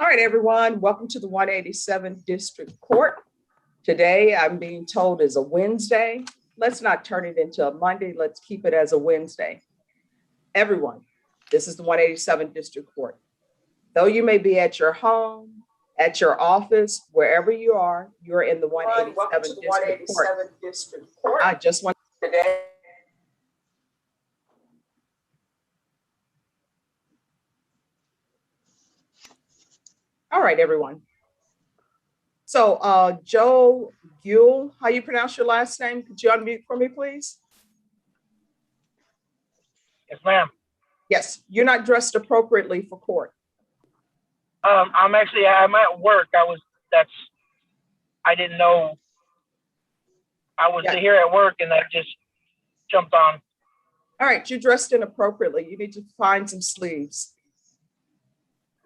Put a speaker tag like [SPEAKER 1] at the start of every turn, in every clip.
[SPEAKER 1] All right, everyone, welcome to the 187th District Court. Today, I'm being told is a Wednesday. Let's not turn it into a Monday. Let's keep it as a Wednesday. Everyone, this is the 187th District Court. Though you may be at your home, at your office, wherever you are, you're in the 187th District Court. I just want today. All right, everyone. So Joe Guel, how you pronounce your last name? Could you unmute for me, please?
[SPEAKER 2] Yes, ma'am.
[SPEAKER 1] Yes, you're not dressed appropriately for court.
[SPEAKER 2] I'm at work. I didn't know I was here at work and I just jumped on.
[SPEAKER 1] All right, you're dressed inappropriately. You need to find some sleeves.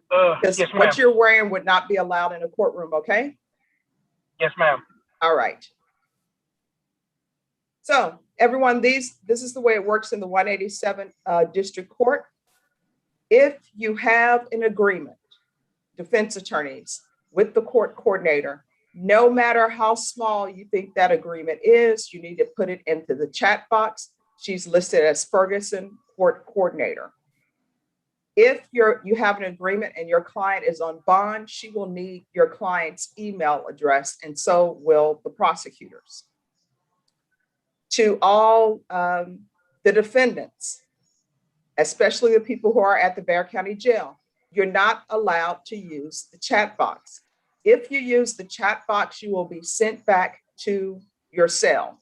[SPEAKER 1] Because
[SPEAKER 2] yes,
[SPEAKER 1] what you're wearing would not be allowed in a courtroom, okay?
[SPEAKER 2] Yes, ma'am.
[SPEAKER 1] All right. So everyone, this is the way it works in the 187th District Court. If you have an agreement, defense attorneys, with the court coordinator, no matter how small you think that agreement is, you need to put it into the chat box. She's listed as Ferguson Court Coordinator. If you have an agreement and your client is on bond, she will need your client's email address, and so will the prosecutors. To all the defendants, especially the people who are at the Bexar County Jail, you're not allowed to use the chat box. If you use the chat box, you will be sent back to your cell.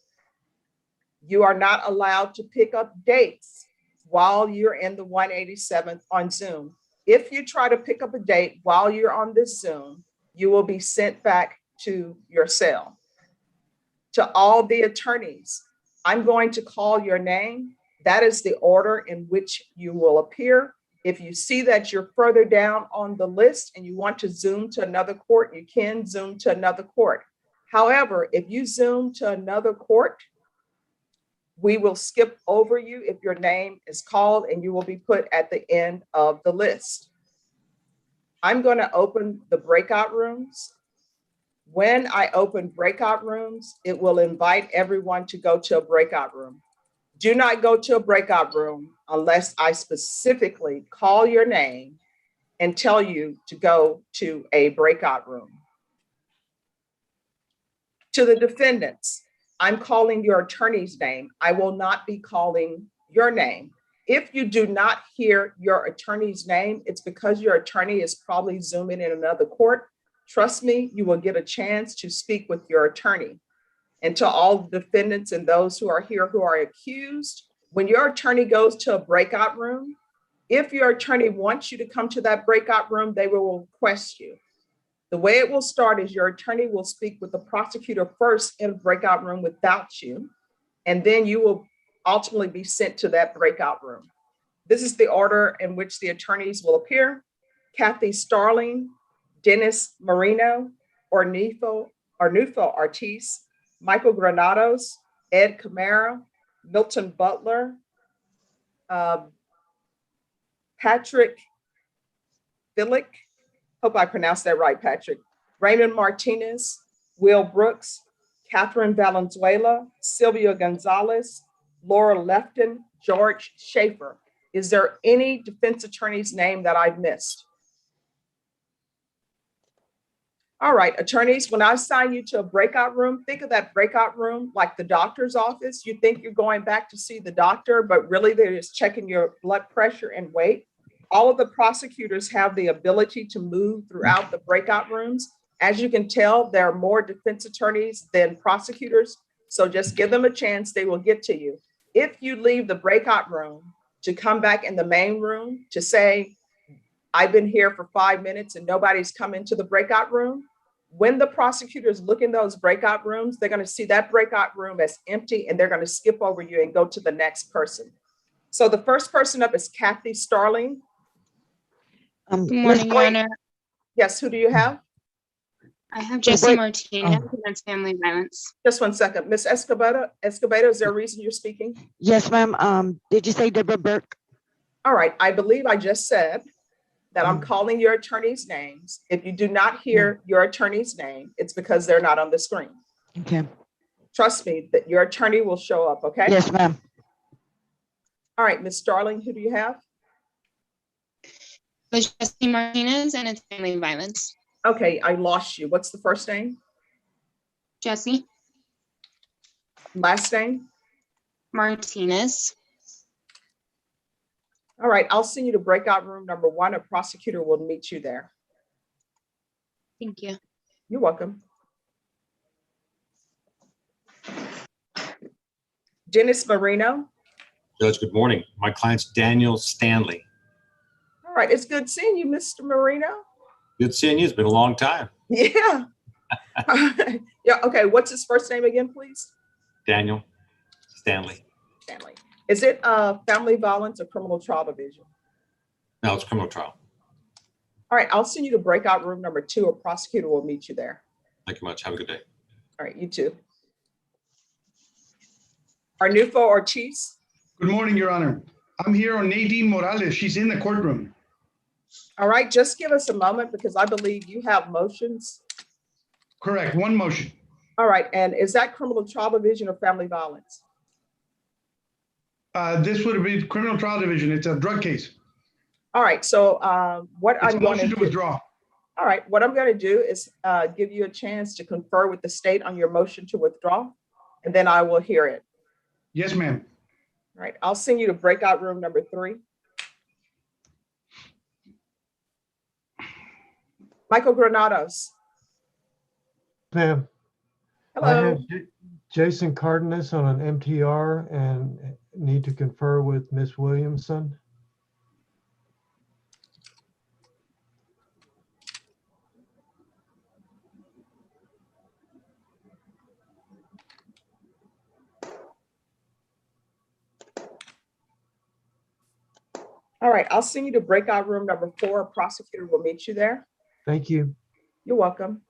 [SPEAKER 1] You are not allowed to pick up dates while you're in the 187th on Zoom. If you try to pick up a date while you're on this Zoom, you will be sent back to your cell. To all the attorneys, I'm going to call your name. That is the order in which you will appear. If you see that you're further down on the list and you want to Zoom to another court, you can Zoom to another court. However, if you Zoom to another court, we will skip over you if your name is called and you will be put at the end of the list. I'm going to open the breakout rooms. When I open breakout rooms, it will invite everyone to go to a breakout room. Do not go to a breakout room unless I specifically call your name and tell you to go to a breakout room. To the defendants, I'm calling your attorney's name. I will not be calling your name. If you do not hear your attorney's name, it's because your attorney is probably Zooming in another court. Trust me, you will get a chance to speak with your attorney. And to all the defendants and those who are here who are accused, when your attorney goes to a breakout room, if your attorney wants you to come to that breakout room, they will request you. The way it will start is your attorney will speak with the prosecutor first in a breakout room without you, and then you will ultimately be sent to that breakout room. This is the order in which the attorneys will appear: Kathy Starling, Dennis Marino, Arnulfo Ortiz, Michael Granados, Ed Camara, Milton Butler, Patrick Billick, hope I pronounced that right, Patrick, Raymond Martinez, Will Brooks, Catherine Valenzuela, Sylvia Gonzalez, Laura Lefton, George Schaefer. Is there any defense attorney's name that I've missed? All right, attorneys, when I assign you to a breakout room, think of that breakout room like the doctor's office. You think you're going back to see the doctor, but really they're just checking your blood pressure and weight. All of the prosecutors have the ability to move throughout the breakout rooms. As you can tell, there are more defense attorneys than prosecutors, so just give them a chance, they will get to you. If you leave the breakout room to come back in the main room to say, I've been here for 5 minutes and nobody's come into the breakout room, when the prosecutors look in those breakout rooms, they're going to see that breakout room as empty and they're going to skip over you and go to the next person. So the first person up is Kathy Starling.
[SPEAKER 3] Good morning, Your Honor.
[SPEAKER 1] Yes, who do you have?
[SPEAKER 3] I have Jesse Martinez, That's Family Violence.
[SPEAKER 1] Just 1 second. Ms. Escobedo, is there a reason you're speaking?
[SPEAKER 4] Yes, ma'am. Did you say Deborah Burke?
[SPEAKER 1] All right. I believe I just said that I'm calling your attorney's names. If you do not hear your attorney's name, it's because they're not on the screen.
[SPEAKER 4] Okay.
[SPEAKER 1] Trust me that your attorney will show up, okay?
[SPEAKER 4] Yes, ma'am.
[SPEAKER 1] All right, Ms. Starling, who do you have?
[SPEAKER 3] Was Jesse Martinez, and it's family violence.
[SPEAKER 1] Okay, I lost you. What's the first name?
[SPEAKER 3] Jesse
[SPEAKER 1] Last name?
[SPEAKER 3] Martinez.
[SPEAKER 1] All right, I'll send you to breakout room number 1. A prosecutor will meet you there.
[SPEAKER 3] Thank you.
[SPEAKER 1] You're welcome. Dennis Marino.
[SPEAKER 5] Judge, good morning. My client's Daniel Stanley.
[SPEAKER 1] All right, it's good seeing you, Mr. Marino.
[SPEAKER 5] Good seeing you. It's been a long time.
[SPEAKER 1] Yeah. Yeah, okay, what's his first name again, please?
[SPEAKER 5] Daniel Stanley.
[SPEAKER 1] Stanley. Is it family violence or criminal trial division?
[SPEAKER 5] No, it's criminal trial.
[SPEAKER 1] All right, I'll send you to breakout room number 2. A prosecutor will meet you there.
[SPEAKER 5] Thank you much. Have a good day.
[SPEAKER 1] All right, you too. Arnulfo Ortiz.
[SPEAKER 6] Good morning, Your Honor. I'm here on Nadine Morales. She's in the courtroom.
[SPEAKER 1] All right, just give us a moment because I believe you have motions.
[SPEAKER 6] Correct, one motion.
[SPEAKER 1] All right, and is that criminal trial division or family violence?
[SPEAKER 6] This would be criminal trial division. It's a drug case.
[SPEAKER 1] All right, so what
[SPEAKER 6] It's a
[SPEAKER 1] I'm going
[SPEAKER 6] motion
[SPEAKER 1] to
[SPEAKER 6] to
[SPEAKER 1] do,
[SPEAKER 6] withdraw.
[SPEAKER 1] all right, what I'm going to do is give you a chance to confer with the state on your motion to withdraw, and then I will hear it.
[SPEAKER 6] Yes, ma'am.
[SPEAKER 1] All right, I'll send you to breakout room number 3. Michael Granados.
[SPEAKER 7] Ma'am, I
[SPEAKER 1] Hello.
[SPEAKER 7] have Jason Cardenas on an MTR and need to confer with Miss Williamson.
[SPEAKER 1] All right, I'll send you to breakout room number 4. A prosecutor will meet you there.
[SPEAKER 7] Thank you.
[SPEAKER 1] You're welcome.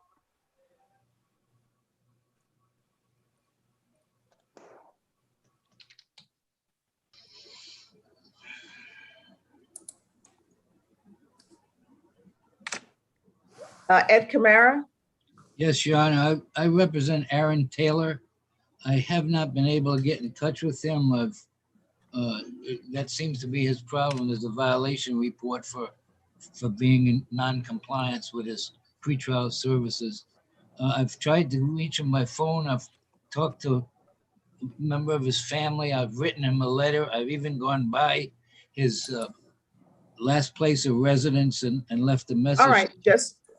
[SPEAKER 1] Ed Camara.
[SPEAKER 8] Yes, Your Honor. I represent Aaron Taylor. I have not been able to get in touch with him. That seems to be his problem, is a violation report for being in non-compliance with his pretrial services. I've tried to reach him by phone. I've talked to a member of his family. I've written him a letter. I've even gone by his last place of residence and left a message.
[SPEAKER 1] All right,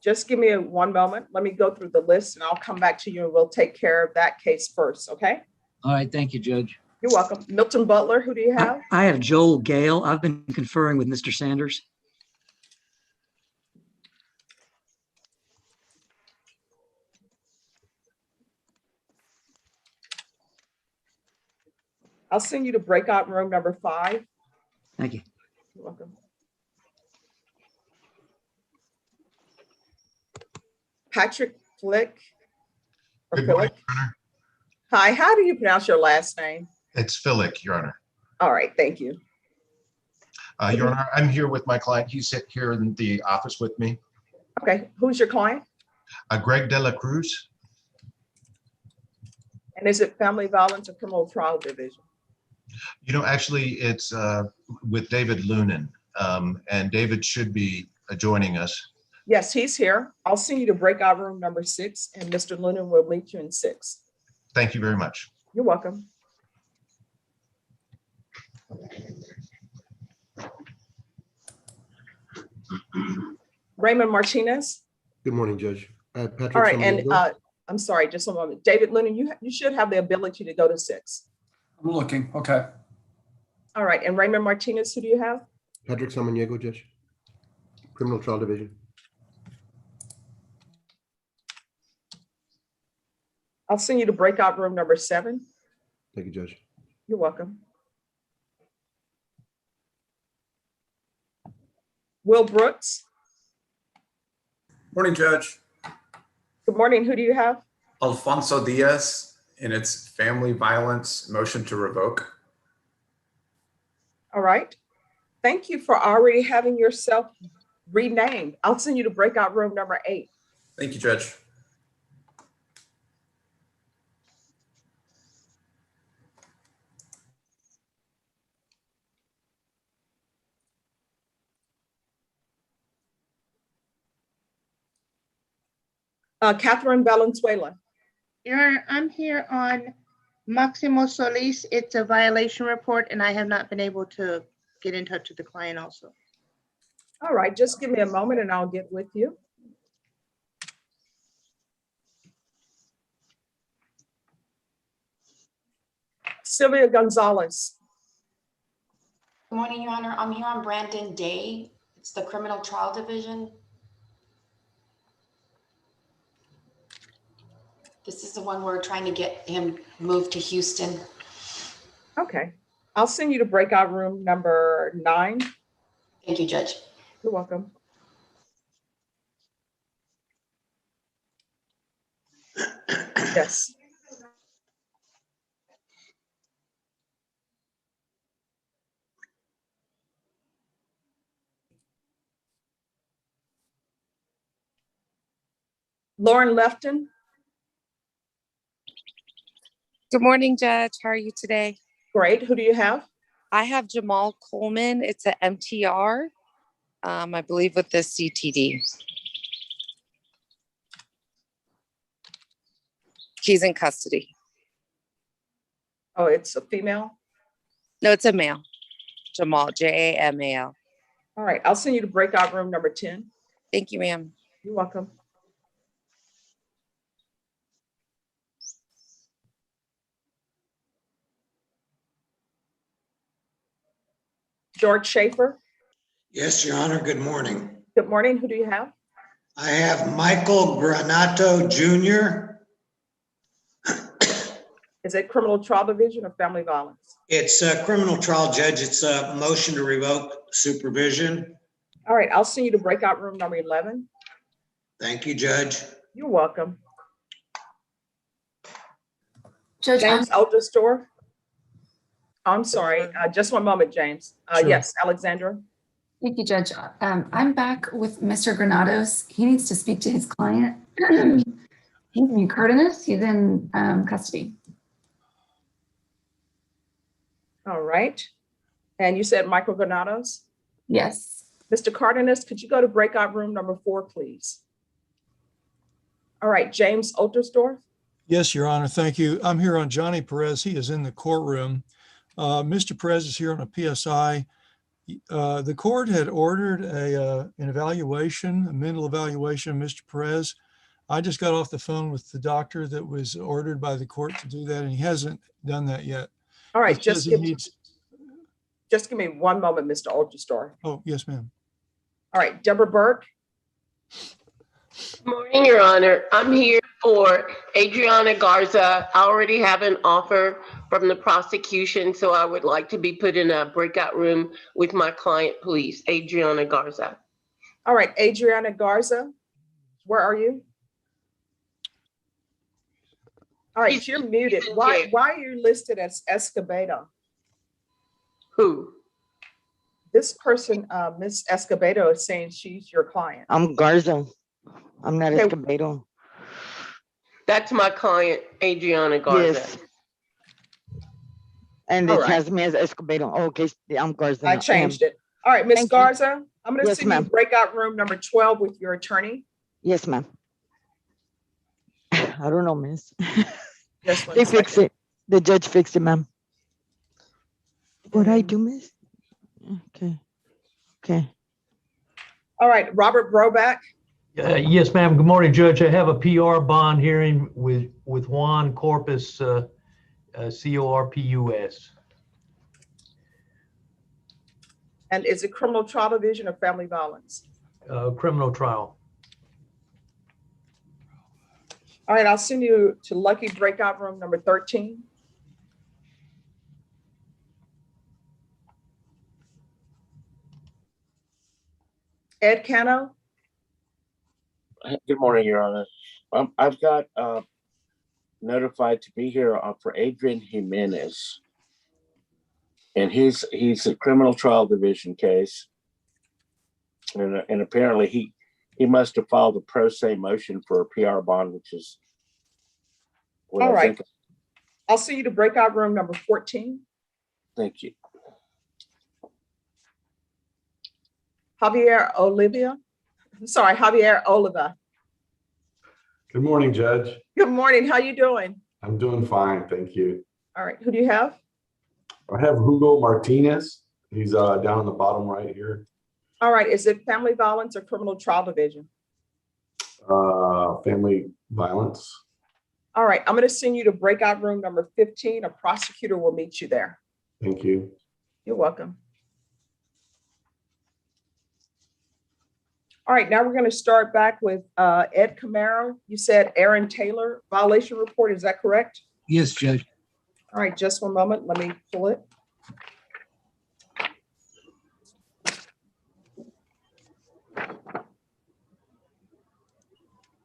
[SPEAKER 1] just give me one moment. Let me go through the list and I'll come back to you and we'll take care of that case first, okay?
[SPEAKER 8] All right, thank you, Judge.
[SPEAKER 1] You're welcome. Milton Butler, who do you have?
[SPEAKER 4] I have Joel Gale. I've been conferring with Mr. Sanders.
[SPEAKER 1] I'll send you to breakout room number 5.
[SPEAKER 4] Thank you.
[SPEAKER 1] You're welcome. Patrick Flick. Or
[SPEAKER 9] Good morning,
[SPEAKER 1] Phillick.
[SPEAKER 9] Your Honor.
[SPEAKER 1] Hi, how do you pronounce your last name?
[SPEAKER 9] It's Philick, Your Honor.
[SPEAKER 1] All right, thank you.
[SPEAKER 9] Your Honor, I'm here with my client. He's here in the office with me.
[SPEAKER 1] Okay, who's your client?
[SPEAKER 9] Greg De La Cruz.
[SPEAKER 1] And is it family violence or criminal trial division?
[SPEAKER 9] You know, actually, it's with David Lunan, and David should be joining us.
[SPEAKER 1] Yes, he's here. I'll send you to breakout room number 6 and Mr. Lunan will meet you in 6.
[SPEAKER 9] Thank you very much.
[SPEAKER 1] You're welcome. Raymond Martinez.
[SPEAKER 10] Good morning, Judge. Patrick.
[SPEAKER 1] All right, and
[SPEAKER 10] Samaniego.
[SPEAKER 1] I'm sorry, just a moment. David Lunan, you should have the ability to go to 6.
[SPEAKER 11] I'm looking. Okay.
[SPEAKER 1] All right, and Raymond Martinez, who do you have?
[SPEAKER 10] Patrick Samaniego, Judge. Criminal Trial Division.
[SPEAKER 1] I'll send you to breakout room number 7.
[SPEAKER 10] Thank you, Judge.
[SPEAKER 1] You're welcome. Will Brooks.
[SPEAKER 11] Morning, Judge.
[SPEAKER 1] Good morning. Who do you have?
[SPEAKER 11] Alfonso Diaz, and it's family violence, motion to revoke.
[SPEAKER 1] All right. Thank you for already having yourself renamed. I'll send you to breakout room number 8.
[SPEAKER 11] Thank you, Judge.
[SPEAKER 1] Catherine Valenzuela.
[SPEAKER 3] Your Honor, I'm here on Maximo Solis. It's a violation report, and I have not been able to get in touch with the client also.
[SPEAKER 1] All right, just give me a moment and I'll get with you. Sylvia Gonzalez.
[SPEAKER 12] Good morning, Your Honor. I'm here on Brandon Day. It's the Criminal Trial Division. This is the one we're trying to get him moved to Houston.
[SPEAKER 1] Okay, I'll send you to breakout room number 9.
[SPEAKER 12] Thank you, Judge.
[SPEAKER 1] You're welcome. Yes. Lauren Lefton.
[SPEAKER 13] Good morning, Judge. How are you today?
[SPEAKER 1] Great. Who do you have?
[SPEAKER 13] I have Jamal Coleman. It's an MTR, I believe with the CTD. He's in custody.
[SPEAKER 1] Oh, it's a female?
[SPEAKER 13] No, it's a male. Jamal, Jamal.
[SPEAKER 1] All right, I'll send you to breakout room number 10.
[SPEAKER 13] Thank you, ma'am.
[SPEAKER 1] You're welcome. George Schaefer.
[SPEAKER 14] Yes, Your Honor. Good morning.
[SPEAKER 1] Good morning. Who do you have?
[SPEAKER 14] I have Michael Granato Jr.
[SPEAKER 1] Is it criminal trial division or family violence?
[SPEAKER 14] It's a criminal trial, Judge. It's a motion to revoke supervision.
[SPEAKER 1] All right, I'll send you to breakout room number 11.
[SPEAKER 14] Thank you, Judge.
[SPEAKER 1] You're welcome.
[SPEAKER 12] Judge,
[SPEAKER 1] James Oldestor. I'm sorry, just one moment, James.
[SPEAKER 15] Sure.
[SPEAKER 1] Yes, Alexandra.
[SPEAKER 15] Thank you, Judge. I'm back with Mr. Granados. He needs to speak to his client. He's in Cardenas. He's in custody.
[SPEAKER 1] All right. And you said Michael Granados?
[SPEAKER 15] Yes.
[SPEAKER 1] Mr. Cardenas, could you go to breakout room number 4, please? All right, James Oldestor.
[SPEAKER 15] Yes, Your Honor. Thank you. I'm here on Johnny Perez. He is in the courtroom. Mr. Perez is here on a PSI. The court had ordered an evaluation, a mental evaluation of Mr. Perez. I just got off the phone with the doctor that was ordered by the court to do that, and he hasn't done that yet.
[SPEAKER 1] All right,
[SPEAKER 15] just give
[SPEAKER 1] me one moment, Mr. Oldestor.
[SPEAKER 15] Oh, yes, ma'am.
[SPEAKER 1] All right, Deborah Burke.
[SPEAKER 16] Good morning, Your Honor. I'm here for Adriana Garza. I already have an offer from the prosecution, so I would like to be put in a breakout room with my client, please. Adriana Garza.
[SPEAKER 1] All right, Adriana Garza, where are you? All right, you're muted. Why are you listed as Escobedo?
[SPEAKER 16] Who?
[SPEAKER 1] This person, Miss Escobedo, is saying she's your client.
[SPEAKER 17] I'm Garza. I'm not Escobedo.
[SPEAKER 16] That's my client, Adriana Garza.
[SPEAKER 17] Yes. And it has me as Escobedo. Oh, okay, I'm Garza.
[SPEAKER 1] I changed it. All right, Miss Garza, I'm going to send you
[SPEAKER 17] ma'am.
[SPEAKER 1] breakout room number 12 with your attorney.
[SPEAKER 17] Yes, ma'am. I don't know, miss.
[SPEAKER 1] Just one
[SPEAKER 17] They fixed it. The judge fixed it, ma'am. What I do, miss? Okay. Okay.
[SPEAKER 1] All right, Robert Broback.
[SPEAKER 18] Yes, ma'am. Good morning, Judge. I have a PR bond hearing with Juan Corpus, Corpus.
[SPEAKER 1] And is it criminal trial division or family violence?
[SPEAKER 18] Criminal trial.
[SPEAKER 1] All right, I'll send you to lucky breakout room number 13. Ed Cano.
[SPEAKER 19] Good morning, Your Honor. I've got notified to be here for Adrian Jimenez. And he's a criminal trial division case. And apparently he must have filed a pro se motion for a PR bond, which is what
[SPEAKER 1] All
[SPEAKER 19] I
[SPEAKER 1] right.
[SPEAKER 19] think.
[SPEAKER 1] I'll see you to breakout room number 14.
[SPEAKER 19] Thank you.
[SPEAKER 1] Javier Oliva.
[SPEAKER 20] Good morning, Judge.
[SPEAKER 1] Good morning. How you doing?
[SPEAKER 20] I'm doing fine, thank you.
[SPEAKER 1] All right. Who do you have?
[SPEAKER 20] I have Hugo Martinez. He's down on the bottom right here.
[SPEAKER 1] All right. Is it family violence or criminal trial division?
[SPEAKER 20] Family violence.
[SPEAKER 1] All right. I'm going to send you to breakout room number 15. A prosecutor will meet you there.
[SPEAKER 20] Thank you.
[SPEAKER 1] You're welcome. All right. Now we're going to start back with Ed Camaro. You said Aaron Taylor violation report. Is that correct?
[SPEAKER 8] Yes, Judge.
[SPEAKER 1] All right. Just one moment. Let me pull it.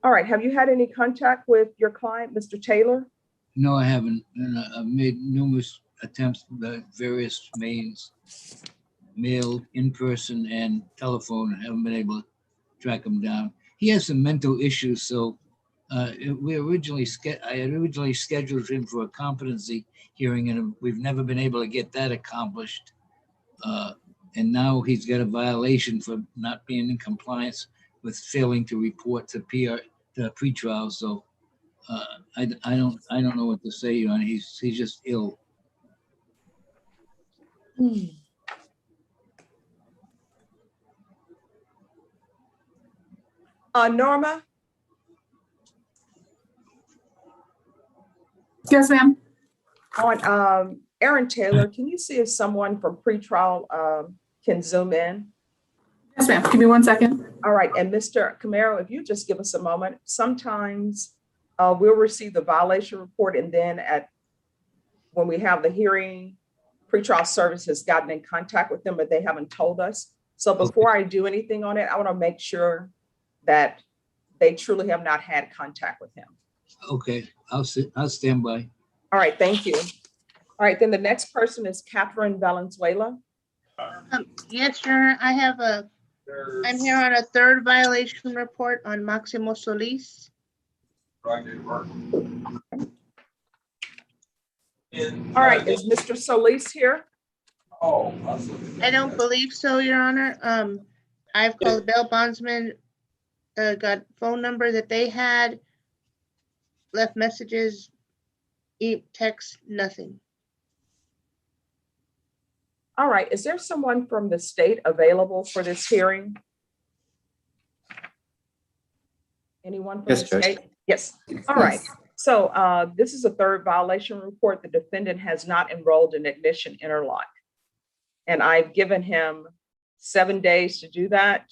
[SPEAKER 1] All right. Have you had any contact with your client, Mr. Taylor?
[SPEAKER 8] No, I haven't. And I've made numerous attempts by various means, mail, in person, and telephone, and haven't been able to track him down. He has some mental issues, so I had originally scheduled him for a competency hearing, and we've never been able to get that accomplished. And now he's got a violation for not being in compliance with failing to report to pretrial. So I don't know what to say, Your Honor. He's just ill.
[SPEAKER 1] Norma?
[SPEAKER 21] Yes, ma'am.
[SPEAKER 1] On Aaron Taylor, can you see if someone from pretrial can zoom in?
[SPEAKER 21] Yes, ma'am. Give me 1 second.
[SPEAKER 1] All right. And Mr. Camaro, if you just give us a moment, sometimes we'll receive the violation report, and then when we have the hearing, pretrial service has gotten in contact with them, but they haven't told us. So before I do anything on it, I want to make sure that they truly have not had contact with him.
[SPEAKER 8] Okay, I'll stand by.
[SPEAKER 1] All right, thank you. All right, then the next person is Catherine Valenzuela.
[SPEAKER 3] Yes, Your Honor, I'm here on a third violation report on Maximo Solis.
[SPEAKER 1] All right, is Mr. Solis here?
[SPEAKER 3] I don't believe so, Your Honor. I've called bail bondsman, got phone number that they had, left messages, text, nothing.
[SPEAKER 1] All right, is there someone from the state available for this hearing? Anyone from
[SPEAKER 11] Yes,
[SPEAKER 1] the
[SPEAKER 11] Judge.
[SPEAKER 1] state? Yes. All right. So this is a third violation report. The defendant has not enrolled in ignition interlock. And I've given him 7 days to do that.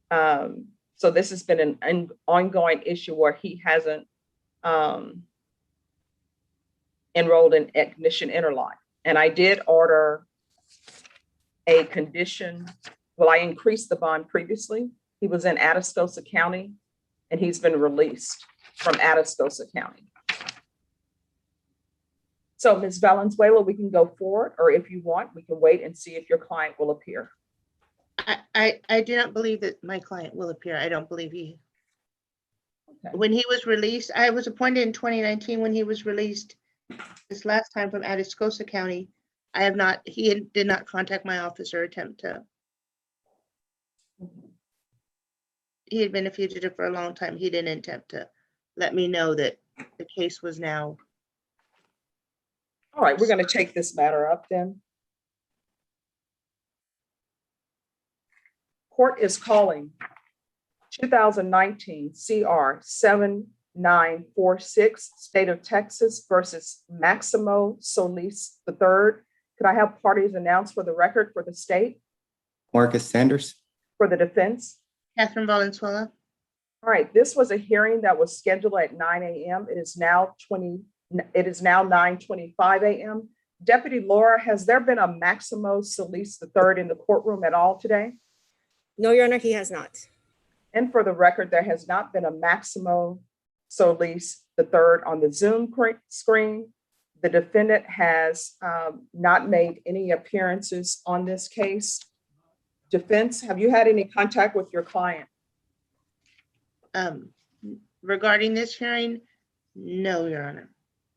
[SPEAKER 1] So this has been an ongoing issue where he hasn't enrolled in ignition interlock. And I did order a condition. Well, I increased the bond previously. He was in Atascosa County, and he's been released from Atascosa County. So Ms. Valenzuela, we can go forward, or if you want, we can wait and see if your client will appear.
[SPEAKER 3] I do not believe that my client will appear. I don't believe he. Okay. When he was released, I was appointed in 2019 when he was released this last time from Atascosa County. He did not contact my office or attempt to. He had been a fugitive for a long time. He didn't attempt to let me know that the case was now.
[SPEAKER 1] All right, we're going to take this matter up then. Court is calling 2019 CR 7946, State of Texas versus Maximo Solis III. Could I have parties announced for the record for the state?
[SPEAKER 11] Marcus Sanders.
[SPEAKER 1] For the defense?
[SPEAKER 3] Catherine Valenzuela.
[SPEAKER 1] All right, this was a hearing that was scheduled at 9 a.m. It is now 9:25 a.m. Deputy Laura, has there been a Maximo Solis III in the courtroom at all today?
[SPEAKER 22] No, Your Honor, he has not.
[SPEAKER 1] And for the record, there has not been a Maximo Solis III on the Zoom screen. The defendant has not made any appearances on this case. Defense, have you had any contact with your client?
[SPEAKER 3] Regarding this hearing, no, Your Honor.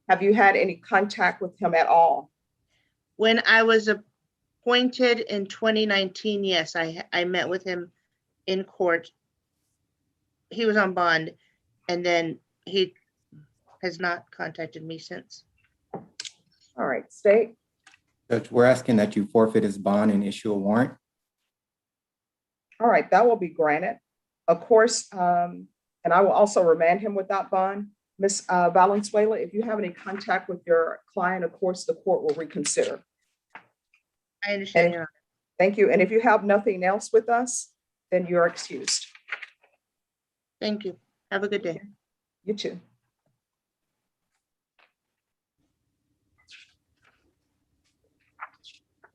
[SPEAKER 1] Have you had any contact with him at all?
[SPEAKER 3] When I was appointed in 2019, yes, I met with him in court. He was on bond, and then he has not contacted me since.
[SPEAKER 1] All right, State.
[SPEAKER 2] Judge, we're asking that you forfeit his bond and issue a warrant.
[SPEAKER 1] All right, that will be granted. Of course, and I will also remand him without bond. Ms. Valenzuela, if you have any contact with your client, of course, the court will reconsider.
[SPEAKER 3] I understand, Your Honor.
[SPEAKER 1] Thank you. And if you have nothing else with us, then you're excused.
[SPEAKER 3] Thank you. Have a good day.
[SPEAKER 1] You too.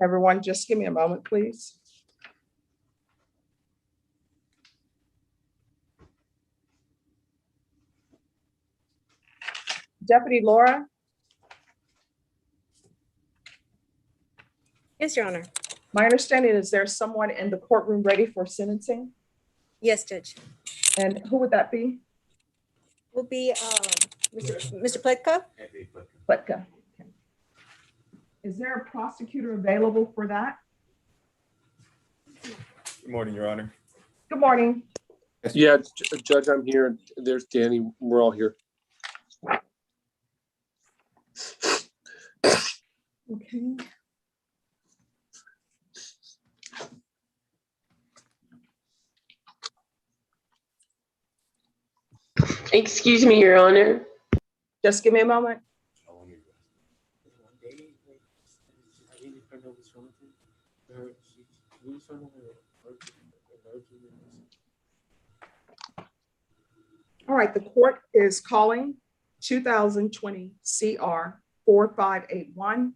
[SPEAKER 1] Everyone, just give me a moment, please. Deputy Laura?
[SPEAKER 22] Yes, Your Honor.
[SPEAKER 1] My understanding is there's someone in the courtroom ready for sentencing?
[SPEAKER 22] Yes, Judge.
[SPEAKER 1] And who would that be?
[SPEAKER 22] Will be Mr. Pletka.
[SPEAKER 1] Pletka. Okay. Is there a prosecutor available for that?
[SPEAKER 5] Good morning, Your Honor.
[SPEAKER 1] Good morning.
[SPEAKER 5] Yeah, Judge, I'm here. There's Danny. We're all here.
[SPEAKER 1] Okay.
[SPEAKER 16] Excuse me, Your Honor.
[SPEAKER 1] Just give me a moment. All right, the court is calling 2020 CR 4581,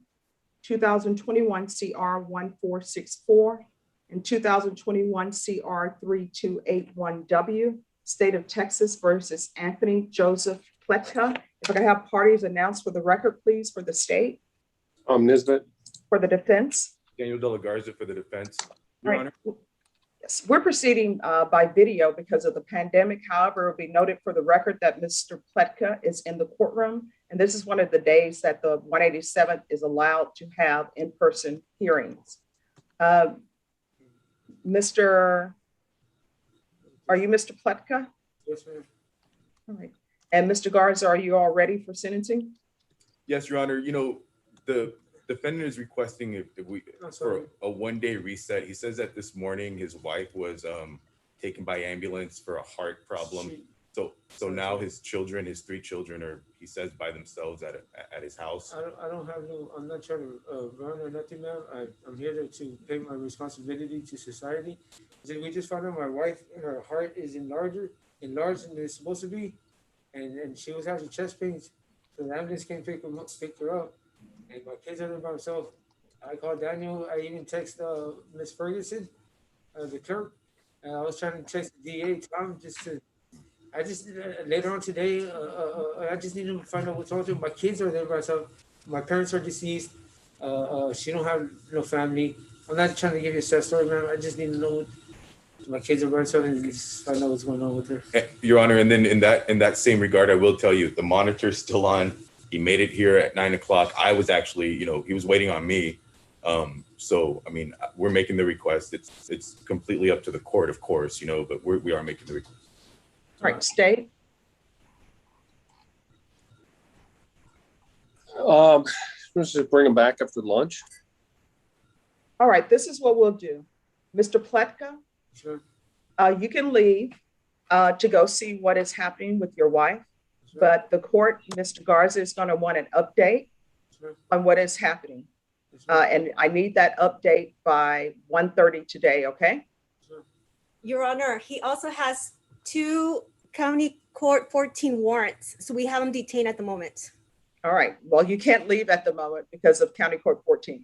[SPEAKER 1] 2021 CR 1464, and 2021 CR 3281W, State of Texas versus Anthony Joseph Pletka. If I could have parties announced for the record, please, for the state.
[SPEAKER 5] Nisbet.
[SPEAKER 1] For the defense.
[SPEAKER 5] Daniel De La Garza for the defense.
[SPEAKER 1] Your
[SPEAKER 5] Your Honor.
[SPEAKER 1] Yes, we're proceeding by video because of the pandemic. However, it will be noted for the record that Mr. Pletka is in the courtroom. And this is one of the days that the 187th is allowed to have in-person hearings. Are you Mr. Pletka?
[SPEAKER 5] Yes, ma'am.
[SPEAKER 1] All right. And Mr. Garza, are you all ready for sentencing?
[SPEAKER 5] Yes, Your Honor. You know, the defendant is requesting if we for a one-day reset. He says that this morning his wife was taken by ambulance for a heart problem. So now his children, his 3 children, are, he says, by themselves at his house.
[SPEAKER 23] I don't have no. I'm not trying to run or nothing, ma'am. I'm here to pay my responsibility to society. We just found out my wife, her heart is enlarged than it's supposed to be, and she was having chest pains. So the ambulance came pick her up. And my kids are there by themselves. I called Daniel. I even text Miss Ferguson, the clerk. And I was trying to text the DA, Tom, later on today, I just need to find out what's wrong with them. My kids are there by themselves. My parents are deceased. She don't have no family. I'm not trying to give you a sad story, man. I just need to know my kids are by themselves and just find out what's going on with her.
[SPEAKER 5] Your Honor, and then in that same regard, I will tell you the monitor's still on. He made it here at 9 o'clock. I was actually, he was waiting on me. So, I mean, we're making the request. It's completely up to the court, of course, but we are making the request.
[SPEAKER 1] All right, State.
[SPEAKER 5] Let's just bring him back after lunch.
[SPEAKER 1] All right, this is what we'll do. Mr. Pletka,
[SPEAKER 23] Sure.
[SPEAKER 1] You can leave to go see what is happening with your wife. But the court, Mr. Garza, is going to want an update on what is happening. And I need that update by 1:30 today, okay?
[SPEAKER 22] Your Honor, he also has 2 county court 14 warrants. So we have him detained at the moment.
[SPEAKER 1] All right. Well, you can't leave at the moment because of County Court 14.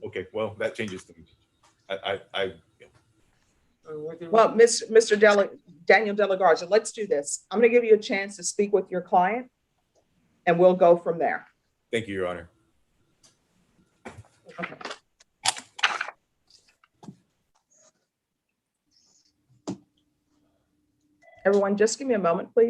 [SPEAKER 5] Okay, well, that changes things.
[SPEAKER 1] Well, Mr. Daniel De La Garza, let's do this. I'm going to give you a chance to speak with your client, and we'll go from there.
[SPEAKER 5] Thank you, Your Honor.
[SPEAKER 1] Okay. Everyone, just give me a moment, please.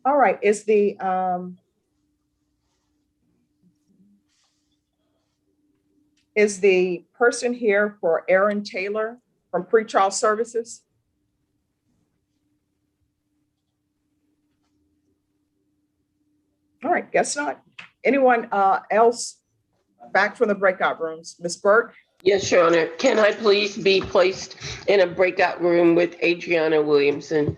[SPEAKER 1] All right, is the person here for Aaron Taylor from Pretrial Services? All right, guess not. Anyone else back from the breakout rooms? Ms. Burke?
[SPEAKER 16] Yes, Your Honor. Can I please be placed in a breakout room with Adriana Williamson?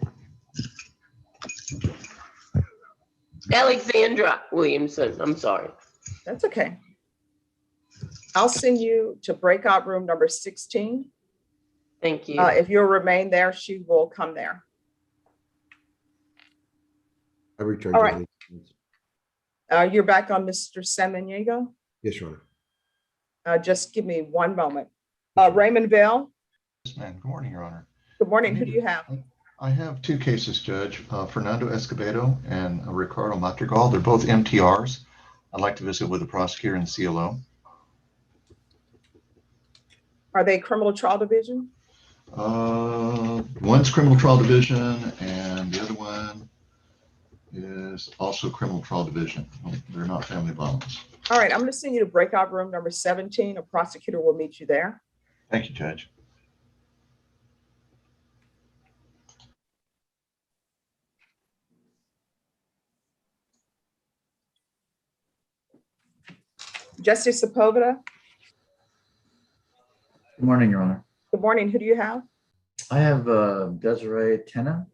[SPEAKER 16] Alexandra Williamson, I'm sorry.
[SPEAKER 1] That's okay. I'll send you to breakout room number 16.
[SPEAKER 16] Thank you.
[SPEAKER 1] If you'll remain there, she will come there.
[SPEAKER 10] I returned.
[SPEAKER 1] All right. You're back on Mr. Samaniego?
[SPEAKER 10] Yes, Your Honor.
[SPEAKER 1] Just give me one moment. Raymond Bell?
[SPEAKER 4] Yes, ma'am. Good morning, Your Honor.
[SPEAKER 1] Good morning. Who do you have?
[SPEAKER 4] I have two cases, Judge. Fernando Escobedo and Ricardo Madrigal. They're both MTRs. I'd like to visit with the prosecutor and CLO.
[SPEAKER 1] Are they criminal trial division?
[SPEAKER 4] One's criminal trial division and the other one is also criminal trial division. They're not family violence.
[SPEAKER 1] All right, I'm going to send you to breakout room number 17. A prosecutor will meet you there.
[SPEAKER 4] Thank you, Judge.
[SPEAKER 1] Justice Sepulveda?
[SPEAKER 6] Good morning, Your Honor.
[SPEAKER 1] Good morning. Who do you have?
[SPEAKER 6] I have Desiree Tena.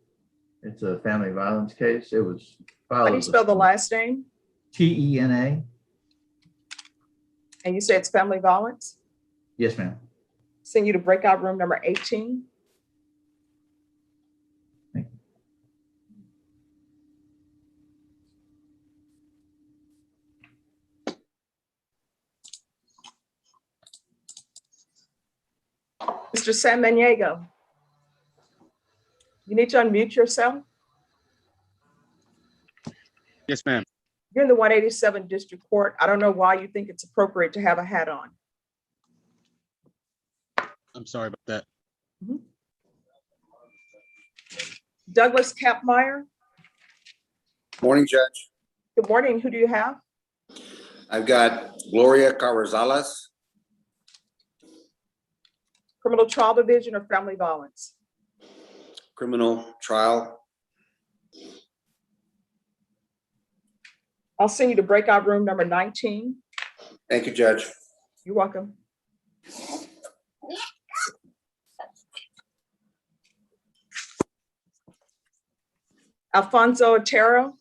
[SPEAKER 6] It's a family violence case. It was filed.
[SPEAKER 1] How do you spell the last name?
[SPEAKER 6] Tena.
[SPEAKER 1] And you say it's family violence?
[SPEAKER 6] Yes, ma'am.
[SPEAKER 1] Send you to breakout room number 18.
[SPEAKER 6] Thank
[SPEAKER 1] you. Mr. Samaniego, you need to unmute yourself.
[SPEAKER 7] Yes, ma'am.
[SPEAKER 1] You're in the 187 District Court. I don't know why you think it's appropriate to have a hat on.
[SPEAKER 7] I'm sorry about that.
[SPEAKER 1] Douglas Kapmeyer.
[SPEAKER 24] Morning, Judge.
[SPEAKER 1] Good morning. Who do you have?
[SPEAKER 24] I've got Gloria Carrizales.
[SPEAKER 1] Criminal trial division or family violence?
[SPEAKER 24] Criminal trial.
[SPEAKER 1] I'll send you to breakout room number 19.
[SPEAKER 24] Thank you, Judge.
[SPEAKER 1] You're welcome. Alfonso Otero.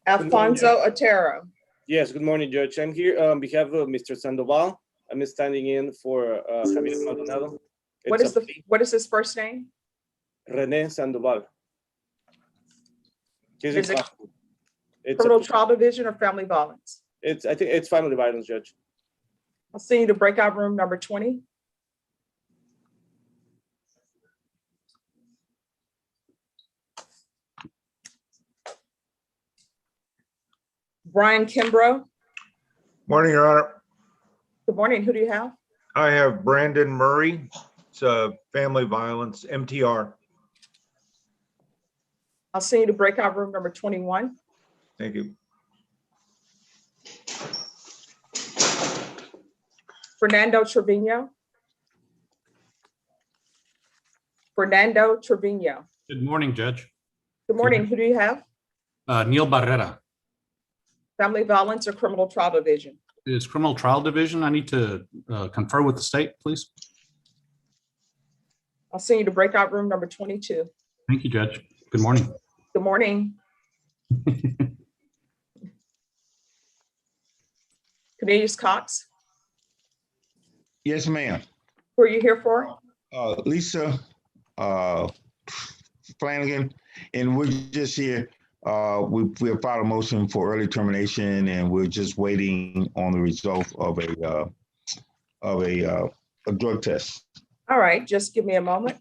[SPEAKER 1] Alfonso Otero.
[SPEAKER 25] Yes, good morning, Judge. I'm here on behalf of Mr. Sandoval. I'm standing in for Javier Maldonado.
[SPEAKER 1] What is his first name?
[SPEAKER 25] René Sandoval.
[SPEAKER 1] Is it criminal trial division or family violence?
[SPEAKER 25] I think it's family violence, Judge.
[SPEAKER 1] I'll send you to breakout room number 20. Brian Kimbrough.
[SPEAKER 26] Morning, Your Honor.
[SPEAKER 1] Good morning. Who do you have?
[SPEAKER 26] I have Brandon Murray. It's a family violence, MTR.
[SPEAKER 1] I'll send you to breakout room number 21.
[SPEAKER 26] Thank you.
[SPEAKER 1] Fernando Trevino. Fernando Trevino.
[SPEAKER 7] Good morning, Judge.
[SPEAKER 1] Good morning. Who do you have?
[SPEAKER 7] Neil Barrera.
[SPEAKER 1] Family violence or criminal trial division?
[SPEAKER 7] Is criminal trial division. I need to confer with the state, please.
[SPEAKER 1] I'll send you to breakout room number 22.
[SPEAKER 7] Thank you, Judge. Good morning.
[SPEAKER 1] Good morning. Cornelius Cox.
[SPEAKER 27] Yes, ma'am.
[SPEAKER 1] Who are you here for?
[SPEAKER 9] Lisa Flanagan, and we're just here. We have filed a motion for early termination, and we're just waiting on the result of a drug test.
[SPEAKER 1] All right, just give me a moment.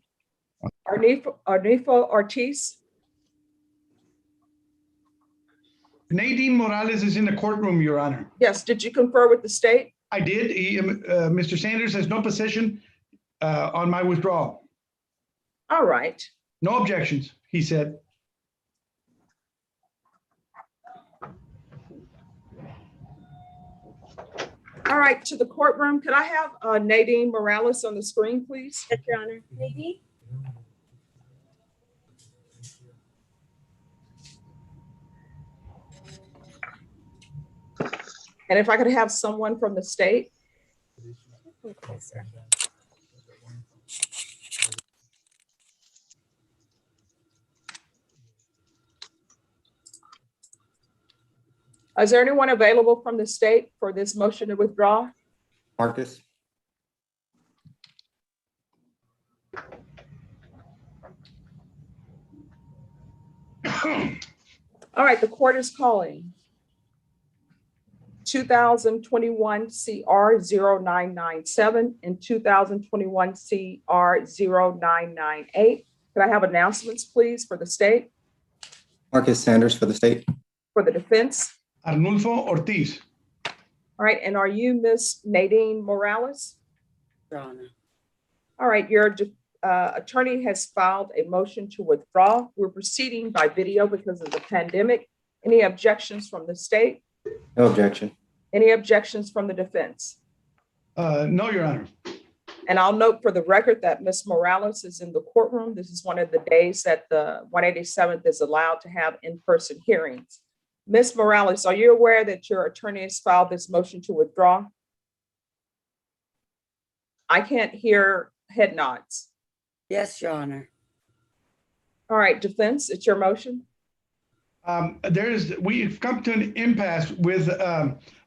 [SPEAKER 1] Arnifo Ortiz.
[SPEAKER 12] Nadine Morales is in the courtroom, Your Honor.
[SPEAKER 1] Yes, did you confer with the state?
[SPEAKER 12] I did. Mr. Sanders has no position on my withdrawal.
[SPEAKER 1] All right.
[SPEAKER 12] No objections, he said.
[SPEAKER 1] All right, to the courtroom. Could I have Nadine Morales on the screen, please?
[SPEAKER 22] Yes, Your Honor. Nadine?
[SPEAKER 1] And if I could have someone from the state.
[SPEAKER 22] Okay, sir.
[SPEAKER 1] Is there anyone available from the state for this motion to withdraw?
[SPEAKER 2] Marcus?
[SPEAKER 1] All right, the court is calling 2021 CR 0997 and 2021 CR 0998. Could I have announcements, please, for the state?
[SPEAKER 2] Marcus Sanders for the state.
[SPEAKER 1] For the defense?
[SPEAKER 12] Arnulfo Ortiz.
[SPEAKER 1] All right, and are you Miss Nadine Morales?
[SPEAKER 22] Your Honor.
[SPEAKER 1] All right, your attorney has filed a motion to withdraw. We're proceeding by video because of the pandemic. Any objections from the state?
[SPEAKER 2] No objection.
[SPEAKER 1] Any objections from the defense?
[SPEAKER 12] No, Your Honor.
[SPEAKER 1] And I'll note for the record that Ms. Morales is in the courtroom. This is one of the days that the 187th is allowed to have in-person hearings. Ms. Morales, are you aware that your attorney has filed this motion to withdraw? I can't hear head nods.
[SPEAKER 13] Yes, Your Honor.
[SPEAKER 1] All right, defense, it's your motion.
[SPEAKER 12] We've come to an impasse with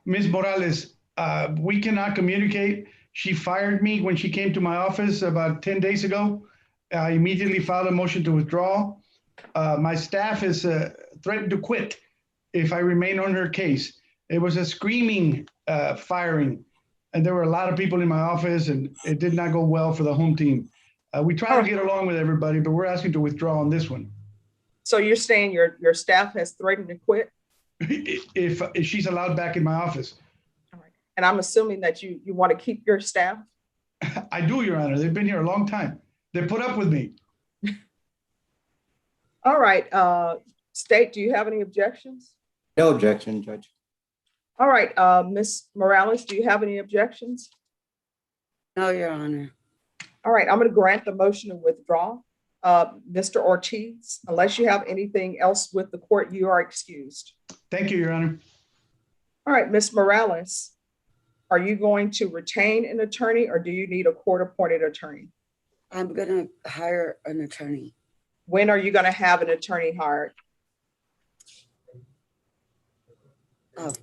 [SPEAKER 12] Ms. Morales. We cannot communicate. She fired me when she came to my office about 10 days ago. I immediately filed a motion to withdraw. My staff has threatened to quit if I remain on her case. It was a screaming firing, and there were a lot of people in my office, and it did not go well for the home team. We try to get along with everybody, but we're asking to withdraw on this one.
[SPEAKER 1] So you're saying your staff has threatened to quit?
[SPEAKER 12] If she's allowed back in my office.
[SPEAKER 1] All right. And I'm assuming that you want to keep your staff?
[SPEAKER 12] I do, Your Honor. They've been here a long time. They put up with me.
[SPEAKER 1] All right. State, do you have any objections?
[SPEAKER 2] No objection, Judge.
[SPEAKER 1] All right. Ms. Morales, do you have any objections?
[SPEAKER 13] No, Your Honor.
[SPEAKER 1] All right. I'm going to grant the motion to withdraw. Mr. Ortiz, unless you have anything else with the court, you are excused.
[SPEAKER 12] Thank you, Your Honor.
[SPEAKER 1] All right, Ms. Morales, are you going to retain an attorney or do you need a court-appointed attorney?
[SPEAKER 13] I'm going to hire an attorney.
[SPEAKER 1] When are you going to have an attorney hired?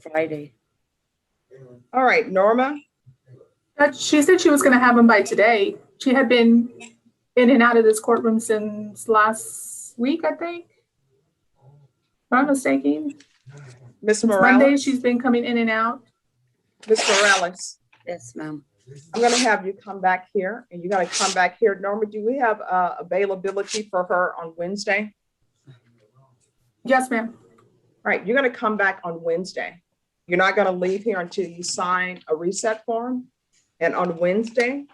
[SPEAKER 13] Friday.
[SPEAKER 1] All right, Norma?
[SPEAKER 21] She said she was going to have him by today. She had been in and out of this courtroom since last week, I think. If I'm not mistaken.
[SPEAKER 1] Ms. Morales?
[SPEAKER 21] Monday, she's been coming in and out.
[SPEAKER 1] Ms. Morales?
[SPEAKER 13] Yes, ma'am.
[SPEAKER 1] I'm going to have you come back here, and you got to come back here. Norma, do we have availability for her on Wednesday?
[SPEAKER 21] Yes, ma'am.
[SPEAKER 1] All right, you're going to come back on Wednesday. You're not going to leave here until you sign a reset form. And on Wednesday,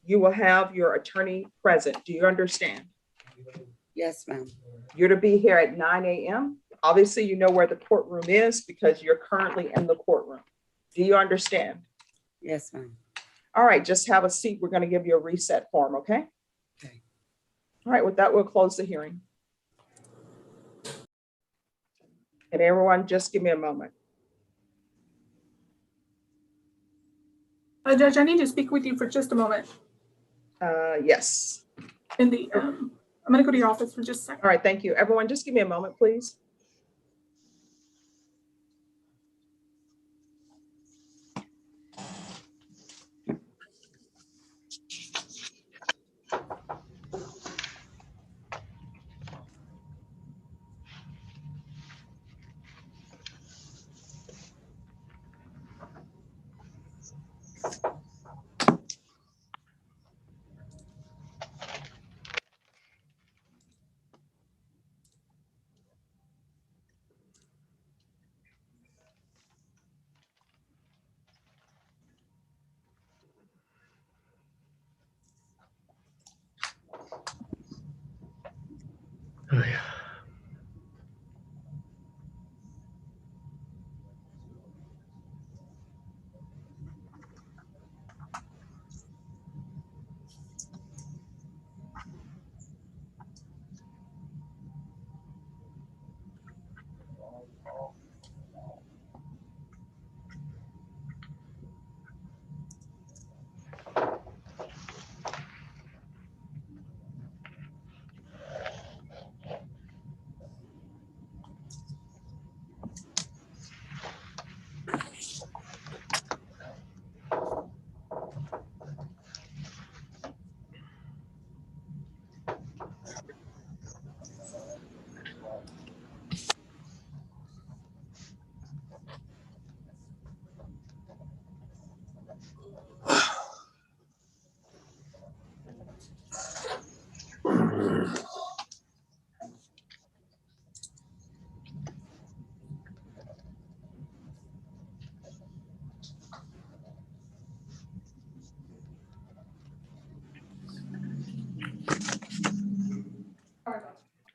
[SPEAKER 1] you will have your attorney present. Do you understand?
[SPEAKER 13] Yes, ma'am.
[SPEAKER 1] You're to be here at 9 a.m. Obviously, you know where the courtroom is because you're currently in the courtroom. Do you understand?
[SPEAKER 13] Yes, ma'am.
[SPEAKER 1] All right, just have a seat. We're going to give you a reset form, okay?
[SPEAKER 13] Okay.
[SPEAKER 1] All right, with that, we'll close the hearing. And everyone, just give me a moment.
[SPEAKER 21] Judge, I need to speak with you for just a moment.
[SPEAKER 1] Yes.
[SPEAKER 21] I'm going to go to your office for just a second.
[SPEAKER 1] All right, thank you. Everyone, just give me a moment, please.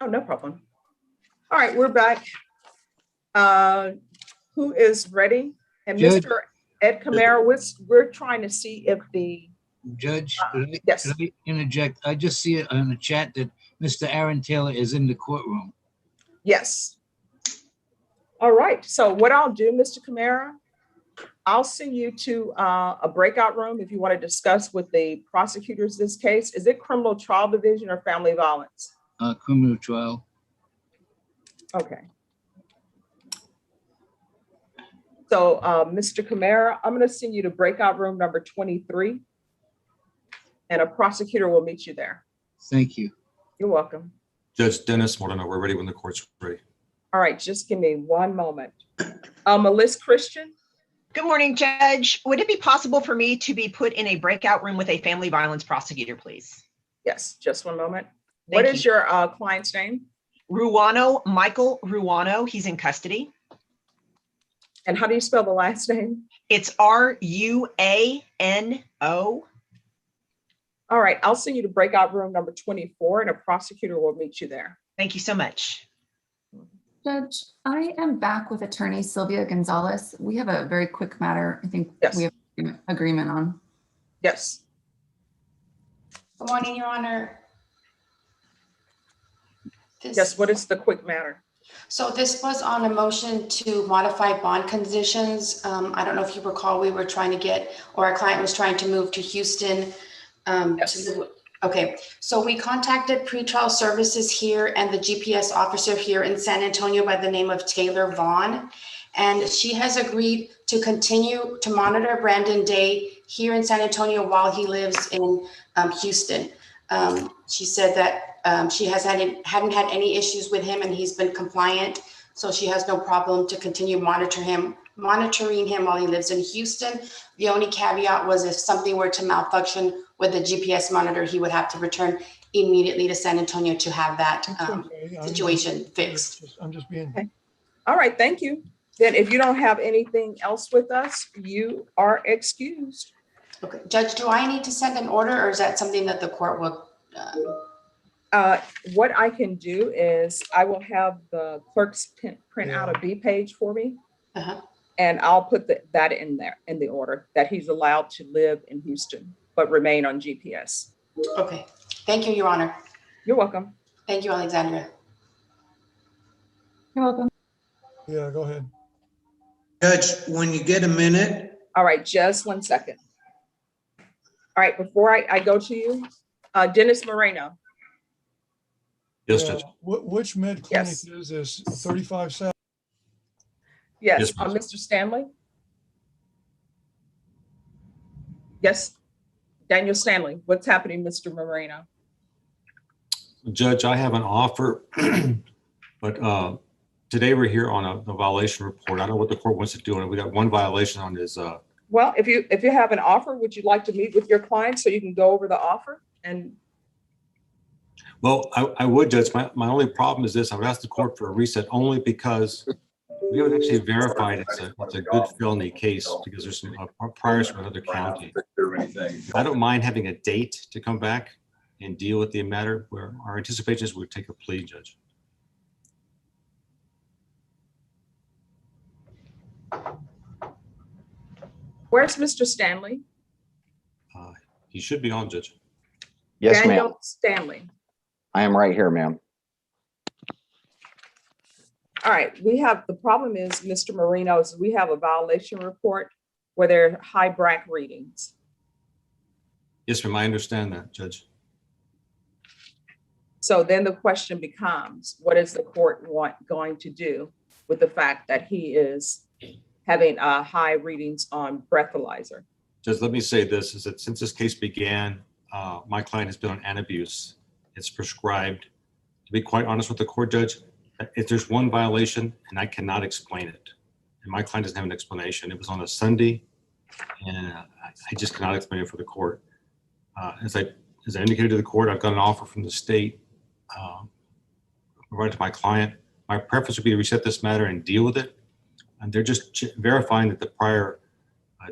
[SPEAKER 1] Oh, no problem. All right, we're back. Who is ready? And
[SPEAKER 8] Judge.
[SPEAKER 1] Mr. Ed Camara, we're trying to see if the
[SPEAKER 8] Judge,
[SPEAKER 1] yes.
[SPEAKER 8] could I interject? I just see it on the chat that Mr. Aaron Taylor is in the courtroom.
[SPEAKER 1] Yes. All right. So what I'll do, Mr. Camara, I'll send you to a breakout room if you want to discuss with the prosecutors this case. Is it criminal trial division or family violence?
[SPEAKER 8] Criminal trial.
[SPEAKER 1] Okay. So Mr. Camara, I'm going to send you to breakout room number 23 and a prosecutor will meet you there.
[SPEAKER 8] Thank you.
[SPEAKER 1] You're welcome.
[SPEAKER 7] Judge Dennis Moreno, we're ready when the court's ready.
[SPEAKER 1] All right, just give me one moment. Melissa Christian.
[SPEAKER 14] Good morning, Judge. Would it be possible for me to be put in a breakout room with a family violence prosecutor, please?
[SPEAKER 1] Yes, just one moment. What is your client's name?
[SPEAKER 14] Ruano, Michael Ruano. He's in custody.
[SPEAKER 1] And how do you spell the last name?
[SPEAKER 14] It's Ruano.
[SPEAKER 1] All right, I'll send you to breakout room number 24 and a prosecutor will meet you there.
[SPEAKER 14] Thank you so much.
[SPEAKER 15] Judge, I am back with attorney Sylvia Gonzalez. We have a very quick matter. I think we have agreement on.
[SPEAKER 1] Yes.
[SPEAKER 17] Good morning, Your Honor.
[SPEAKER 1] Yes, what is the quick matter?
[SPEAKER 17] So this was on a motion to modify bond conditions. I don't know if you recall, we were trying to get, or our client was trying to move to Houston. Okay, so we contacted pretrial services here and the GPS officer here in San Antonio by the name of Taylor Vaughn. And she has agreed to continue to monitor Brandon Day here in San Antonio while he lives in Houston. She said that she hadn't had any issues with him and he's been compliant. So she has no problem to continue monitoring him while he lives in Houston. The only caveat was if something were to malfunction with the GPS monitor, he would have to return immediately to San Antonio to have that situation fixed.
[SPEAKER 1] I'm just being. Okay. All right, thank you. Then if you don't have anything else with us, you are excused.
[SPEAKER 17] Okay, Judge, do I need to send an order or is that something that the court will?
[SPEAKER 1] What I can do is I will have the clerks print out a B page for me. And I'll put that in there in the order that he's allowed to live in Houston, but remain on GPS.
[SPEAKER 17] Okay. Thank you, Your Honor.
[SPEAKER 1] You're welcome.
[SPEAKER 17] Thank you, Alexandria.
[SPEAKER 1] You're welcome.
[SPEAKER 10] Yeah, go ahead.
[SPEAKER 18] Judge, when you get a minute.
[SPEAKER 1] All right, just 1 second. All right, before I go to you, Dennis Moreno.
[SPEAKER 7] Yes, Judge.
[SPEAKER 10] Which med clinic is this? 35 South?
[SPEAKER 1] Yes, Mr. Stanley. Yes, Daniel Stanley. What's happening, Mr. Moreno?
[SPEAKER 7] Judge, I have an offer, but today we're here on a violation report. I don't know what the court wants to do. And we got one violation on his
[SPEAKER 1] Well, if you have an offer, would you like to meet with your client so you can go over the offer? And
[SPEAKER 3] Well, I would, Judge. My only problem is this. I would ask the court for a reset only because we haven't actually verified it's a good felony case because there's some priors from another county. I don't mind having a date to come back and deal with the matter where our anticipation is we take a plea, Judge.
[SPEAKER 1] where's Mr. Stanley?
[SPEAKER 3] He should be on, Judge.
[SPEAKER 5] Yes, ma'am.
[SPEAKER 1] Daniel Stanley.
[SPEAKER 5] I am right here, ma'am.
[SPEAKER 1] All right, the problem is, Mr. Marino, is we have a violation report where there are high BRAC readings.
[SPEAKER 3] Yes, ma'am. I understand that, Judge.
[SPEAKER 1] So then the question becomes, what is the court going to do with the fact that he is having high readings on breathalyzer?
[SPEAKER 3] Judge, let me say this, is that since this case began, my client has been on antabuse. It's prescribed. To be quite honest with the court, Judge, if there's one violation and I cannot explain it, and my client doesn't have an explanation, it was on a Sunday, and I just cannot explain it for the court. As I indicated to the court, I've got an offer from the state provided to my client. My preference would be to reset this matter and deal with it. And they're just verifying that the prior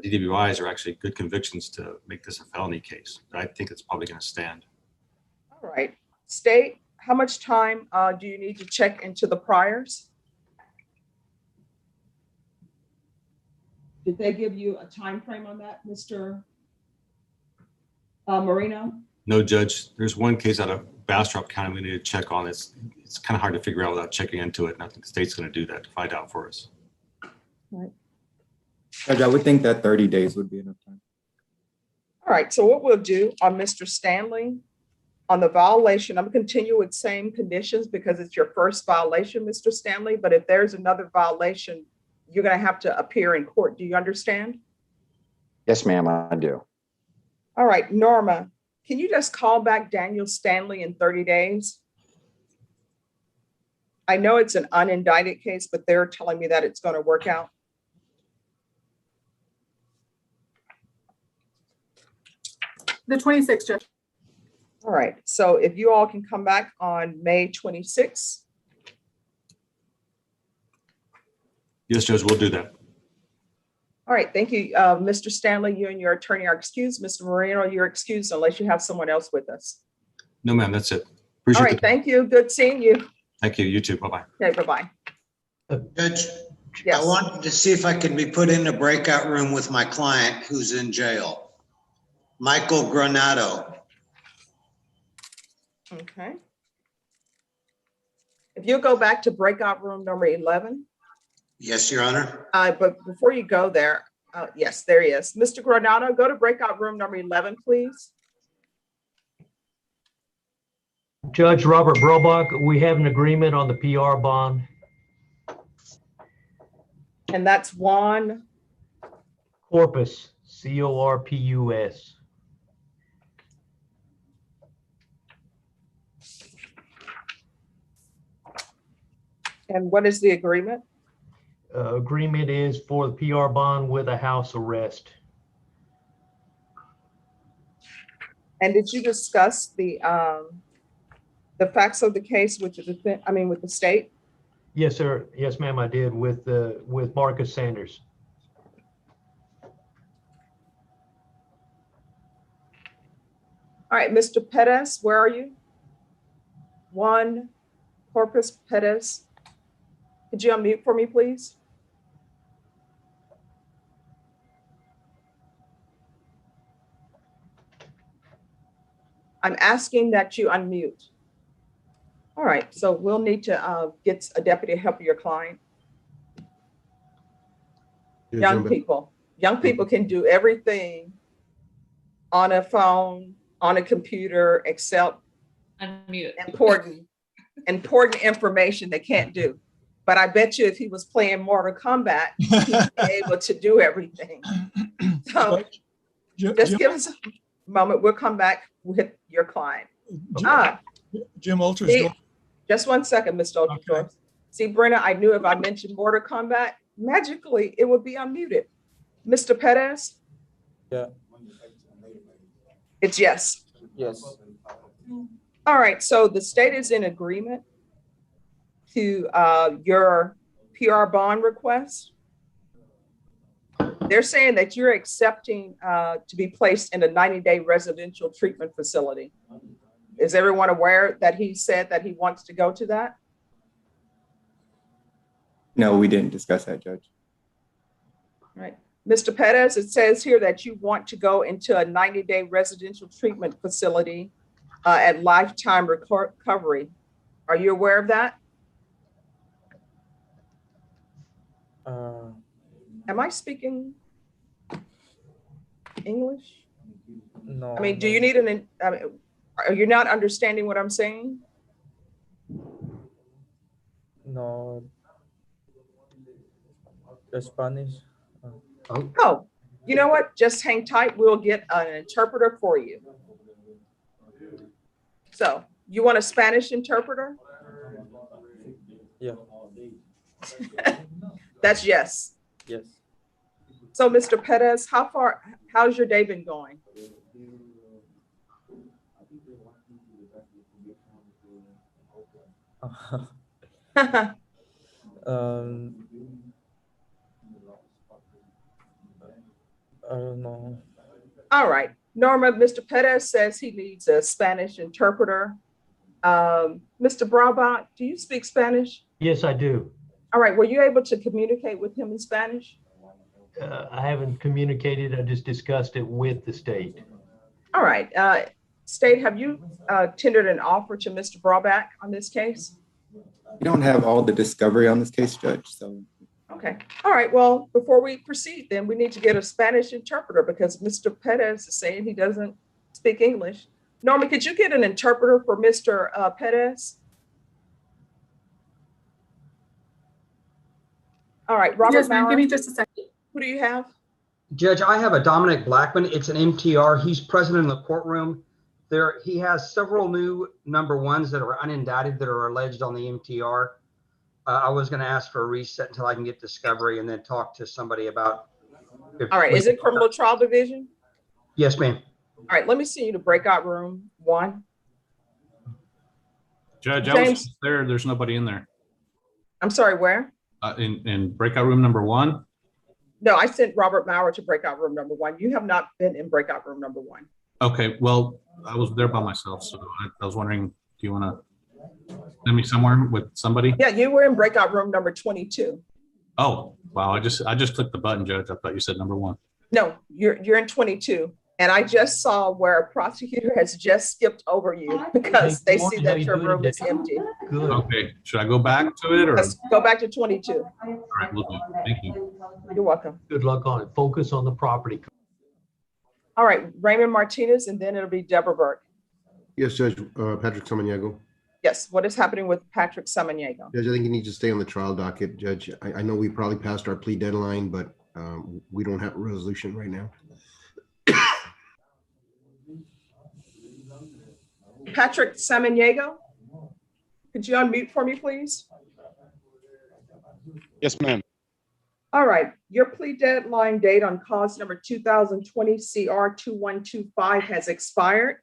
[SPEAKER 3] DWIs are actually good convictions to make this a felony case. But I think it's probably going to stand.
[SPEAKER 1] All right, state, how much time do you need to check into the priors? Did they give you a time frame on that, Mr. Marino?
[SPEAKER 3] No, Judge. There's one case out of Bastrop County we need to check on. It's kind of hard to figure out without checking into it. And I think the state's going to do that to find out for us.
[SPEAKER 1] Right.
[SPEAKER 2] Judge, I would think that 30 days would be enough time.
[SPEAKER 1] All right, so what we'll do on Mr. Stanley, on the violation, I'm going to continue with same conditions because it's your first violation, Mr. Stanley. But if there's another violation, you're going to have to appear in court. Do you understand?
[SPEAKER 5] Yes, ma'am, I do.
[SPEAKER 1] All right, Norma, can you just call back Daniel Stanley in 30 days? I know it's an unindicted case, but they're telling me that it's going to work out.
[SPEAKER 21] The 26th, Judge.
[SPEAKER 1] All right, so if you all can come back on May 26th.
[SPEAKER 3] Yes, Judge, we'll do that.
[SPEAKER 1] All right, thank you. Mr. Stanley, you and your attorney are excused. Mr. Marino, you're excused unless you have someone else with us.
[SPEAKER 3] No, ma'am, that's it.
[SPEAKER 1] All right, thank you. Good seeing you.
[SPEAKER 3] Thank you. You too. Bye-bye.
[SPEAKER 1] Okay, bye-bye.
[SPEAKER 18] Judge,
[SPEAKER 1] Yes.
[SPEAKER 18] I wanted to see if I can be put in a breakout room with my client who's in jail, Michael Granado.
[SPEAKER 1] Okay. If you go back to breakout room number 11.
[SPEAKER 18] Yes, Your Honor.
[SPEAKER 1] But before you go there, yes, there he is. Mr. Granado, go to breakout room number 11, please.
[SPEAKER 11] Judge Robert Brobach, we have an agreement on the PR bond.
[SPEAKER 1] And that's Juan
[SPEAKER 11] Corpus, C-O-R-P-U-S.
[SPEAKER 1] And what is the agreement?
[SPEAKER 11] Agreement is for the PR bond with a house arrest.
[SPEAKER 1] And did you discuss the facts of the case with the with the state?
[SPEAKER 11] Yes, sir. Yes, ma'am, I did with Marcus Sanders.
[SPEAKER 1] All right, Mr. Pettis, where are you? Juan Corpus Pettis. Could you unmute for me, please? I'm asking that you unmute. All right, so we'll need to get a deputy to help your client. Young people can do everything on a phone, on a computer, except
[SPEAKER 19] Unmute.
[SPEAKER 1] important information they can't do. But I bet you if he was playing Mortal Kombat, he'd be able to do everything. So just give us a moment. We'll come back with your client.
[SPEAKER 20] Jim Ultra's
[SPEAKER 1] just 1 second, Mr. Ultra. Okay. See, Brenna, I knew if I mentioned Mortal Kombat, magically it would be unmuted. Mr. Perez?
[SPEAKER 4] Yeah.
[SPEAKER 1] It's yes.
[SPEAKER 4] Yes.
[SPEAKER 1] All right, so the state is in agreement to your PR bond request. They're saying that you're accepting to be placed in a 90-day residential treatment facility. Is everyone aware that he said that he wants to go to that?
[SPEAKER 2] No, we didn't discuss that, Judge.
[SPEAKER 1] All right. Mr. Perez, it says here that you want to go into a 90-day residential treatment facility at Lifetime Recovery. Are you aware of that? Am I speaking English?
[SPEAKER 4] No.
[SPEAKER 1] I mean, do you need are you not understanding what I'm saying?
[SPEAKER 4] No. Spanish.
[SPEAKER 1] Oh, you know what? Just hang tight. We'll get an interpreter for you. So you want a Spanish interpreter?
[SPEAKER 4] Yeah.
[SPEAKER 1] That's yes.
[SPEAKER 4] Yes.
[SPEAKER 1] So Mr. Perez, how's your day been going?
[SPEAKER 4] I don't know.
[SPEAKER 1] All right. Norma, Mr. Perez says he needs a Spanish interpreter. Mr. Brabant, do you speak Spanish?
[SPEAKER 11] Yes, I do.
[SPEAKER 1] All right. Were you able to communicate with him in Spanish?
[SPEAKER 11] I haven't communicated. I just discussed it with the state.
[SPEAKER 1] All right. State, have you tendered an offer to Mr. Brabant on this case?
[SPEAKER 2] We don't have all the discovery on this case, Judge, so.
[SPEAKER 1] Okay. All right. Well, before we proceed, then we need to get a Spanish interpreter because Mr. Perez is saying he doesn't speak English. Norma, could you get an interpreter for Mr. Perez? All right. Robert,
[SPEAKER 21] yes, ma'am. Give me just a second.
[SPEAKER 1] Who do you have?
[SPEAKER 6] Judge, I have a Dominic Blackman. It's an MTR. He's present in the courtroom. He has several new number ones that are unindicted that are alleged on the MTR. I was going to ask for a reset until I can get discovery and then talk to somebody about.
[SPEAKER 1] All right. Is it criminal trial division?
[SPEAKER 6] Yes, ma'am.
[SPEAKER 1] All right. Let me see you to breakout room 1.
[SPEAKER 7] Judge, I
[SPEAKER 1] James,
[SPEAKER 7] was there. There's nobody in there.
[SPEAKER 1] I'm sorry, where?
[SPEAKER 7] In breakout room number 1.
[SPEAKER 1] No, I sent Robert Maurer to breakout room number 1. You have not been in breakout room number 1.
[SPEAKER 7] Okay, well, I was there by myself, so I was wondering, do you want to send me somewhere with somebody?
[SPEAKER 1] Yeah, you were in breakout room number 22.
[SPEAKER 7] Oh, wow, I just clicked the button, Judge. I thought you said number 1.
[SPEAKER 1] No, you're in 22. And I just saw where a prosecutor has just skipped over you because they see that your room is empty.
[SPEAKER 11] Good.
[SPEAKER 7] Okay, should I go back to it or?
[SPEAKER 1] Let's go back to 22.
[SPEAKER 7] All right, we'll do. Thank you.
[SPEAKER 1] You're welcome.
[SPEAKER 11] Good luck on it. Focus on the property.
[SPEAKER 1] All right, Raymond Martinez, and then it'll be Deborah Burke.
[SPEAKER 10] Yes, Judge. Patrick Samaniego.
[SPEAKER 1] Yes, what is happening with Patrick Samaniego?
[SPEAKER 10] Judge, I think you need to stay on the trial docket. Judge, I know we probably passed our plea deadline, but we don't have a resolution right now.
[SPEAKER 1] Patrick Samaniego, could you unmute for me, please?
[SPEAKER 16] Yes, ma'am.
[SPEAKER 1] All right, your plea deadline date on cause number 2020 CR 2125 has expired,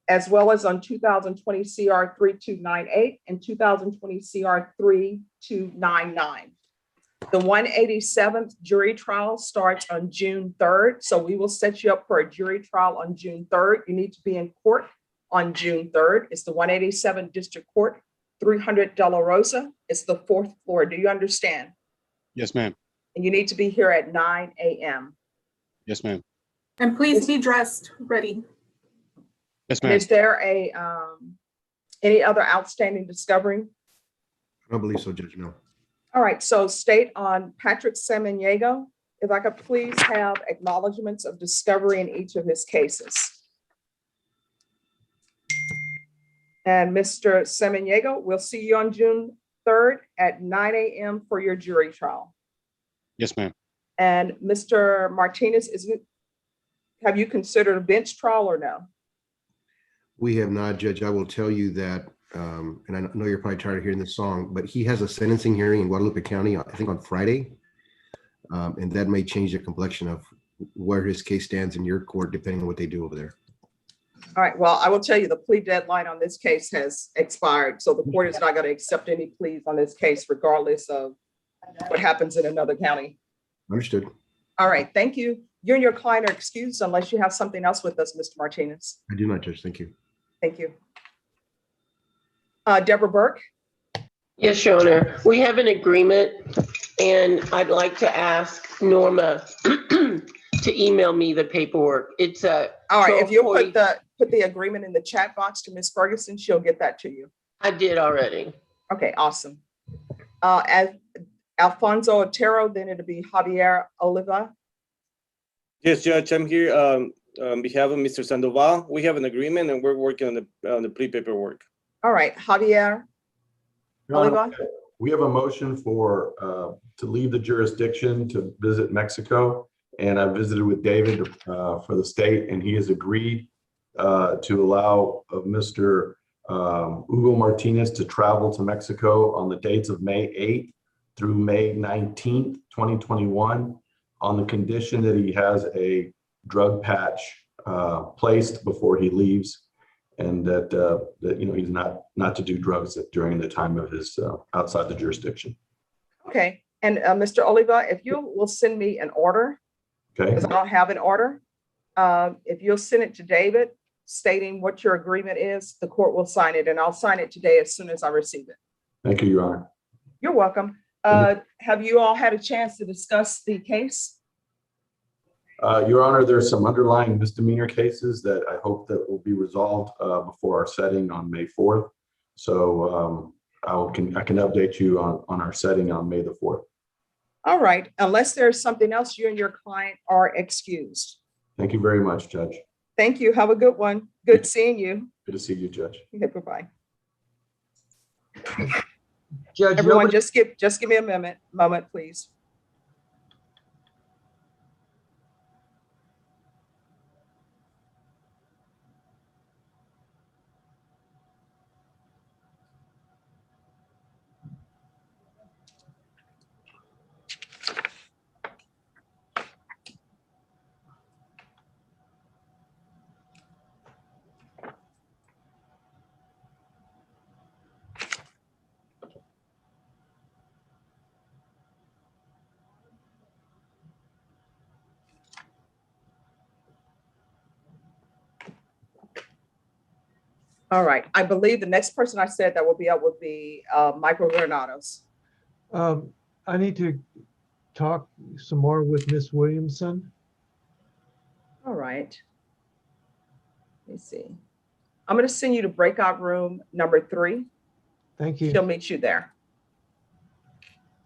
[SPEAKER 1] as well as on 2020 CR 3298 and 2020 CR 3299. The 187th jury trial starts on June 3rd. So we will set you up for a jury trial on June 3rd. You need to be in court on June 3rd. It's the 187th District Court, 300 De La Rosa. It's the 4th floor. Do you understand?
[SPEAKER 16] Yes, ma'am.
[SPEAKER 1] And you need to be here at 9 a.m.
[SPEAKER 16] Yes, ma'am.
[SPEAKER 21] And please be dressed ready.
[SPEAKER 16] Yes, ma'am.
[SPEAKER 1] Is there any other outstanding discovery?
[SPEAKER 10] I don't believe so, Judge, no.
[SPEAKER 1] All right, so state on Patrick Samaniego, if I could please have acknowledgements of discovery in each of his cases. And Mr. Samaniego, we'll see you on June 3rd at 9 a.m. for your jury trial.
[SPEAKER 16] Yes, ma'am.
[SPEAKER 1] And Mr. Martinez, have you considered a bench trial or no?
[SPEAKER 10] We have not, Judge. I will tell you that and I know you're probably tired of hearing this song, but he has a sentencing hearing in Guadalupe County, I think on Friday. And that may change the complexion of where his case stands in your court, depending on what they do over there.
[SPEAKER 1] All right, well, I will tell you the plea deadline on this case has expired. So the court is not going to accept any pleas on this case, regardless of what happens in another county.
[SPEAKER 10] Understood.
[SPEAKER 1] All right, thank you. You and your client are excused unless you have something else with us, Mr. Martinez.
[SPEAKER 10] I do not, Judge. Thank you.
[SPEAKER 1] Thank you. Deborah Burke.
[SPEAKER 9] Yes, Your Honor. We have an agreement, and I'd like to ask Norma to email me the paperwork. It's a.
[SPEAKER 1] All right, if you'll put the agreement in the chat box to Ms. Ferguson, she'll get that to you.
[SPEAKER 9] I did already.
[SPEAKER 1] Okay, awesome. As Alfonso Otero, then it'll be Javier Oliva.
[SPEAKER 19] Yes, Judge, I'm here on behalf of Mr. Sandoval. We have an agreement and we're working on the plea paperwork.
[SPEAKER 1] All right, Javier Oliva.
[SPEAKER 23] We have a motion for to leave the jurisdiction to visit Mexico. And I visited with David for the state, and he has agreed to allow Mr. Hugo Martinez to travel to Mexico on the dates of May 8th through May 19th, 2021, on the condition that he has a drug patch placed before he leaves, and that he's not to do drugs during the time of his outside the jurisdiction.
[SPEAKER 1] Okay, and Mr. Oliva, if you will send me an order.
[SPEAKER 23] Okay.
[SPEAKER 1] Because I don't have an order. If you'll send it to David stating what your agreement is, the court will sign it, and I'll sign it today as soon as I receive it.
[SPEAKER 23] Thank you, Your Honor.
[SPEAKER 1] You're welcome. Have you all had a chance to discuss the case?
[SPEAKER 23] Your Honor, there's some underlying misdemeanor cases that I hope that will be resolved before our setting on May 4th. So I can update you on our setting on May the 4th.
[SPEAKER 1] All right, unless there's something else, you and your client are excused.
[SPEAKER 23] Thank you very much, Judge.
[SPEAKER 1] Thank you. Have a good one. Good seeing you.
[SPEAKER 23] Good to see you, Judge.
[SPEAKER 1] Okay, bye-bye.
[SPEAKER 6] Judge,
[SPEAKER 1] everyone, just give me a moment, please. All right, I believe the next person I said that will be up would be Michael Granados.
[SPEAKER 24] I need to talk some more with Miss Williamson.
[SPEAKER 1] All right. Let me see. I'm going to send you to breakout room number 3.
[SPEAKER 24] Thank you.
[SPEAKER 1] She'll meet you there.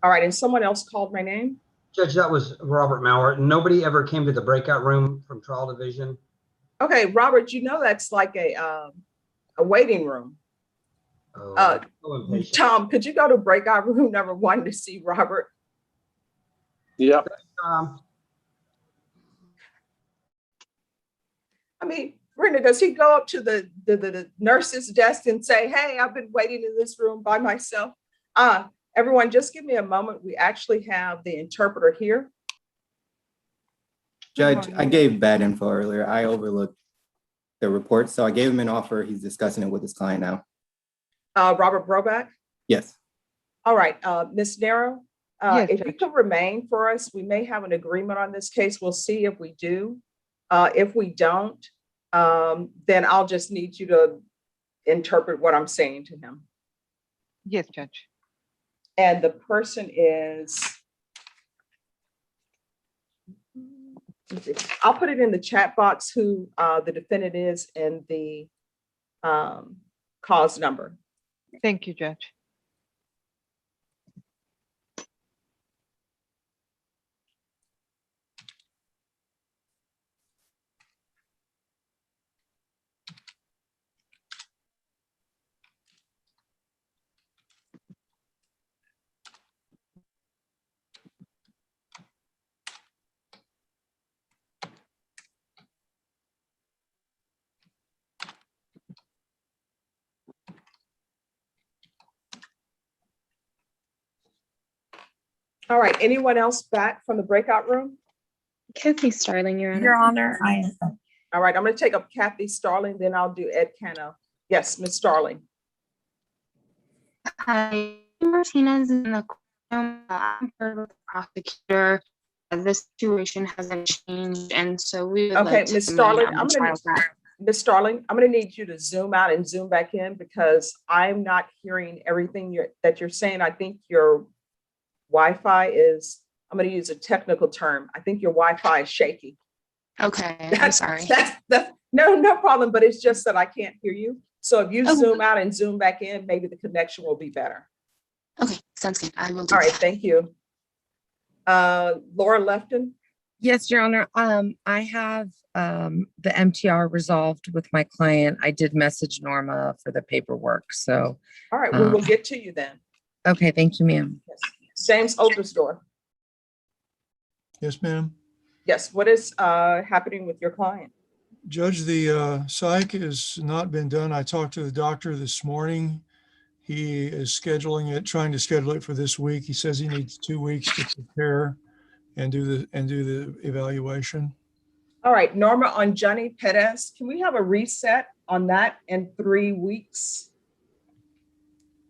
[SPEAKER 1] All right, and someone else called my name?
[SPEAKER 6] Judge, that was Robert Maurer. Nobody ever came to the breakout room from trial division.
[SPEAKER 1] Okay, Robert, that's like a waiting room. Tom, could you go to breakout room number 1 to see Robert?
[SPEAKER 19] Yep.
[SPEAKER 1] I mean, Brenda, does he go up to the nurse's desk and say, hey, I've been waiting in this room by myself? Everyone, just give me a moment. We actually have the interpreter here.
[SPEAKER 2] Judge, I gave bad info earlier. I overlooked the report, so I gave him an offer. He's discussing it with his client now.
[SPEAKER 1] Robert Broback?
[SPEAKER 2] Yes.
[SPEAKER 1] All right, Ms. Narrow,
[SPEAKER 25] Yes,
[SPEAKER 1] if you could remain for us, we may have an agreement on this case. We'll see if we do. If we don't, then I'll just need you to interpret what I'm saying to him.
[SPEAKER 25] Yes, Judge.
[SPEAKER 1] And the person is, I'll put it in the chat box who the defendant is and the cause number.
[SPEAKER 25] Thank you, Judge.
[SPEAKER 1] All right, anyone else back from the breakout room?
[SPEAKER 8] Kathy Starling, Your Honor.
[SPEAKER 12] Your Honor, I am.
[SPEAKER 1] All right, I'm going to take up Kathy Starling, then I'll do Ed Cano. Yes, Ms. Starling.
[SPEAKER 8] Hi, Martinez in the courtroom. I'm heard with the prosecutor. The situation hasn't changed, and so we would
[SPEAKER 1] Okay,
[SPEAKER 8] like to
[SPEAKER 1] Ms. Starling,
[SPEAKER 8] remain on the trial track.
[SPEAKER 1] Ms. Starling, I'm going to need you to zoom out and zoom back in because I'm not hearing everything that you're saying. I think your Wi-Fi is, I'm going to use a technical term. I think your Wi-Fi is shaky.
[SPEAKER 8] Okay, I'm sorry.
[SPEAKER 1] No problem, but it's just that I can't hear you. So if you zoom out and zoom back in, maybe the connection will be better.
[SPEAKER 8] Okay, sounds good. I will do
[SPEAKER 1] All right,
[SPEAKER 8] that.
[SPEAKER 1] thank you. Laura Lefton?
[SPEAKER 13] Yes, Your Honor. I have the MTR resolved with my client. I did message Norma for the paperwork. So.
[SPEAKER 1] All right, we will get to you then.
[SPEAKER 13] Okay, thank you, ma'am.
[SPEAKER 1] Yes. James Obersdorf.
[SPEAKER 20] Yes, ma'am.
[SPEAKER 1] Yes, what is happening with your client?
[SPEAKER 20] Judge, the psych has not been done. I talked to the doctor this morning. He is scheduling it, trying to schedule it for this week. He says he needs 2 weeks to prepare and do the evaluation.
[SPEAKER 1] All right, Norma, on Johnny Perez, can we have a reset on that in 3 weeks?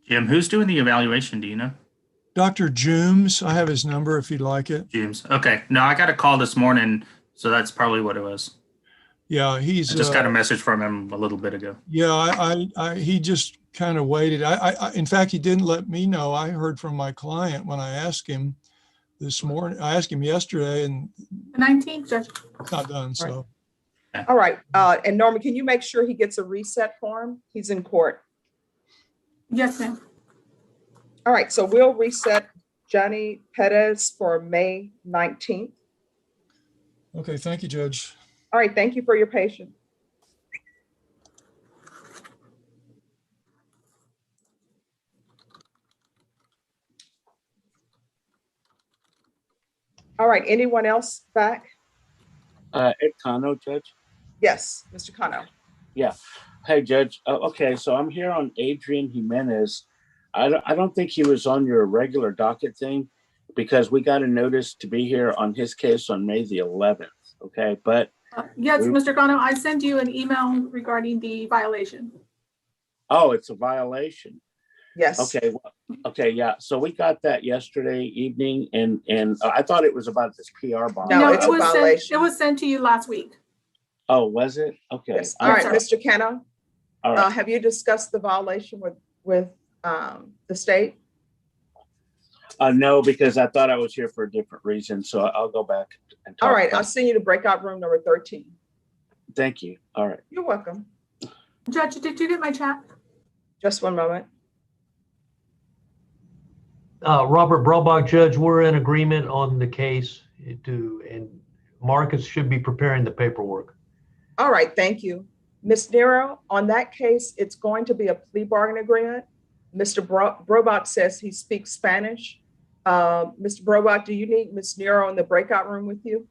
[SPEAKER 14] Jim, who's doing the evaluation? Do you know?
[SPEAKER 20] Dr. Jooms, I have his number if you'd like it.
[SPEAKER 14] Jooms. Okay. No, I got a call this morning, so that's probably what it was.
[SPEAKER 20] Yeah, he's.
[SPEAKER 14] I just got a message from him a little bit ago.
[SPEAKER 20] Yeah, he just kind of waited. In fact, he didn't let me know. I heard from my client when I asked him this morning. I asked him yesterday, and
[SPEAKER 21] The 19th, Judge.
[SPEAKER 20] it's not done. So.
[SPEAKER 1] All right, and Norma, can you make sure he gets a reset form? He's in court.
[SPEAKER 21] Yes, ma'am.
[SPEAKER 1] All right, so we'll reset Johnny Perez for May 19th.
[SPEAKER 20] Okay, thank you, Judge.
[SPEAKER 1] All right, thank you for your patience. All right, anyone else back?
[SPEAKER 22] Ed Cano, Judge.
[SPEAKER 1] Yes, Mr. Cano.
[SPEAKER 22] Yeah. Hey, Judge. Okay, so I'm here on Adrian Jimenez. I don't think he was on your regular docket thing because we got a notice to be here on his case on May the 11th. Okay, but
[SPEAKER 21] Yes, Mr. Cano, I sent you an email regarding the violation.
[SPEAKER 22] oh, it's a violation.
[SPEAKER 1] Yes.
[SPEAKER 22] Okay. Okay. Yeah. So we got that yesterday evening, and I thought it was about this PR bond.
[SPEAKER 1] No, it's a violation.
[SPEAKER 21] It was sent to you last week.
[SPEAKER 22] Oh, was it? Okay.
[SPEAKER 1] Yes. All right, Mr. Cano.
[SPEAKER 22] All right.
[SPEAKER 1] Have you discussed the violation with the state?
[SPEAKER 22] No, because I thought I was here for a different reason. So I'll go back and talk.
[SPEAKER 1] All right,
[SPEAKER 22] about
[SPEAKER 1] I'll send you to breakout room number 13.
[SPEAKER 22] Thank you. All right.
[SPEAKER 1] You're welcome.
[SPEAKER 21] Judge, did you get my chat?
[SPEAKER 1] Just one moment.
[SPEAKER 11] Robert Brobach, Judge, we're in agreement on the case and Marcus should be preparing the paperwork.
[SPEAKER 1] All right, thank you. Ms. Nero, on that case, it's going to be a plea bargain agreement. Mr. Brobach says he speaks Spanish. Mr. Brobach, do you need Ms. Nero in the breakout room with you?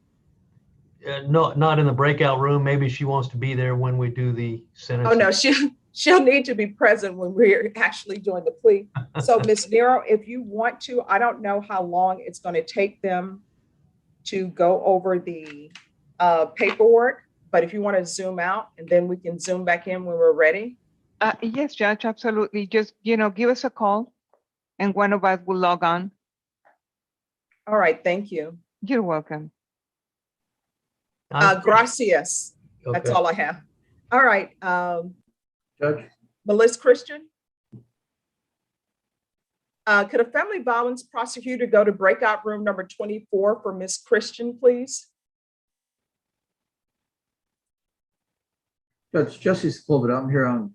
[SPEAKER 11] No, not in the breakout room. Maybe she wants to be there when we do the sentence.
[SPEAKER 1] Oh, no, she'll need to be present when we're actually doing the plea. So Ms. Nero, if you want to, I don't know how long it's going to take them to go over the paperwork, but if you want to zoom out and then we can zoom back in when we're ready.
[SPEAKER 25] Yes, Judge, absolutely. Just, give us a call and one of us will log on.
[SPEAKER 1] All right, thank you.
[SPEAKER 25] You're welcome.
[SPEAKER 1] Gracias. That's
[SPEAKER 11] Okay.
[SPEAKER 1] all I have. All right.
[SPEAKER 24] Judge?
[SPEAKER 1] Melissa Christian? Could a family violence prosecutor go to breakout room number 24 for Ms. Christian, please?
[SPEAKER 26] Judge, Justice Silva, I'm here on.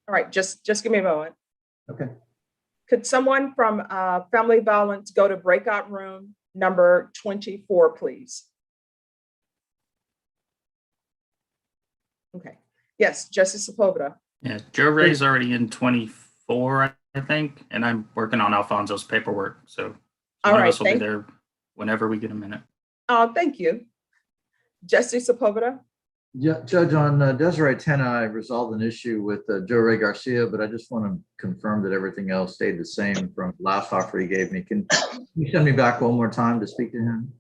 [SPEAKER 1] All right, just give me a moment.
[SPEAKER 26] Okay.
[SPEAKER 1] Could someone from family violence go to breakout room number 24, please? Okay. Yes, Justice Sepulveda.
[SPEAKER 14] Yeah, Joe Ray's already in 24, I think, and I'm working on Alfonso's paperwork. So
[SPEAKER 1] All
[SPEAKER 14] one of
[SPEAKER 1] right,
[SPEAKER 14] us will be there whenever we get a minute.
[SPEAKER 1] Thank you. Justice Sepulveda.
[SPEAKER 26] Judge, on Desiree 10, I resolved an issue with Joe Ray Garcia, but I just want to confirm that everything else stayed the same from last offer he gave me. Can you send me back one more time to speak to him?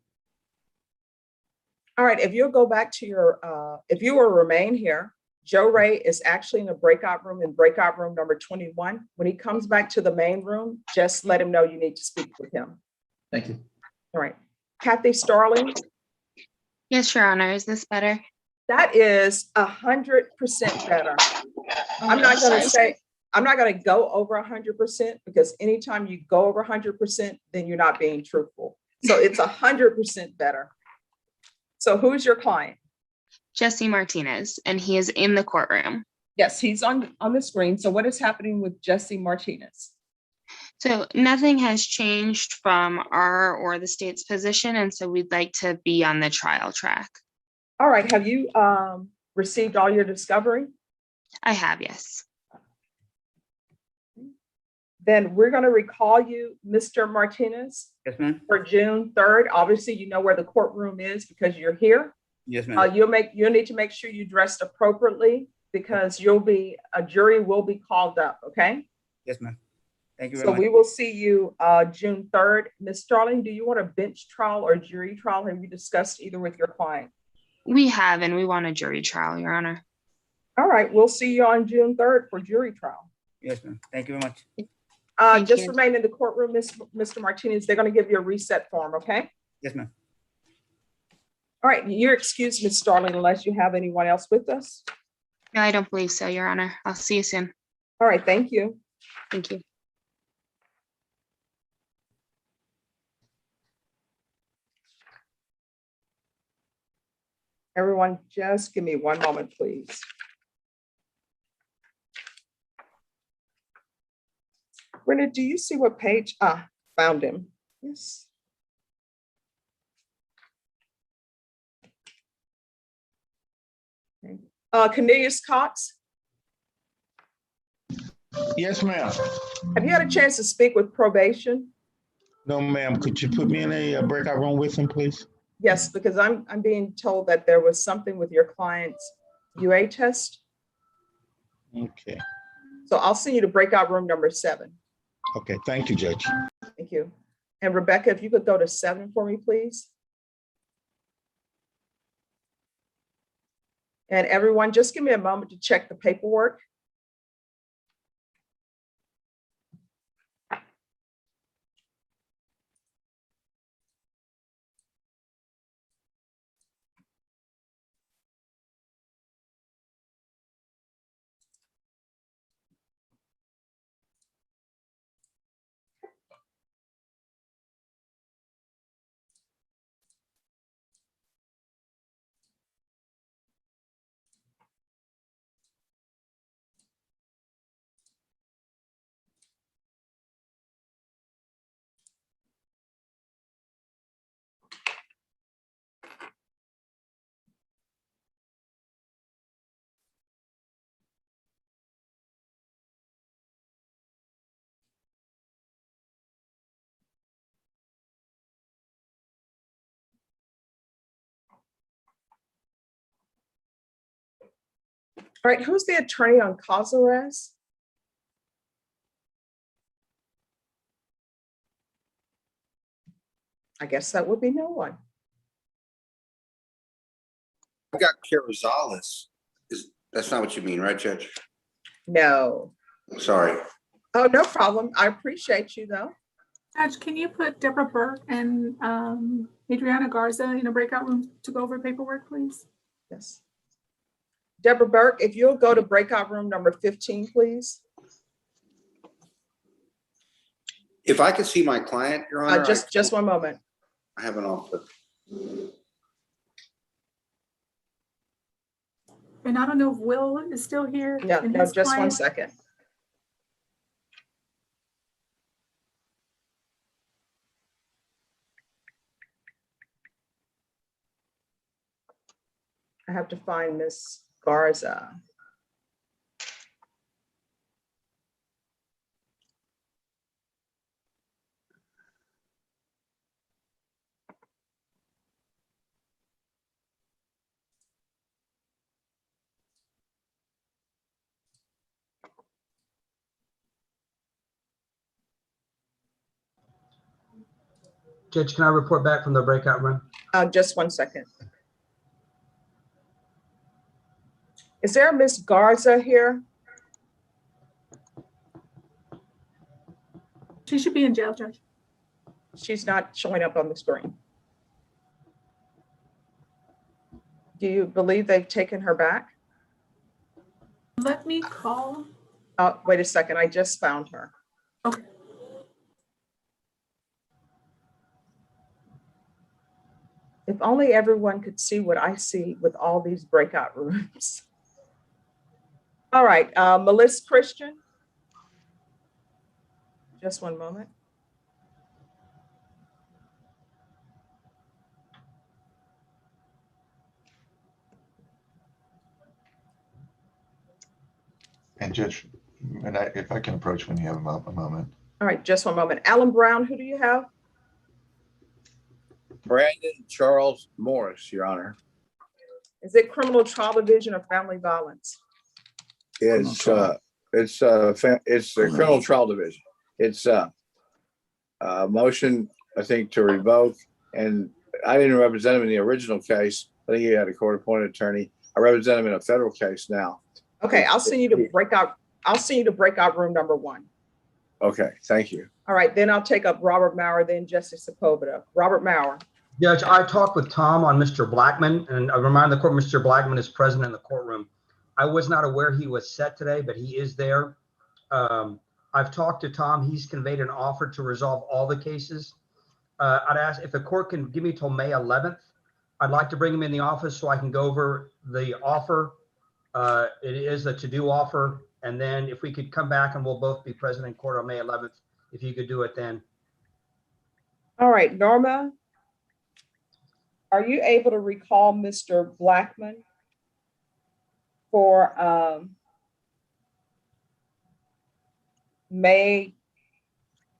[SPEAKER 1] All right, if you'll go back to your, if you will remain here, Joe Ray is actually in the breakout room in breakout room number 21. When he comes back to the main room, just let him know you need to speak with him.
[SPEAKER 26] Thank you.
[SPEAKER 1] All right. Kathy Starling,
[SPEAKER 8] Yes, Your Honor. Is this better?
[SPEAKER 1] that is 100% better. I'm not going to say, I'm not going to go over 100% because anytime you go over 100%, then you're not being truthful. So it's 100% better. So who's your client?
[SPEAKER 8] Jesse Martinez, and he is in the courtroom.
[SPEAKER 1] Yes, he's on the screen. So what is happening with Jesse Martinez?
[SPEAKER 8] So nothing has changed from our or the state's position, and so we'd like to be on the trial track.
[SPEAKER 1] All right. Have you received all your discovery?
[SPEAKER 8] I have, yes.
[SPEAKER 1] Then we're going to recall you, Mr. Martinez.
[SPEAKER 3] Yes, ma'am.
[SPEAKER 1] For June 3rd. Obviously, you know where the courtroom is because you're here.
[SPEAKER 3] Yes, ma'am.
[SPEAKER 1] You'll need to make sure you dressed appropriately because a jury will be called up. Okay.
[SPEAKER 3] Yes, ma'am. Thank you very
[SPEAKER 1] So
[SPEAKER 3] much.
[SPEAKER 1] we will see you June 3rd. Ms. Starling, do you want a bench trial or jury trial? Have you discussed either with your client?
[SPEAKER 8] We have, and we want a jury trial, Your Honor.
[SPEAKER 1] All right. We'll see you on June 3rd for jury trial.
[SPEAKER 3] Yes, ma'am. Thank you very much.
[SPEAKER 1] Just remain in the courtroom, Mr. Martinez. They're going to give you a reset form, okay?
[SPEAKER 3] Yes, ma'am.
[SPEAKER 1] All right, you're excused, Ms. Starling, unless you have anyone else with us.
[SPEAKER 8] No, I don't believe so, Your Honor. I'll see you soon.
[SPEAKER 1] All right, thank you.
[SPEAKER 8] Thank you.
[SPEAKER 1] Everyone, just give me one moment, please. Brenda, do you see what page? Found him. Yes. Okay. Cornelius Cox,
[SPEAKER 5] Yes, ma'am.
[SPEAKER 1] have you had a chance to speak with probation?
[SPEAKER 5] No, ma'am. Could you put me in a breakout room with him, please?
[SPEAKER 1] Yes, because I'm being told that there was something with your client's UA test.
[SPEAKER 5] Okay.
[SPEAKER 1] So I'll send you to breakout room number 7.
[SPEAKER 5] Okay. Thank you, Judge.
[SPEAKER 1] Thank you. And Rebecca, if you could go to 7 for me, please. And everyone, just give me a moment to check the paperwork. All right, who's the attorney on cause arrest? I guess that would be no one.
[SPEAKER 12] I got Carrizales. That's not what you mean, right, Judge?
[SPEAKER 1] No.
[SPEAKER 12] Sorry.
[SPEAKER 1] Oh, no problem. I appreciate you though.
[SPEAKER 21] Judge, can you put Deborah Burke and Adriana Garza in a breakout room to go over paperwork, please?
[SPEAKER 1] Yes. Deborah Burke, if you'll go to breakout room number 15, please.
[SPEAKER 12] If I could see my client, Your Honor.
[SPEAKER 1] Just one moment.
[SPEAKER 12] I have an offer.
[SPEAKER 21] And I don't know if Will is still here.
[SPEAKER 1] No,
[SPEAKER 21] and
[SPEAKER 1] no,
[SPEAKER 21] his
[SPEAKER 1] just one
[SPEAKER 21] client.
[SPEAKER 1] second. I have to find Miss Garza.
[SPEAKER 6] Judge, can I report back from the breakout room?
[SPEAKER 1] Just 1 second. Is there a Miss Garza here?
[SPEAKER 21] She should be in jail, Judge.
[SPEAKER 1] She's not showing up on the screen. Do you believe they've taken her back?
[SPEAKER 21] Let me call.
[SPEAKER 1] Wait a second, I just found her.
[SPEAKER 21] Okay.
[SPEAKER 1] If only everyone could see what I see with all these breakout rooms. All right, Melissa Christian. Just 1 moment.
[SPEAKER 4] And Judge, if I can approach when you have a moment.
[SPEAKER 1] All right, just 1 moment. Alan Brown, who do you have?
[SPEAKER 12] Brandon Charles Morris, Your Honor.
[SPEAKER 1] Is it criminal trial division or family violence?
[SPEAKER 12] It's the criminal trial division. It's a motion, I think, to revoke. And I didn't represent him in the original case. I think he had a court-appointed attorney. I represent him in a federal case now.
[SPEAKER 1] Okay, I'll send you to breakout. I'll send you to breakout room number 1.
[SPEAKER 12] Okay, thank you.
[SPEAKER 1] All right, then I'll take up Robert Maurer, then Justice Sepulveda. Robert Maurer.
[SPEAKER 6] Judge, I talked with Tom on Mr. Blackman, and I remind the court, Mr. Blackman is present in the courtroom. I was not aware he was set today, but he is there. I've talked to Tom. He's conveyed an offer to resolve all the cases. I'd ask if the court can give me till May 11th. I'd like to bring him in the office so I can go over the offer. It is a to-do offer. And then if we could come back and we'll both be present in court on May 11th, if you could do it then.
[SPEAKER 1] All right, Norma, are you able to recall Mr. Blackman for May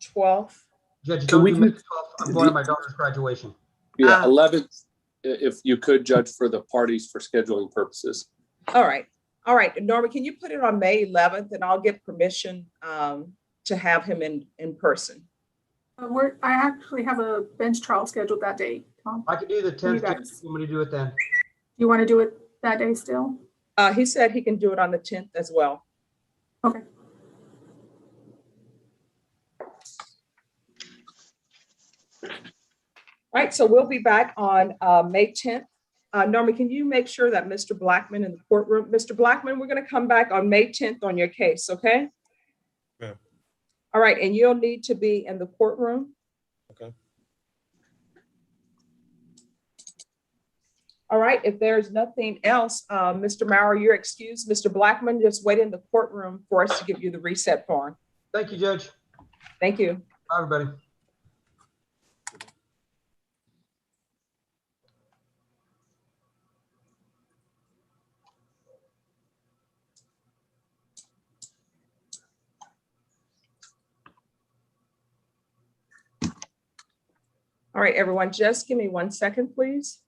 [SPEAKER 1] 12th?
[SPEAKER 6] Judge, don't do May 12th. I'm going to my daughter's graduation.
[SPEAKER 7] Yeah, 11th, if you could, Judge, for the parties for scheduling purposes.
[SPEAKER 1] All right. All right, Norma, can you put it on May 11th and I'll get permission to have him in person?
[SPEAKER 21] I actually have a bench trial scheduled that day, Tom.
[SPEAKER 6] I could do the 10th. Judge, if you want me to do it then?
[SPEAKER 21] You want to do it that day still?
[SPEAKER 1] He said he can do it on the 10th as well.
[SPEAKER 21] Okay.
[SPEAKER 1] All right, so we'll be back on May 10th. Norma, can you make sure that Mr. Blackman in the courtroom? Mr. Blackman, we're going to come back on May 10th on your case, okay?
[SPEAKER 4] Yeah.
[SPEAKER 1] All right, and you'll need to be in the courtroom.
[SPEAKER 4] Okay.
[SPEAKER 1] All right, if there's nothing else, Mr. Maurer, you're excused. Mr. Blackman, just wait in the courtroom for us to give you the reset form.
[SPEAKER 6] Thank you, Judge.
[SPEAKER 1] Thank you.
[SPEAKER 6] Bye, everybody.
[SPEAKER 1] All right, everyone, just give me 1 second, please.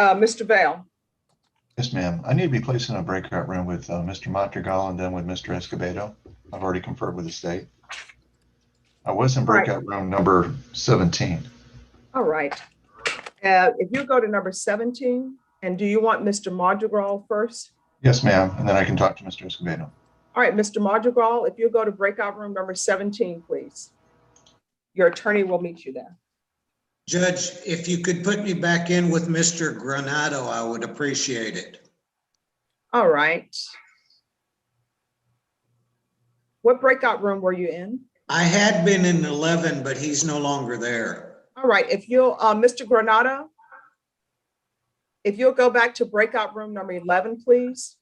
[SPEAKER 1] Mr. Vale.
[SPEAKER 4] Yes, ma'am. I need to be placed in a breakout room with Mr. Montergal and then with Mr. Escobedo. I've already conferred with the state. I was in breakout room number 17.
[SPEAKER 1] All right. If you go to number 17, and do you want Mr. Madrigal first?
[SPEAKER 4] Yes, ma'am. And then I can talk to Mr. Escobedo.
[SPEAKER 1] All right, Mr. Madrigal, if you go to breakout room number 17, please. Your attorney will meet you there.
[SPEAKER 15] Judge, if you could put me back in with Mr. Granado, I would appreciate it.
[SPEAKER 1] All right. What breakout room were you in?
[SPEAKER 15] I had been in 11, but he's no longer there.
[SPEAKER 1] All right, if you'll, Mr. Granado, if you'll go back to breakout room number 11, please.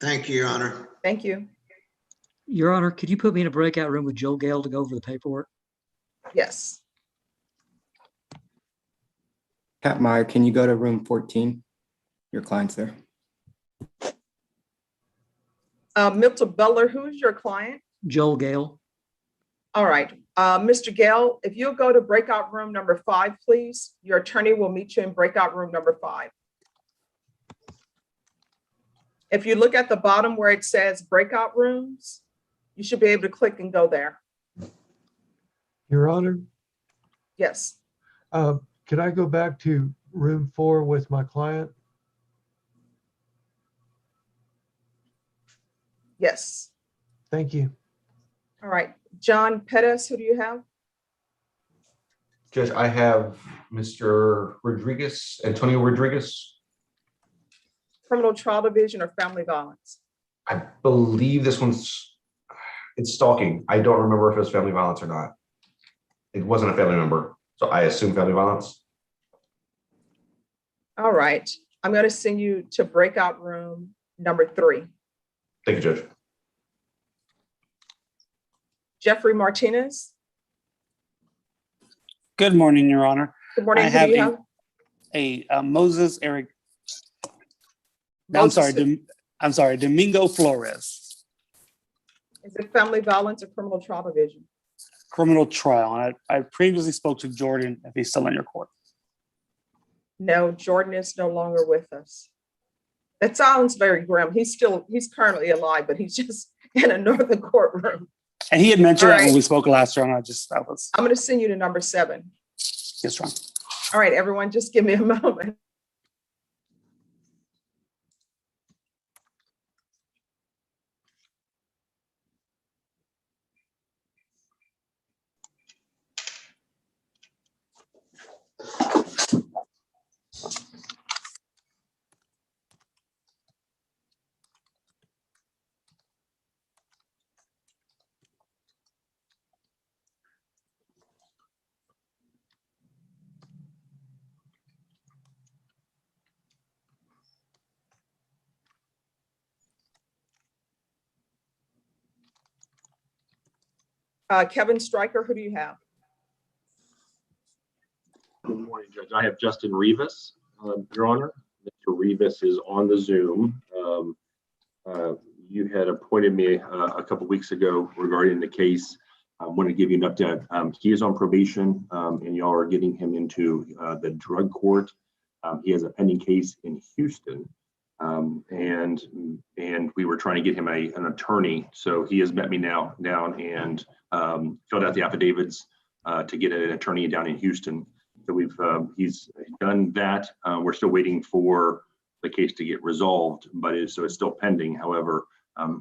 [SPEAKER 15] Thank you, Your Honor.
[SPEAKER 1] Thank you.
[SPEAKER 9] Your Honor, could you put me in a breakout room with Joe Gale to go over the paperwork?
[SPEAKER 1] Yes.
[SPEAKER 2] Pat Meyer, can you go to room 14? Your client's there.
[SPEAKER 1] Milton Butler, who's your client?
[SPEAKER 9] Joel Gale.
[SPEAKER 1] All right, Mr. Gale, if you'll go to breakout room number 5, please. Your attorney will meet you in breakout room number 5. If you look at the bottom where it says breakout rooms, you should be able to click and go there.
[SPEAKER 24] Your Honor,
[SPEAKER 1] Yes.
[SPEAKER 24] could I go back to room 4 with my client?
[SPEAKER 1] Yes.
[SPEAKER 24] Thank you.
[SPEAKER 1] All right, John Pettis, who do you have?
[SPEAKER 10] Judge, I have Mr. Rodriguez, Antonio Rodriguez.
[SPEAKER 1] Criminal Trial Division or Family Violence?
[SPEAKER 10] I believe this one's, it's stalking. I don't remember if it was family violence or not. It wasn't a family member, so I assume family violence.
[SPEAKER 1] All right, I'm going to send you to breakout room number 3.
[SPEAKER 10] Thank you, Judge.
[SPEAKER 1] Jeffrey Martinez.
[SPEAKER 16] Good morning, Your Honor.
[SPEAKER 1] Good morning.
[SPEAKER 16] I
[SPEAKER 1] Who
[SPEAKER 16] have
[SPEAKER 1] do you have?
[SPEAKER 16] Moses Eric.
[SPEAKER 1] Moses.
[SPEAKER 16] I'm sorry, Domingo Flores,
[SPEAKER 1] Is it Family Violence or Criminal Trial Division?
[SPEAKER 16] criminal trial. And I previously spoke to Jordan if he's still in your court.
[SPEAKER 1] No, Jordan is no longer with us. That sounds very grim. He's currently alive, but he's just in a northern courtroom.
[SPEAKER 16] And he had mentioned
[SPEAKER 1] All
[SPEAKER 16] that
[SPEAKER 1] right.
[SPEAKER 16] when we spoke last year, and
[SPEAKER 1] I'm going to send you to number 7.
[SPEAKER 16] yes, Ron.
[SPEAKER 1] All right, everyone, just give me a moment. Kevin Stryker, who do you have?
[SPEAKER 17] Good morning, Judge. I have Justin Rivas, Your Honor. Mr. Rivas is on the Zoom. You had appointed me a couple weeks ago regarding the case. I want to give you an update. He is on probation, and y'all are getting him into the drug court. He has a pending case in Houston, and we were trying to get him an attorney. So he has met me now down and filled out the affidavits to get an attorney down in Houston. So he's done that. We're still waiting for the case to get resolved, but it's still pending. However,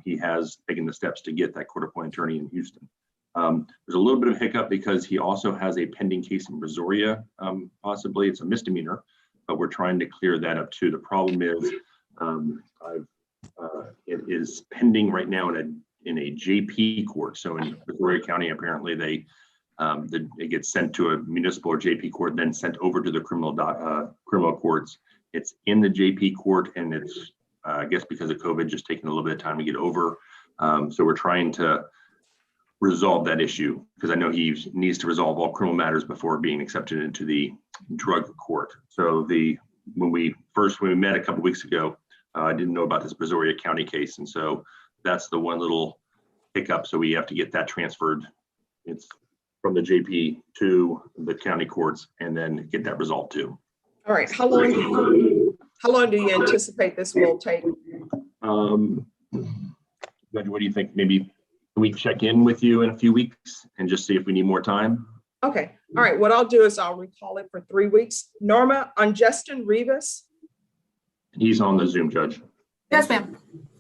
[SPEAKER 17] he has taken the steps to get that court-appointed attorney in Houston. There's a little bit of hiccup because he also has a pending case in Brazoria. Possibly it's a misdemeanor, but we're trying to clear that up too. The problem is it is pending right now in a JP court. So in Brazoria County, apparently it gets sent to a municipal or JP court, then sent over to the criminal courts. It's in the JP court, and it's I guess because of COVID, just taking a little bit of time to get over. So we're trying to resolve that issue because I know he needs to resolve all criminal matters before being accepted into the drug court. So when we met a couple of weeks ago, I didn't know about this Brazoria County case, and so that's the one little hiccup. So we have to get that transferred. It's from the JP to the county courts, and then get that resolved too.
[SPEAKER 1] All right. How long do you anticipate this will take?
[SPEAKER 17] Judge, what do you think? Maybe can we check in with you in a few weeks and just see if we need more time?
[SPEAKER 1] Okay. All right. What I'll do is I'll recall it for 3 weeks. Norma, on Justin Rivas.
[SPEAKER 17] He's on the Zoom, Judge.
[SPEAKER 21] Yes, ma'am.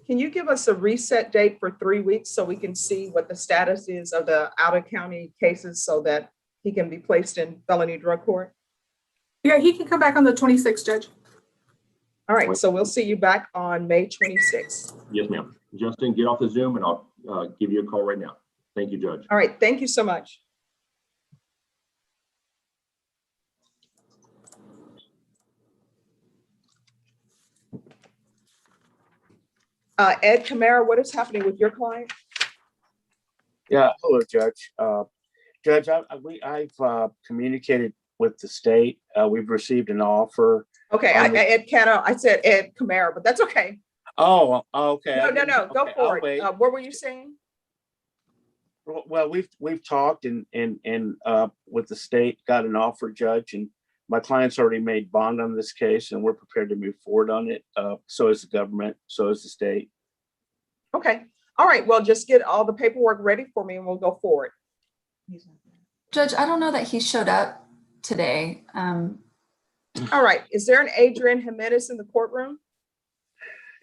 [SPEAKER 1] Can you give us a reset date for 3 weeks so we can see what the status is of the out-of-county cases so that he can be placed in felony drug court?
[SPEAKER 21] Yeah, he can come back on the 26th, Judge.
[SPEAKER 1] All right, so we'll see you back on May 26th.
[SPEAKER 17] Yes, ma'am. Justin, get off the Zoom and I'll give you a call right now. Thank you, Judge.
[SPEAKER 1] All right, thank you so much. Ed Camara, what is happening with your client?
[SPEAKER 13] Yeah, hello, Judge. Judge, I've communicated with the state. We've received an offer.
[SPEAKER 1] Okay, Ed Cano, I said Ed Camara, but that's okay.
[SPEAKER 13] Oh, okay.
[SPEAKER 1] No, go for it. What were you saying?
[SPEAKER 13] Well, we've talked and with the state, got an offer, Judge, and my client's already made bond on this case, and we're prepared to move forward on it. So is the government, so is the state.
[SPEAKER 1] Okay. All right. Well, just get all the paperwork ready for me and we'll go forward.
[SPEAKER 18] Judge, I don't know that he showed up today.
[SPEAKER 1] All right. Is there an Adrian Jimenez in the courtroom?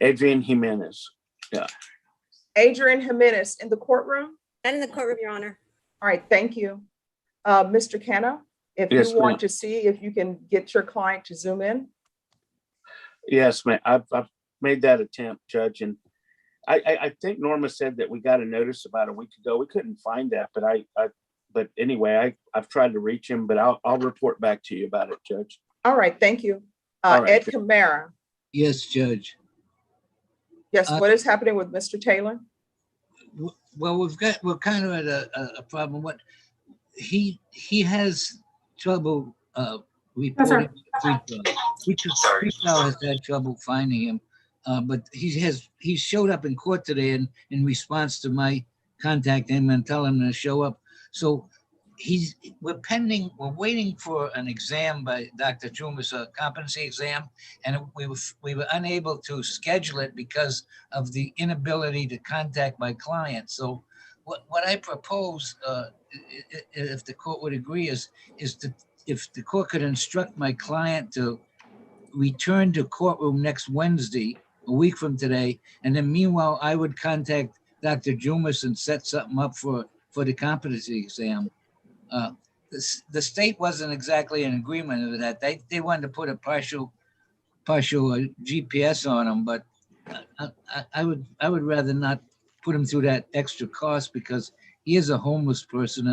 [SPEAKER 13] Adrian Jimenez. Yeah.
[SPEAKER 1] Adrian Jimenez in the courtroom?
[SPEAKER 19] Not in the courtroom, Your Honor.
[SPEAKER 1] All right. Thank you. Mr. Cano, if you want to see if you can get your client to zoom in.
[SPEAKER 13] Yes, ma'am. I've made that attempt, Judge, and I think Norma said that we got a notice about a week ago. We couldn't find that, but anyway, I've tried to reach him, but I'll report back to you about it, Judge.
[SPEAKER 1] All right, thank you.
[SPEAKER 13] All right.
[SPEAKER 1] Ed Camara.
[SPEAKER 20] Yes, Judge.
[SPEAKER 1] Yes, what is happening with Mr. Taylor?
[SPEAKER 20] Well, we're kind of at a problem. What he has trouble reporting. Pretrial has had trouble finding him. But he showed up in court today in response to my contacting him and telling him to show up. So we're waiting for an exam by Dr. Trumas, a competency exam, and we were unable to schedule it because of the inability to contact my client. So what I propose, if the court would agree, is if the court could instruct my client to return to courtroom next Wednesday, a week from today, and then meanwhile I would contact Dr. Jumas and set something up for the competency exam. The state wasn't exactly in agreement with that. They wanted to put a partial GPS on him, but I would rather not put him through that extra cost because he is a homeless person.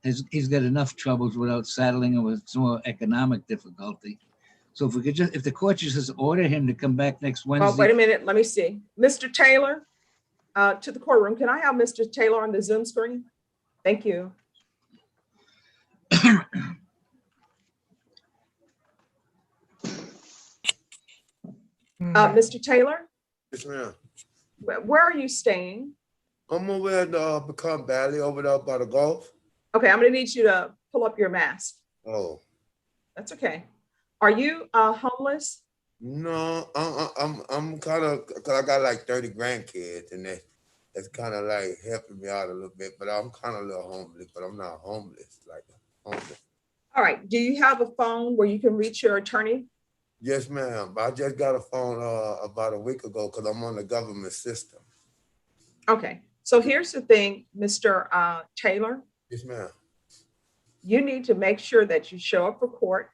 [SPEAKER 20] He's got enough troubles without saddling him with some more economic difficulty. So if the court just order him to come back next Wednesday.
[SPEAKER 1] Oh, wait a minute. Let me see. Mr. Taylor, to the courtroom. Can I have Mr. Taylor on the Zoom screen? Thank you. Mr. Taylor?
[SPEAKER 22] Yes, ma'am.
[SPEAKER 1] Where are you staying?
[SPEAKER 22] I'm over at the Pecan Valley over there by the Gulf.
[SPEAKER 1] Okay, I'm gonna need you to pull up your mask.
[SPEAKER 22] Oh.
[SPEAKER 1] That's okay. Are you homeless?
[SPEAKER 22] No, I'm kind of, cause I got like 30 grandkids and that's kind of like helping me out a little bit, but I'm kind of a little homeless, but I'm not homeless, like homeless.
[SPEAKER 1] All right, do you have a phone where you can reach your attorney?
[SPEAKER 22] Yes, ma'am. I just got a phone about a week ago because I'm on the government system.
[SPEAKER 1] Okay, so here's the thing, Mr. Taylor.
[SPEAKER 22] Yes, ma'am.
[SPEAKER 1] You need to make sure that you show up for court.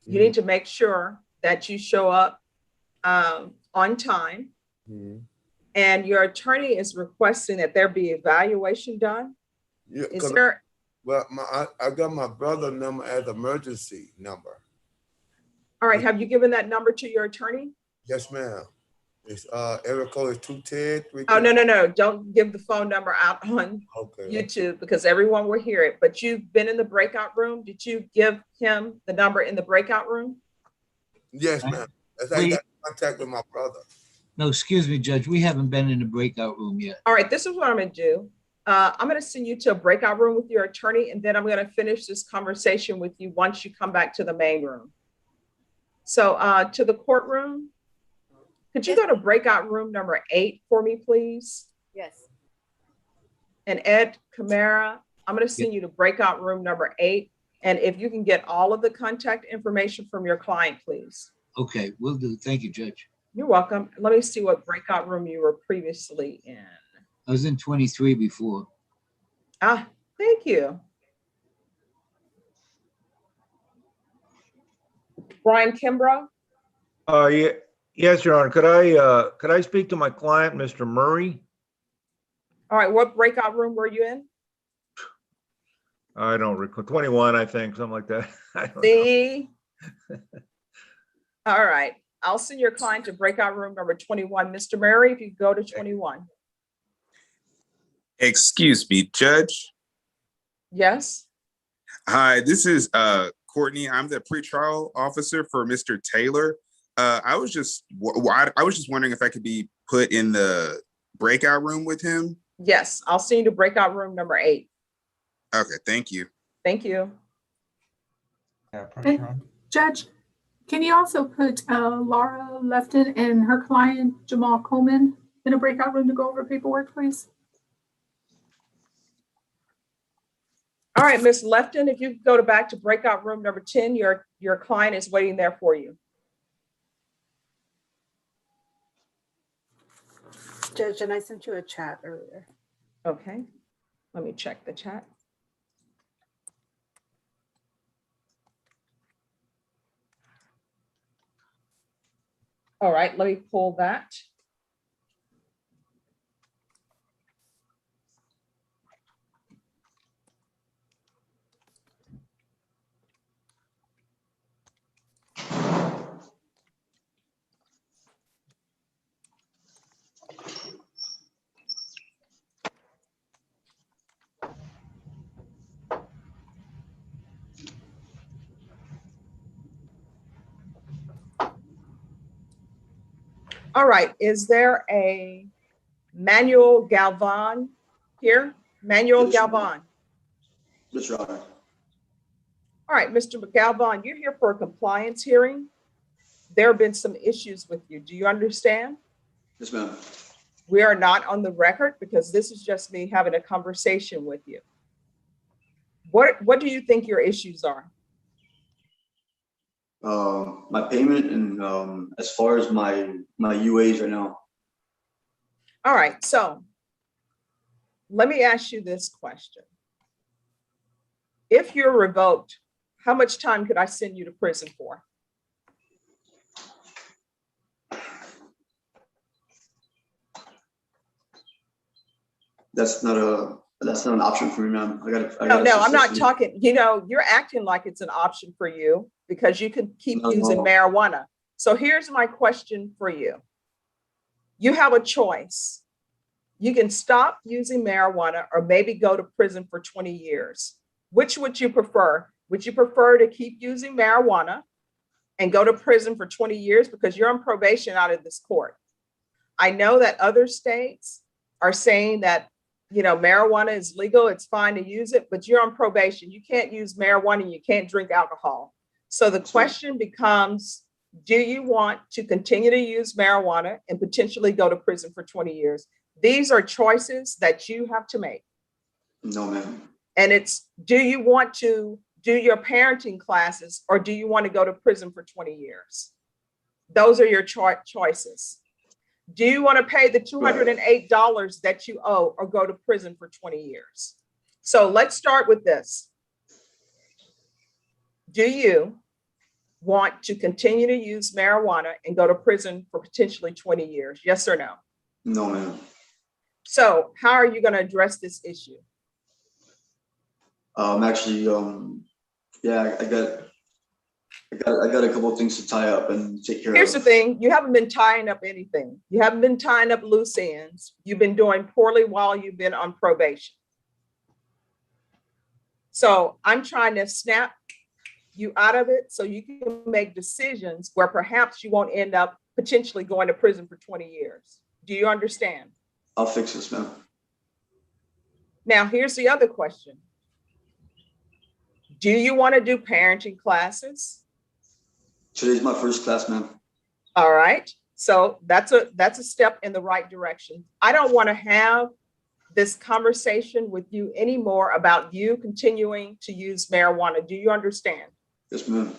[SPEAKER 1] You need to make sure that you show up on time. And your attorney is requesting that there be evaluation done.
[SPEAKER 22] Yeah,
[SPEAKER 1] is there?
[SPEAKER 22] Well, I got my brother number as emergency number.
[SPEAKER 1] All right, have you given that number to your attorney?
[SPEAKER 22] Yes, ma'am. It's area code is 210.
[SPEAKER 1] Oh, no. Don't give the phone number out on YouTube because everyone will hear it. But you've been in the breakout room. Did you give him the number in the breakout room?
[SPEAKER 22] Yes, ma'am. That's how I got contact with my brother.
[SPEAKER 20] No, excuse me, Judge. We haven't been in the breakout room yet.
[SPEAKER 1] All right, this is what I'm going to do. I'm going to send you to a breakout room with your attorney, and then I'm going to finish this conversation with you once you come back to the main room. So to the courtroom, could you go to breakout room number 8 for me, please?
[SPEAKER 19] Yes.
[SPEAKER 1] And Ed Camara, I'm going to send you to breakout room number 8. And if you can get all of the contact information from your client, please.
[SPEAKER 20] Okay, will do. Thank you, Judge.
[SPEAKER 1] You're welcome. Let me see what breakout room you were previously in.
[SPEAKER 20] I was in 23 before.
[SPEAKER 1] Ah, thank you. Brian Kimbrough?
[SPEAKER 23] Yeah, yes, Your Honor. Could I speak to my client, Mr. Murray?
[SPEAKER 1] All right, what breakout room were you in?
[SPEAKER 11] I don't recall, 21, I think, something like that. I don't know.
[SPEAKER 1] See? All right, I'll send your client to breakout room number 21. Mr. Murray, if you go to 21.
[SPEAKER 14] Excuse me, Judge.
[SPEAKER 1] Yes?
[SPEAKER 14] Hi, this is Courtney. I'm the pretrial officer for Mr. Taylor. I was just wondering if I could be put in the breakout room with him.
[SPEAKER 1] Yes, I'll see you to breakout room number 8.
[SPEAKER 14] Okay, thank you.
[SPEAKER 1] Thank you.
[SPEAKER 4] Yeah, pressure on.
[SPEAKER 21] Judge, can you also put Laura Lefton and her client Jamal Coleman in a breakout room to go over paperwork, please?
[SPEAKER 1] All right, Ms. Lefton, if you go back to breakout room number 10, your client is waiting there for you.
[SPEAKER 19] Judge, and I sent you a chat earlier.
[SPEAKER 1] Okay, let me check the chat. All right, let me pull that. All right, is there a Manuel Galvan here? Manuel Galvan.
[SPEAKER 23] Yes, Your Honor.
[SPEAKER 1] All right, Mr. Galvan, you're here for a compliance hearing. There have been some issues with you. Do you understand?
[SPEAKER 23] Yes, ma'am.
[SPEAKER 1] We are not on the record because this is just me having a conversation with you. What do you think your issues are?
[SPEAKER 23] My payment and as far as my UAs right now.
[SPEAKER 1] All right, so let me ask you this question. If you're revoked, how much time could I send you to prison for?
[SPEAKER 23] That's not an option for me, ma'am.
[SPEAKER 1] No, I'm not talking, you're acting like it's an option for you because you can keep using marijuana. So here's my question for you. You have a choice. You can stop using marijuana or maybe go to prison for 20 years. Which would you prefer? Would you prefer to keep using marijuana and go to prison for 20 years because you're on probation out of this court? I know that other states are saying that, marijuana is legal, it's fine to use it, but you're on probation. You can't use marijuana and you can't drink alcohol. So the question becomes, do you want to continue to use marijuana and potentially go to prison for 20 years? These are choices that you have to make.
[SPEAKER 23] No, ma'am.
[SPEAKER 1] And it's, do you want to do your parenting classes or do you want to go to prison for 20 years? Those are your choices. Do you want to pay the $208 that you owe or go to prison for 20 years? So let's start with this. Do you want to continue to use marijuana and go to prison for potentially 20 years? Yes or no?
[SPEAKER 23] No, ma'am.
[SPEAKER 1] So how are you going to address this issue?
[SPEAKER 23] Actually, yeah, I got a couple of things to tie up and take care of.
[SPEAKER 1] Here's the thing. You haven't been tying up anything. You haven't been tying up loose ends. You've been doing poorly while you've been on probation. So I'm trying to snap you out of it so you can make decisions where perhaps you won't end up potentially going to prison for 20 years. Do you understand?
[SPEAKER 23] I'll fix this, ma'am.
[SPEAKER 1] Now, here's the other question. Do you want to do parenting classes?
[SPEAKER 23] Today's my first class, ma'am.
[SPEAKER 1] All right. So that's a step in the right direction. I don't want to have this conversation with you anymore about you continuing to use marijuana. Do you understand?
[SPEAKER 23] Yes, ma'am.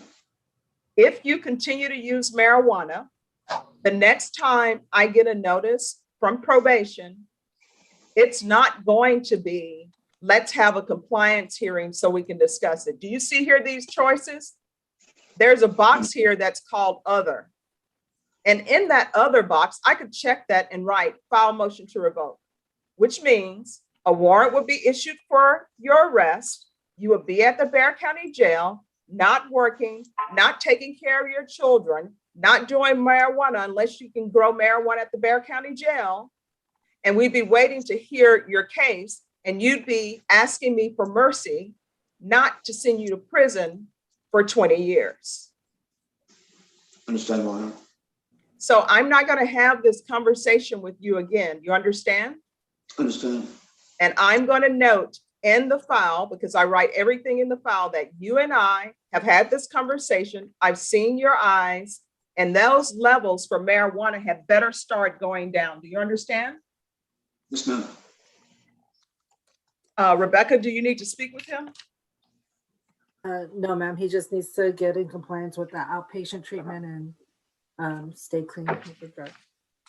[SPEAKER 1] If you continue to use marijuana, the next time I get a notice from probation, it's not going to be, let's have a compliance hearing so we can discuss it. Do you see here these choices? There's a box here that's called other. And in that other box, I could check that and write file motion to revoke. which means a warrant would be issued for your arrest. You would be at the Bexar County Jail, not working, not taking care of your children, not doing marijuana unless you can grow marijuana at the Bexar County Jail. And we'd be waiting to hear your case, and you'd be asking me for mercy, not to send you to prison for 20 years.
[SPEAKER 23] Understand, Your Honor.
[SPEAKER 1] So I'm not going to have this conversation with you again. You understand?
[SPEAKER 23] Understand.
[SPEAKER 1] And I'm going to note in the file, because I write everything in the file, that you and I have had this conversation. I've seen your eyes, and those levels for marijuana have better start going down. Do you understand?
[SPEAKER 23] Yes, ma'am.
[SPEAKER 1] Rebecca, do you need to speak with him?
[SPEAKER 19] No, ma'am. He just needs to get in compliance with the outpatient treatment and stay clean with the drug.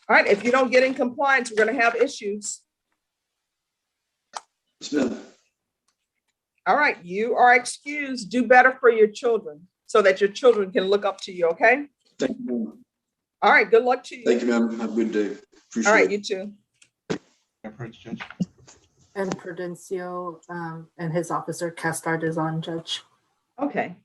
[SPEAKER 1] All right, if you don't get in compliance, we're going to have issues.
[SPEAKER 23] Yes, ma'am.
[SPEAKER 1] All right, you are excused. Do better for your children so that your children can look up to you, okay?
[SPEAKER 23] Thank you, ma'am.
[SPEAKER 1] All right, good luck to you.
[SPEAKER 23] Thank you, ma'am. Have a good day. Appreciate
[SPEAKER 1] All right,
[SPEAKER 23] it.
[SPEAKER 1] you too.
[SPEAKER 19] And Prudencio and his officer, Castard, is on, Judge.
[SPEAKER 1] Okay.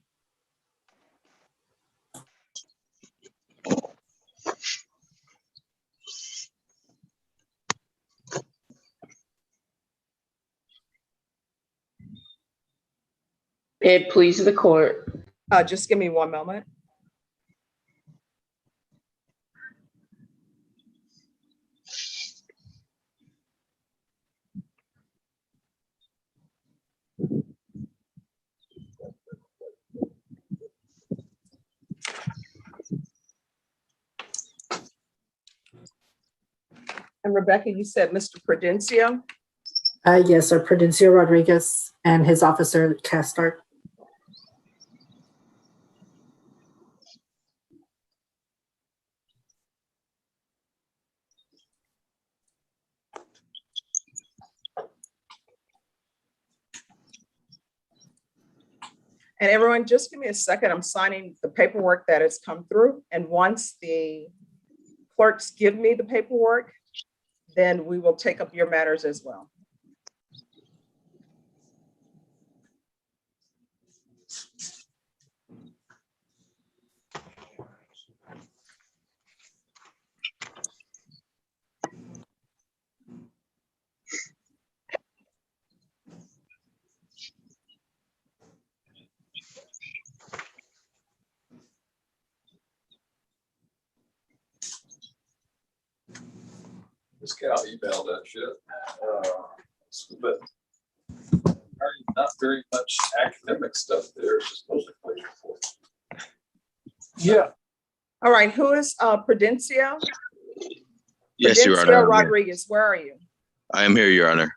[SPEAKER 3] It please the court.
[SPEAKER 1] Just give me one moment. And Rebecca, you said Mr. Prudencio?
[SPEAKER 19] Yes, sir. Prudencio Rodriguez and his officer, Castard.
[SPEAKER 1] And everyone, just give me a second. I'm signing the paperwork that has come through. And once the clerks give me the paperwork, then we will take up your matters as well.
[SPEAKER 5] This gal emailed that shit. But not very much academic stuff there. It's just mostly pleasure for. Yeah.
[SPEAKER 1] All right, who is Prudencio?
[SPEAKER 8] Yes, Your
[SPEAKER 1] Prudencio
[SPEAKER 8] Honor.
[SPEAKER 1] Rodriguez, where are you?
[SPEAKER 8] I am here, Your Honor.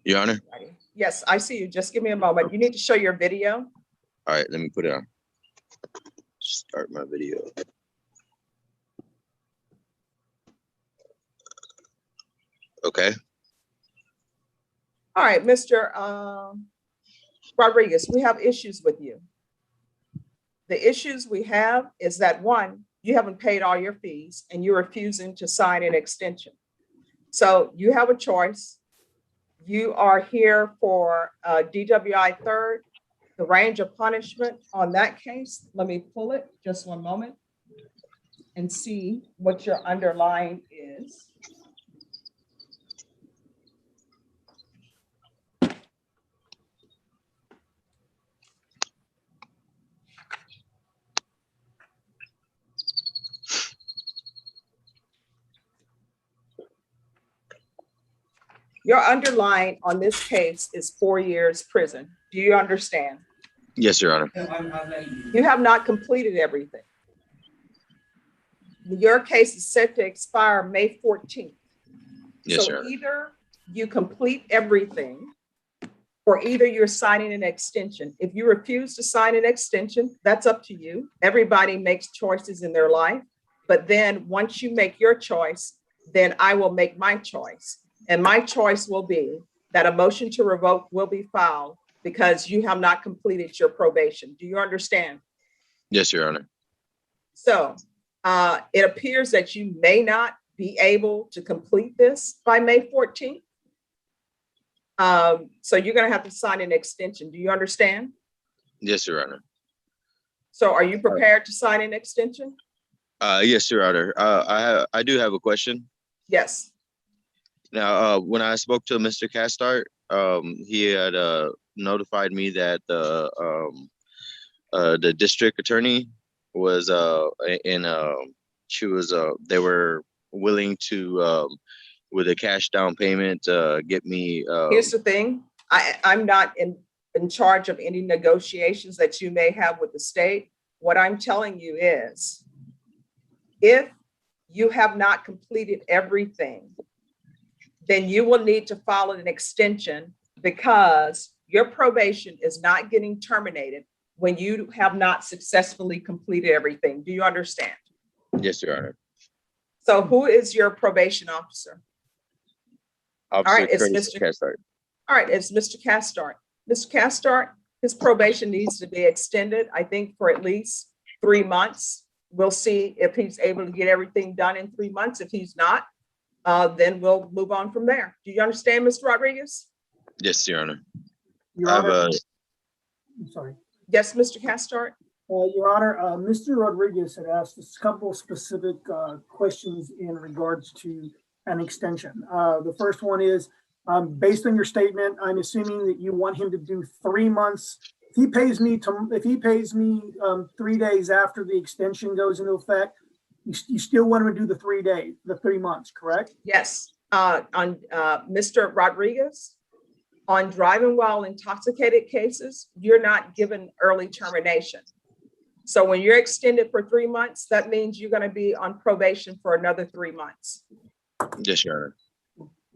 [SPEAKER 8] Your Honor.
[SPEAKER 1] Yes, I see you. Just give me a moment. You need to show your video.
[SPEAKER 8] All right, let me put it on. Start my video. Okay.
[SPEAKER 1] All right, Mr. Rodriguez, we have issues with you. The issues we have is that, one, you haven't paid all your fees and you're refusing to sign an extension. So you have a choice. You are here for DWI third. The range of punishment on that case, let me pull it just one moment and see what your underlying is. Your underlying on this case is 4 years prison. Do you understand?
[SPEAKER 8] Yes, Your Honor.
[SPEAKER 1] You have not completed everything. Your case is set to expire May 14th.
[SPEAKER 8] Yes,
[SPEAKER 1] So
[SPEAKER 8] Your Honor.
[SPEAKER 1] either you complete everything or either you're signing an extension. If you refuse to sign an extension, that's up to you. Everybody makes choices in their life. But then once you make your choice, then I will make my choice. And my choice will be that a motion to revoke will be filed because you have not completed your probation. Do you understand?
[SPEAKER 8] Yes, Your Honor.
[SPEAKER 1] So it appears that you may not be able to complete this by May 14th. So you're gonna have to sign an extension. Do you understand?
[SPEAKER 8] Yes, Your Honor.
[SPEAKER 1] So are you prepared to sign an extension?
[SPEAKER 8] Yes, Your Honor. I do have a question.
[SPEAKER 1] Yes.
[SPEAKER 8] Now, when I spoke to Mr. Castart, he had notified me that the district attorney was they were willing to with a cash down payment get me.
[SPEAKER 1] Here's the thing. I'm not in charge of any negotiations that you may have with the state. What I'm telling you is, if you have not completed everything, then you will need to file an extension, because your probation is not getting terminated when you have not successfully completed everything. Do you understand?
[SPEAKER 8] Yes, Your Honor.
[SPEAKER 1] So who is your probation officer?
[SPEAKER 8] Officer
[SPEAKER 1] right, it's
[SPEAKER 8] Curtis Castart.
[SPEAKER 1] All right, it's Mr. Castart. Mr. Castart, his probation needs to be extended, I think, for at least 3 months. We'll see if he's able to get everything done in 3 months. If he's not, then we'll move on from there. Do you understand, Mr. Rodriguez?
[SPEAKER 8] Yes, Your Honor.
[SPEAKER 3] Your
[SPEAKER 8] I have
[SPEAKER 3] Honor,
[SPEAKER 8] a
[SPEAKER 3] I'm sorry.
[SPEAKER 1] Yes, Mr. Castart.
[SPEAKER 3] Your Honor, Mr. Rodriguez had asked a couple specific questions in regards to an extension. The first one is, based on your statement, I'm assuming that you want him to do 3 months. If he pays me 3 days after the extension goes into effect, you still want him to do the 3 days, the 3 months, correct?
[SPEAKER 1] Yes. On Mr. Rodriguez, on driving while intoxicated cases, you're not given early termination. So when you're extended for 3 months, that means you're going to be on probation for another 3 months.
[SPEAKER 8] Yes, Your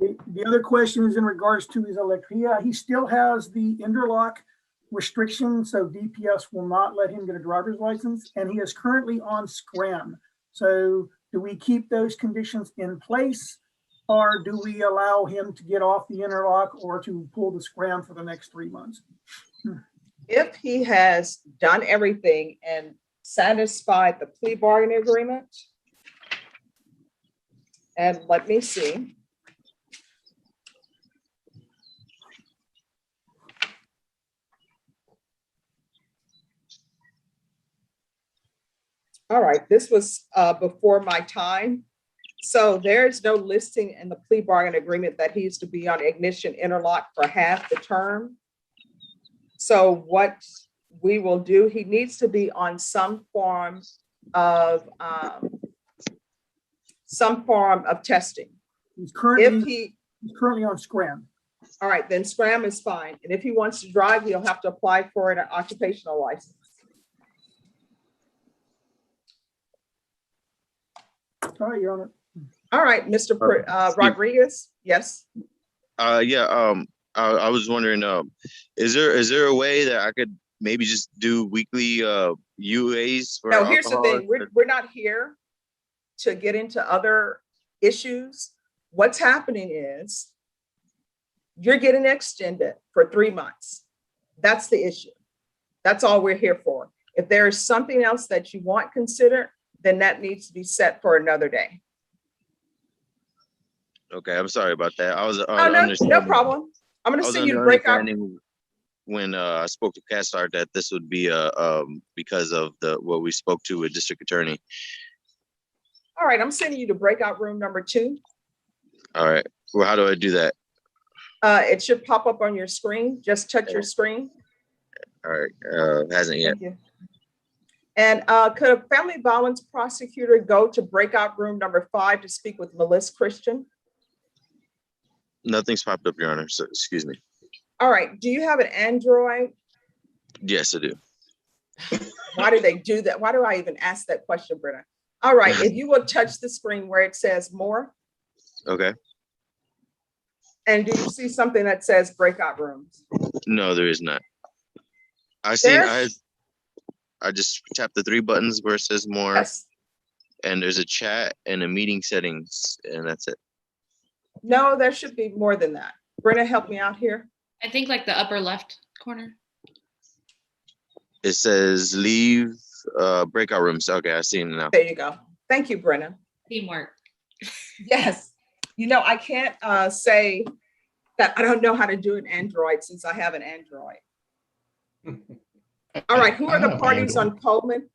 [SPEAKER 8] Honor.
[SPEAKER 3] The other question is in regards to his electria. He still has the interlock restriction, so DPS will not let him get a driver's license, and he is currently on scram. So do we keep those conditions in place, or do we allow him to get off the interlock or to pull the scram for the next 3 months?
[SPEAKER 1] If he has done everything and satisfied the plea bargaining agreement, and let me see. All right, this was before my time. So there's no listing in the plea bargain agreement that he's to be on ignition interlock for half the term. So what we will do, he needs to be on some form of testing.
[SPEAKER 3] He's currently on scram.
[SPEAKER 1] All right, then scram is fine. And if he wants to drive, he'll have to apply for an occupational license.
[SPEAKER 3] All right, Your Honor.
[SPEAKER 1] All right, Mr. Rodriguez. Yes.
[SPEAKER 8] Yeah. I was wondering, is there a way that I could maybe just do weekly UAs for
[SPEAKER 1] No, here's the
[SPEAKER 8] alcohol?
[SPEAKER 1] thing. We're not here to get into other issues. What's happening is you're getting extended for 3 months. That's the issue. That's all we're here for. If there is something else that you want considered, then that needs to be set for another day.
[SPEAKER 8] Okay, I'm sorry about that. I was
[SPEAKER 1] no problem. I'm going to send you to Breakout.
[SPEAKER 8] When I spoke to Castart that this would be because of what we spoke to with district attorney.
[SPEAKER 1] All right, I'm sending you to Breakout room number 2.
[SPEAKER 8] All right. Well, how do I do that?
[SPEAKER 1] It should pop up on your screen. Just touch your screen.
[SPEAKER 8] All right. Hasn't yet.
[SPEAKER 1] Thank you. And could a family violence prosecutor go to Breakout room number 5 to speak with Melissa Christian?
[SPEAKER 8] Nothing's popped up, Your Honor. So excuse me.
[SPEAKER 1] All right. Do you have an Android?
[SPEAKER 8] Yes, I do.
[SPEAKER 1] Why do they do that? Why do I even ask that question, Britta? All right. If you will touch the screen where it says more.
[SPEAKER 8] Okay.
[SPEAKER 1] And do you see something that says breakout rooms?
[SPEAKER 8] No, there is not. I just tapped the 3 buttons where it says more.
[SPEAKER 1] Yes.
[SPEAKER 8] And there's a chat and a meeting settings, and that's it.
[SPEAKER 1] No, there should be more than that. Brenna, help me out here.
[SPEAKER 6] I think like the upper left corner.
[SPEAKER 8] It says leave breakout rooms. Okay, I see it now.
[SPEAKER 1] There you go. Thank you, Brenna.
[SPEAKER 6] Teamwork.
[SPEAKER 1] Yes. You know, I can't say that I don't know how to do an Android since I have an Android. All right, who are the parties on Coleman?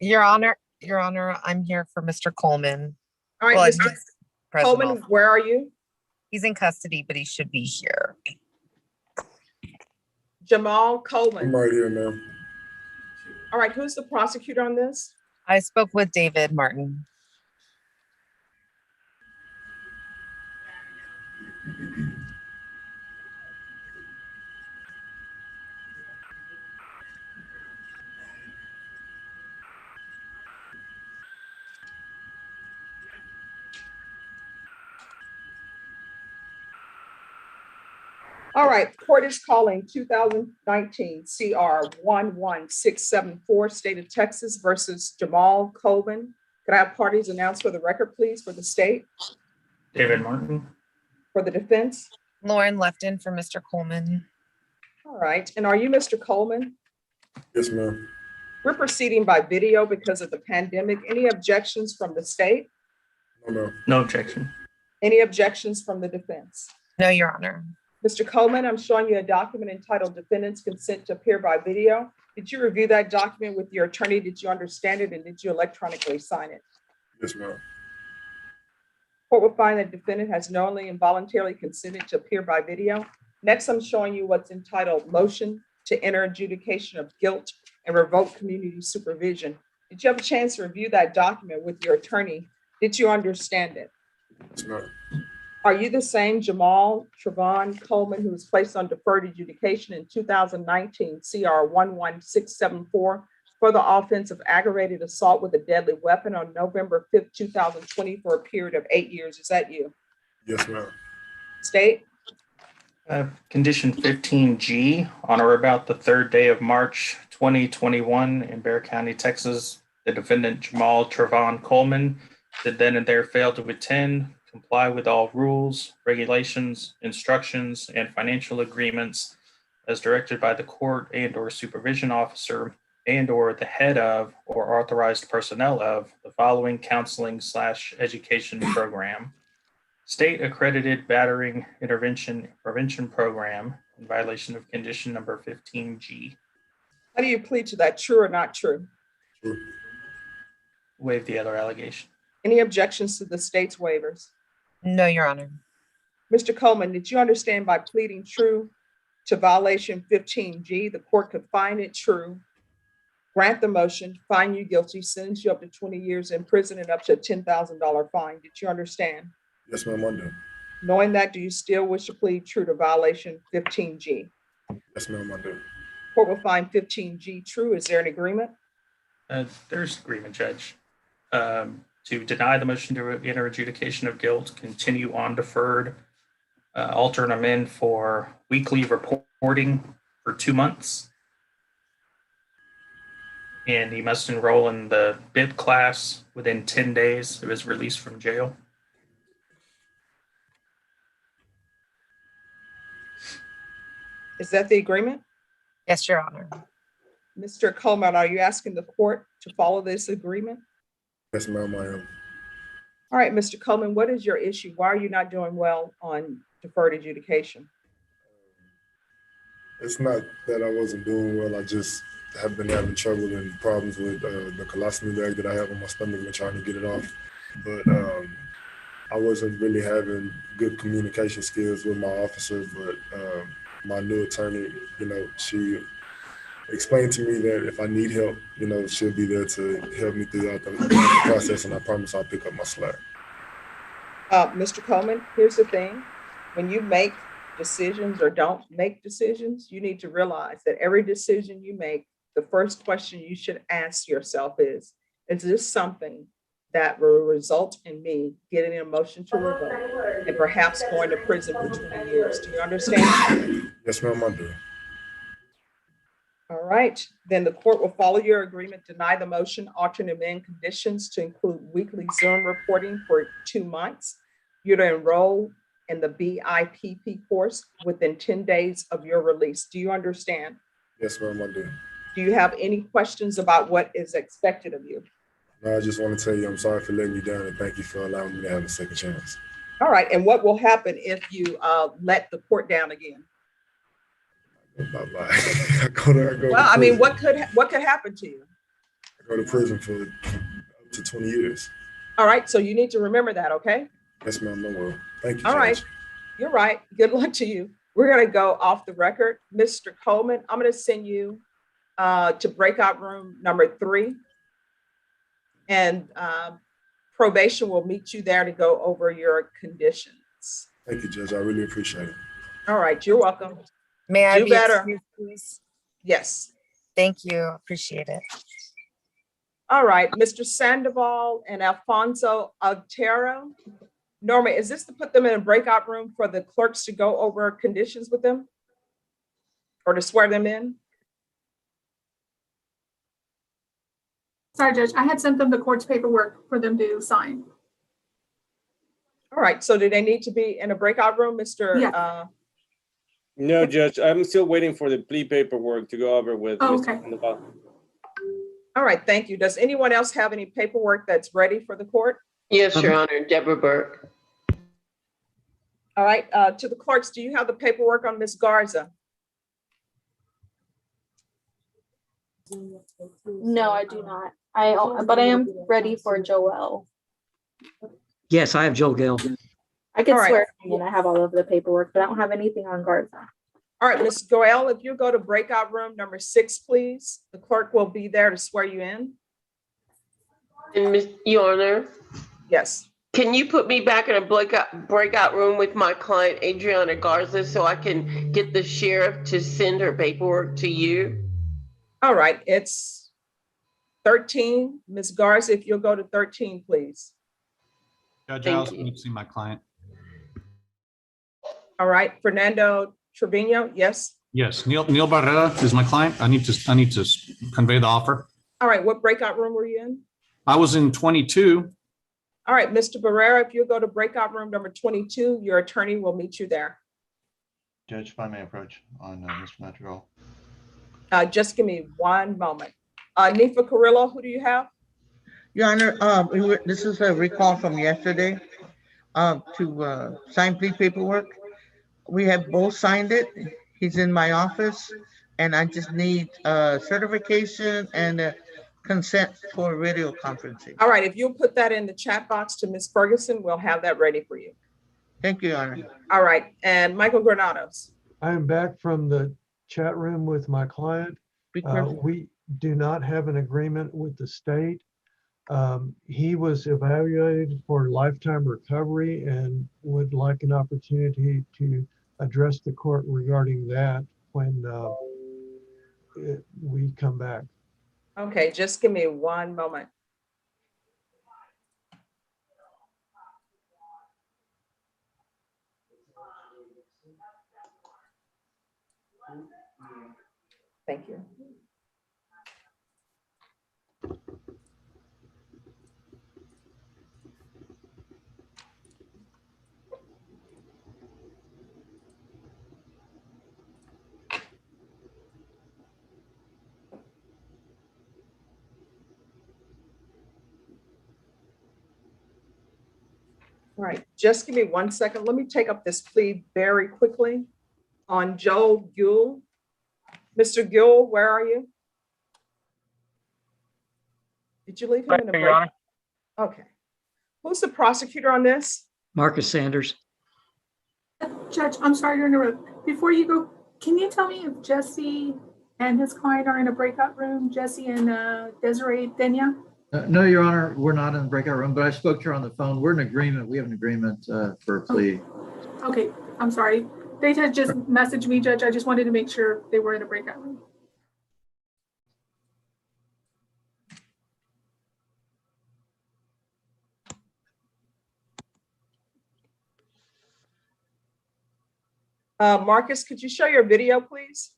[SPEAKER 2] Your Honor, I'm here for Mr. Coleman.
[SPEAKER 1] All right,
[SPEAKER 2] Well,
[SPEAKER 1] Mr.
[SPEAKER 2] he's present
[SPEAKER 1] Coleman,
[SPEAKER 2] also.
[SPEAKER 1] where are you?
[SPEAKER 2] He's in custody, but he should be here.
[SPEAKER 1] Jamal Coleman.
[SPEAKER 22] I'm right here, ma'am.
[SPEAKER 1] All right, who's the prosecutor on this?
[SPEAKER 2] I spoke with David Martin.
[SPEAKER 1] All right, court is calling 2019 CR 11674, State of Texas versus Jamal Coleman. Could I have parties announced for the record, please, for the state?
[SPEAKER 7] David Martin.
[SPEAKER 1] For the defense?
[SPEAKER 2] Lauren Lefton for Mr. Coleman.
[SPEAKER 1] All right, and are you Mr. Coleman?
[SPEAKER 22] Yes, ma'am.
[SPEAKER 1] We're proceeding by video because of the pandemic. Any objections from the state?
[SPEAKER 22] No, ma'am.
[SPEAKER 7] No objection.
[SPEAKER 1] Any objections from the defense?
[SPEAKER 2] No, Your Honor.
[SPEAKER 1] Mr. Coleman, I'm showing you a document entitled Defendant's Consent to Appear by Video. Did you review that document with your attorney? Did you understand it? And did you electronically sign it?
[SPEAKER 22] Yes, ma'am.
[SPEAKER 1] Court will find that defendant has knowingly and voluntarily consented to appear by video. Next, I'm showing you what's entitled Motion to Enter Adjudication of Guilt and Revoke Community Supervision. Did you have a chance to review that document with your attorney? Did you understand it?
[SPEAKER 22] Yes, ma'am.
[SPEAKER 1] Are you the same Jamal Trevon Coleman who was placed on deferred adjudication in 2019 CR 11674 for the offense of aggravated assault with a deadly weapon on November 5th, 2020 for a period of 8 years? Is that you?
[SPEAKER 22] Yes, ma'am.
[SPEAKER 1] State?
[SPEAKER 7] Condition 15G, on or about the 3rd day of March 2021 in Bexar County, Texas, the defendant Jamal Trevon Coleman did then and there fail to attend, comply with all rules, regulations, instructions, and financial agreements as directed by the court and or supervision officer and or the head of or authorized personnel of the following counseling/education program: state accredited battering intervention prevention program in violation of condition number 15G.
[SPEAKER 1] How do you plead to that? True or not true?
[SPEAKER 22] True.
[SPEAKER 7] Waive the other allegation.
[SPEAKER 1] Any objections to the state's waivers?
[SPEAKER 2] No, Your Honor.
[SPEAKER 1] Mr. Coleman, did you understand by pleading true to violation 15G, the court could find it true, grant the motion, find you guilty, sentence you up to 20 years in prison and up to a $10,000 fine? Did you understand?
[SPEAKER 22] Yes, ma'am, I do.
[SPEAKER 1] Knowing that, do you still wish to plead true to violation 15G?
[SPEAKER 22] Yes, ma'am, I do.
[SPEAKER 1] Court will find 15G true. Is there an agreement?
[SPEAKER 7] There's agreement, Judge. To deny the motion to enter adjudication of guilt, continue on deferred, alter and amend for weekly reporting for 2 months. And he must enroll in the BIP class within 10 days of his release from jail.
[SPEAKER 1] Is that the agreement?
[SPEAKER 2] Yes, Your Honor.
[SPEAKER 1] Mr. Coleman, are you asking the court to follow this agreement?
[SPEAKER 22] Yes, ma'am, I am.
[SPEAKER 1] All right, Mr. Coleman, what is your issue? Why are you not doing well on deferred adjudication?
[SPEAKER 22] It's not that I wasn't doing well. I just have been having trouble and problems with the colostomy bag that I have on my stomach and trying to get it off. But I wasn't really having good communication skills with my officer, but my new attorney, she explained to me that if I need help, she'll be there to help me throughout the process, and I promise I'll pick up my slack.
[SPEAKER 1] Mr. Coleman, here's the thing. When you make decisions or don't make decisions, you need to realize that every decision you make, the first question you should ask yourself is this something that will result in me getting a motion to revoke and perhaps going to prison for 20 years? Do you understand?
[SPEAKER 22] Yes, ma'am, I do.
[SPEAKER 1] All right, then the court will follow your agreement, deny the motion, alter and amend conditions to include weekly Zoom reporting for 2 months. You're to enroll in the BIPP course within 10 days of your release. Do you understand?
[SPEAKER 22] Yes, ma'am, I do.
[SPEAKER 1] Do you have any questions about what is expected of you?
[SPEAKER 22] No, I just want to tell you I'm sorry for letting you down and thank you for allowing me to have a second chance.
[SPEAKER 1] All right, and what will happen if you let the court down again?
[SPEAKER 22] Bye-bye. I go to
[SPEAKER 1] Well, I mean,
[SPEAKER 22] prison.
[SPEAKER 1] what could happen to you?
[SPEAKER 22] I go to prison for up to 20 years.
[SPEAKER 1] All right, so you need to remember that, okay?
[SPEAKER 22] Yes, ma'am, no will. Thank you,
[SPEAKER 1] All right,
[SPEAKER 22] Judge.
[SPEAKER 1] you're right. Good luck to you. We're gonna go off the record. Mr. Coleman, I'm gonna send you to breakout room number 3. And probation will meet you there to go over your conditions.
[SPEAKER 22] Thank you, Judge. I really appreciate it.
[SPEAKER 1] All right, you're welcome.
[SPEAKER 2] May I
[SPEAKER 1] Do
[SPEAKER 2] be
[SPEAKER 1] better.
[SPEAKER 2] excused, please?
[SPEAKER 1] Yes.
[SPEAKER 2] Thank you. Appreciate it.
[SPEAKER 1] All right, Mr. Sandoval and Alfonso Otero. Norma, is this to put them in a breakout room for the clerks to go over conditions with them? Or to swear them in?
[SPEAKER 21] Sorry, Judge, I had sent them the court's paperwork for them to sign.
[SPEAKER 1] All right, so do they need to be in a breakout room, Mr.?
[SPEAKER 21] Yeah.
[SPEAKER 9] No, Judge, I'm still waiting for the plea paperwork to go over with
[SPEAKER 21] Oh,
[SPEAKER 9] Mr.
[SPEAKER 21] okay.
[SPEAKER 9] Sandoval.
[SPEAKER 1] All right, thank you. Does anyone else have any paperwork that's ready for the court?
[SPEAKER 12] Yes, Your Honor, Deborah Burke.
[SPEAKER 1] All right, to the clerks, do you have the paperwork on Ms. Garza?
[SPEAKER 15] No, I do not. But I am ready for Joel.
[SPEAKER 24] Yes, I have Joel Gale.
[SPEAKER 15] I could
[SPEAKER 1] All right.
[SPEAKER 15] swear and I have all of the paperwork, but I don't have anything on Garza.
[SPEAKER 1] All right, Ms. Goel, if you go to breakout room number 6, please. The clerk will be there to swear you in.
[SPEAKER 12] And Ms. Your Honor,
[SPEAKER 1] Yes.
[SPEAKER 12] can you put me back in a breakout room with my client Adriana Garza so I can get the sheriff to send her paperwork to you?
[SPEAKER 1] All right, it's 13. Ms. Garza, if you'll go to 13, please.
[SPEAKER 25] Judge, I also need to see my client.
[SPEAKER 1] All right, Fernando Trevino, yes.
[SPEAKER 25] Yes, Neil Barrera is my client. I need to convey the offer.
[SPEAKER 1] All right, what breakout room were you in?
[SPEAKER 25] I was in 22.
[SPEAKER 1] All right, Mr. Barrera, if you'll go to breakout room number 22, your attorney will meet you there.
[SPEAKER 4] Judge, if I may approach on Mr. Madrigal.
[SPEAKER 1] Just give me one moment. Nifa Carrillo, who do you have?
[SPEAKER 26] Your Honor, this is a recall from yesterday to sign plea paperwork. We have both signed it. He's in my office, and I just need certification and consent for video conferencing.
[SPEAKER 1] All right, if you'll put that in the chat box to Ms. Ferguson, we'll have that ready for you.
[SPEAKER 26] Thank you, Your Honor.
[SPEAKER 1] All right, and Michael Granados.
[SPEAKER 27] I am back from the chat room with my client. We do not have an agreement with the state. He was evaluated for lifetime recovery and would like an opportunity to address the court regarding that when we come back.
[SPEAKER 1] Okay, just give me one moment. Thank you. All right, just give me 1 second. Let me take up this plea very quickly on Joel Guel. Mr. Guel, where are you? Did you leave him in a break? Okay. Who's the prosecutor on this?
[SPEAKER 24] Marcus Sanders.
[SPEAKER 21] Judge, I'm sorry to interrupt. Before you go, can you tell me if Jesse and his client are in a breakout room? Jesse and Desiree Denya?
[SPEAKER 28] No, Your Honor, we're not in the breakout room, but I spoke to her on the phone. We're in agreement. We have an agreement for a plea.
[SPEAKER 21] Okay, I'm sorry. They had just messaged me, Judge. I just wanted to make sure they were in a breakout room.
[SPEAKER 1] Marcus, could you show your video, please?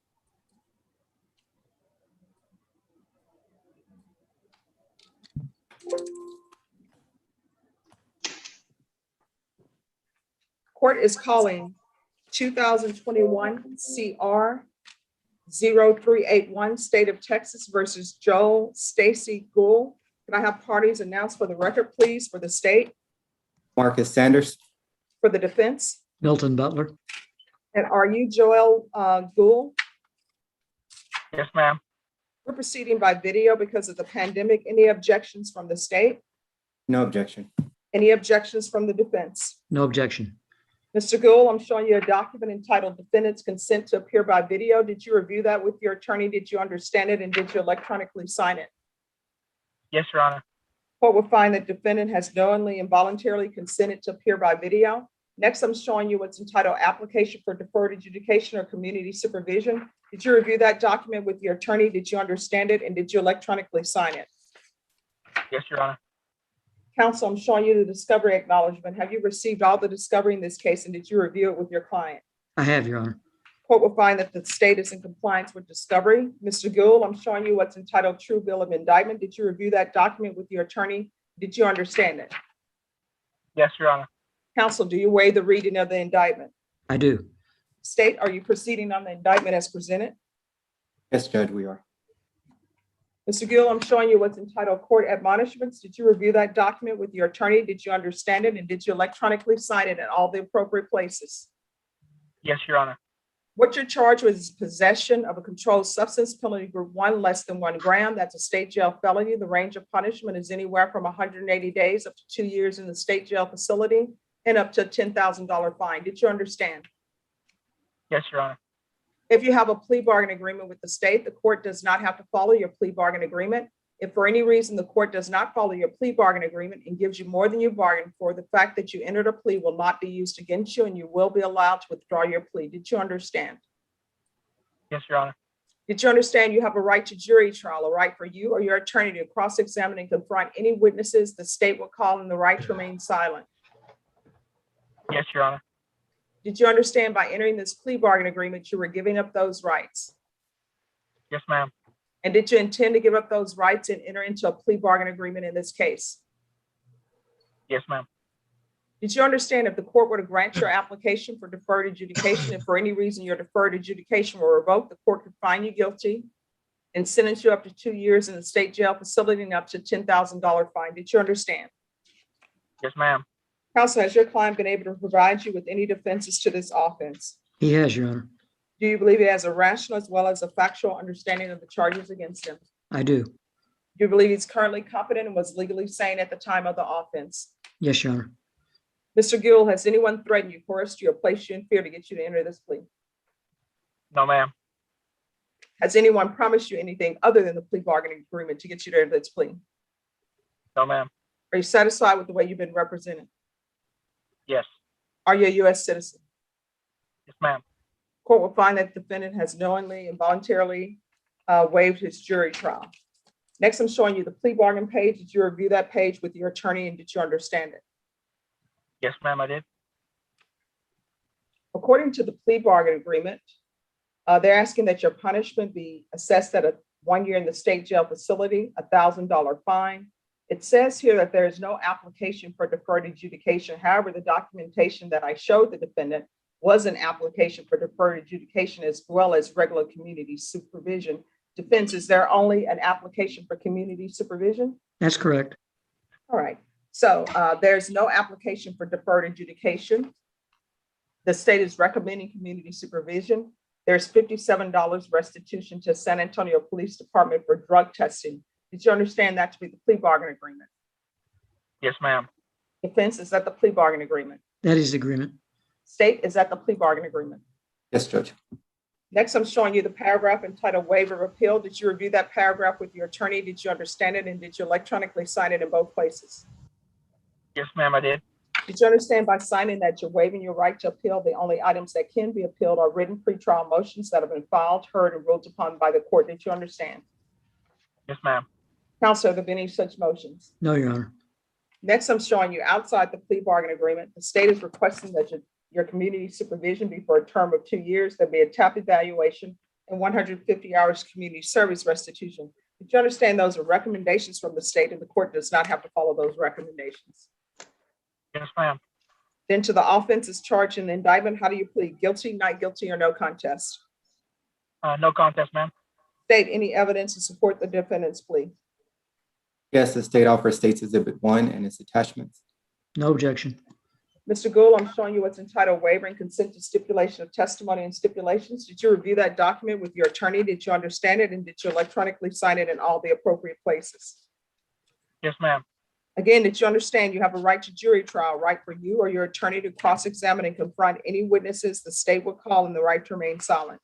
[SPEAKER 1] Court is calling 2021 CR 0381 State of Texas versus Joel Stacy Guel Can I have parties announced for the record, please, for the state,
[SPEAKER 10] Marcus Sanders.
[SPEAKER 1] for the defense?
[SPEAKER 24] Milton Butler.
[SPEAKER 1] And are you Joel Gould?
[SPEAKER 11] Yes, ma'am.
[SPEAKER 1] We're proceeding by video because of the pandemic. Any objections from the state?
[SPEAKER 10] No objection.
[SPEAKER 1] Any objections from the defense?
[SPEAKER 24] No objection.
[SPEAKER 1] Mr. Gould, I'm showing you a document entitled Defendant's Consent to Appear by Video. Did you review that with your attorney? Did you understand it? And did you electronically sign it?
[SPEAKER 11] Yes, Your Honor.
[SPEAKER 1] Court will find that defendant has knowingly and voluntarily consented to appear by video. Next, I'm showing you what's entitled Application for Deferred Adjudication or Community Supervision. Did you review that document with your attorney? Did you understand it? And did you electronically sign it?
[SPEAKER 11] Yes, Your Honor.
[SPEAKER 1] Counsel, I'm showing you the discovery acknowledgement. Have you received all the discovery in this case, and did you review it with your client?
[SPEAKER 24] I have, Your Honor.
[SPEAKER 1] Court will find that the state is in compliance with discovery. Mr. Gould, I'm showing you what's entitled True Bill of Indictment. Did you review that document with your attorney? Did you understand it?
[SPEAKER 11] Yes, Your Honor.
[SPEAKER 1] Counsel, do you waive the reading of the indictment?
[SPEAKER 24] I do.
[SPEAKER 1] State, are you proceeding on the indictment as presented?
[SPEAKER 10] Yes, Judge, we are.
[SPEAKER 1] Mr. Gill, I'm showing you what's entitled Court Admonishments. Did you review that document with your attorney? Did you understand it? And did you electronically sign it at all the appropriate places?
[SPEAKER 11] Yes, Your Honor.
[SPEAKER 1] What you're charged with is possession of a controlled substance, penalty group 1, less than 1 gram. That's a state jail felony. The range of punishment is anywhere from 180 days up to 2 years in the state jail facility and up to a $10,000 fine. Did you understand?
[SPEAKER 11] Yes, Your Honor.
[SPEAKER 1] If you have a plea bargain agreement with the state, the court does not have to follow your plea bargain agreement. If for any reason the court does not follow your plea bargain agreement and gives you more than you bargained for, the fact that you entered a plea will not be used against you and you will be allowed to withdraw your plea. Did you understand?
[SPEAKER 11] Yes, Your Honor.
[SPEAKER 1] Did you understand you have a right to jury trial, a right for you or your attorney to cross-examine and confront any witnesses the state will call and the right to remain silent?
[SPEAKER 11] Yes, Your Honor.
[SPEAKER 1] Did you understand by entering this plea bargain agreement, you were giving up those rights?
[SPEAKER 11] Yes, ma'am.
[SPEAKER 1] And did you intend to give up those rights and enter into a plea bargain agreement in this case?
[SPEAKER 11] Yes, ma'am.
[SPEAKER 1] Did you understand if the court were to grant your application for deferred adjudication, and for any reason your deferred adjudication were revoked, the court could find you guilty and sentence you up to 2 years in the state jail facility and up to $10,000 fine? Did you understand?
[SPEAKER 11] Yes, ma'am.
[SPEAKER 1] Counsel, has your client been able to provide you with any defenses to this offense?
[SPEAKER 24] He has, Your Honor.
[SPEAKER 1] Do you believe he has a rational as well as a factual understanding of the charges against him?
[SPEAKER 24] I do.
[SPEAKER 1] Do you believe he's currently competent and was legally sane at the time of the offense?
[SPEAKER 24] Yes, Your Honor.
[SPEAKER 1] Mr. Gill, has anyone threatened you, coerced you, or placed you in fear to get you to enter this plea?
[SPEAKER 11] No, ma'am.
[SPEAKER 1] Has anyone promised you anything other than the plea bargaining agreement to get you to enter this plea?
[SPEAKER 11] No, ma'am.
[SPEAKER 1] Are you satisfied with the way you've been represented?
[SPEAKER 11] Yes.
[SPEAKER 1] Are you a U.S. citizen?
[SPEAKER 11] Yes, ma'am.
[SPEAKER 1] Court will find that the defendant has knowingly and voluntarily waived his jury trial. Next, I'm showing you the plea bargain page. Did you review that page with your attorney and did you understand it?
[SPEAKER 11] Yes, ma'am, I did.
[SPEAKER 1] According to the plea bargain agreement, they're asking that your punishment be assessed at 1 year in the state jail facility, $1,000 fine. It says here that there is no application for deferred adjudication. However, the documentation that I showed the defendant was an application for deferred adjudication as well as regular community supervision. Defense, is there only an application for community supervision?
[SPEAKER 24] That's correct.
[SPEAKER 1] All right. So there's no application for deferred adjudication. The state is recommending community supervision. There's $57 restitution to San Antonio Police Department for drug testing. Did you understand that to be the plea bargain agreement?
[SPEAKER 11] Yes, ma'am.
[SPEAKER 1] Defense, is that the plea bargain agreement?
[SPEAKER 24] That is the agreement.
[SPEAKER 1] State, is that the plea bargain agreement?
[SPEAKER 10] Yes, Judge.
[SPEAKER 1] Next, I'm showing you the paragraph entitled Waiver of Appeal. Did you review that paragraph with your attorney? Did you understand it? And did you electronically sign it in both places?
[SPEAKER 11] Yes, ma'am, I did.
[SPEAKER 1] Did you understand by signing that you're waiving your right to appeal? The only items that can be appealed are written pretrial motions that have been filed, heard, and ruled upon by the court. Did you understand?
[SPEAKER 11] Yes, ma'am.
[SPEAKER 1] Counsel, have there been any such motions?
[SPEAKER 24] No, Your Honor.
[SPEAKER 1] Next, I'm showing you outside the plea bargain agreement, the state is requesting that your community supervision be for a term of 2 years. There'll be a TAP evaluation and 150 hours community service restitution. Did you understand those are recommendations from the state and the court does not have to follow those recommendations?
[SPEAKER 11] Yes, ma'am.
[SPEAKER 1] Then to the offenses charged in the indictment, how do you plead? Guilty, not guilty, or no contest?
[SPEAKER 11] No contest, ma'am.
[SPEAKER 1] State, any evidence to support the defendant's plea?
[SPEAKER 10] Yes, the state offer states Exhibit 1 and its attachments.
[SPEAKER 24] No objection.
[SPEAKER 1] Mr. Gould, I'm showing you what's entitled waiver and consent to stipulation of testimony and stipulations. Did you review that document with your attorney? Did you understand it? And did you electronically sign it in all the appropriate places?
[SPEAKER 11] Yes, ma'am.
[SPEAKER 1] Again, did you understand you have a right to jury trial, right for you or your attorney to cross-examine and confront any witnesses the state will call, and the right to remain silent?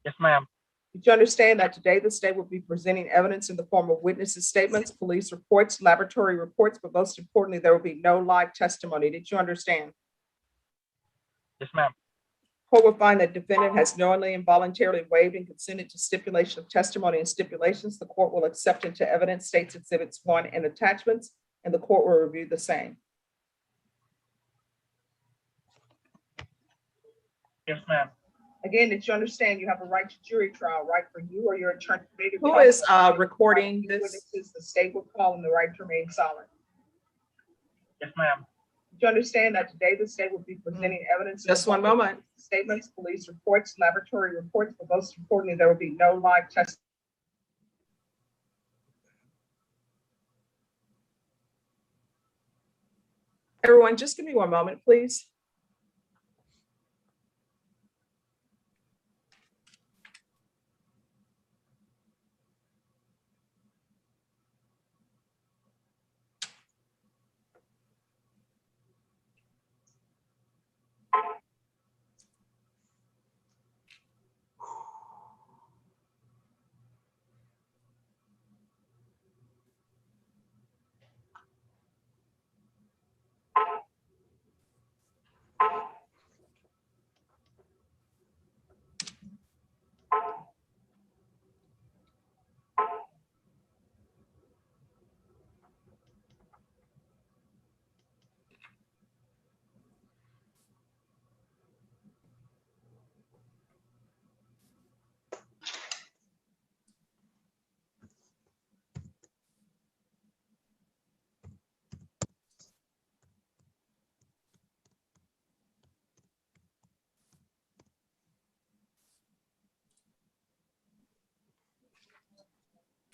[SPEAKER 11] Yes, ma'am.
[SPEAKER 1] Did you understand that today the state will be presenting evidence in the form of witnesses' statements, police reports, laboratory reports, but most importantly, there will be no live testimony? Did you understand?
[SPEAKER 11] Yes, ma'am.
[SPEAKER 1] Court will find that defendant has knowingly and voluntarily waived and consented to stipulation of testimony and stipulations. The court will accept into evidence states Exhibits 1 and attachments, and the court will review the same.
[SPEAKER 11] Yes, ma'am.
[SPEAKER 1] Again, did you understand you have a right to jury trial, right for you or your attorney? Who is recording this? Witnesses the state will call, and the right to remain silent.
[SPEAKER 11] Yes, ma'am.
[SPEAKER 1] Did you understand that today the state will be presenting evidence? Just one moment. Statements, police reports, laboratory reports, but most importantly, there will be no live testimony. Everyone, just give me one moment, please.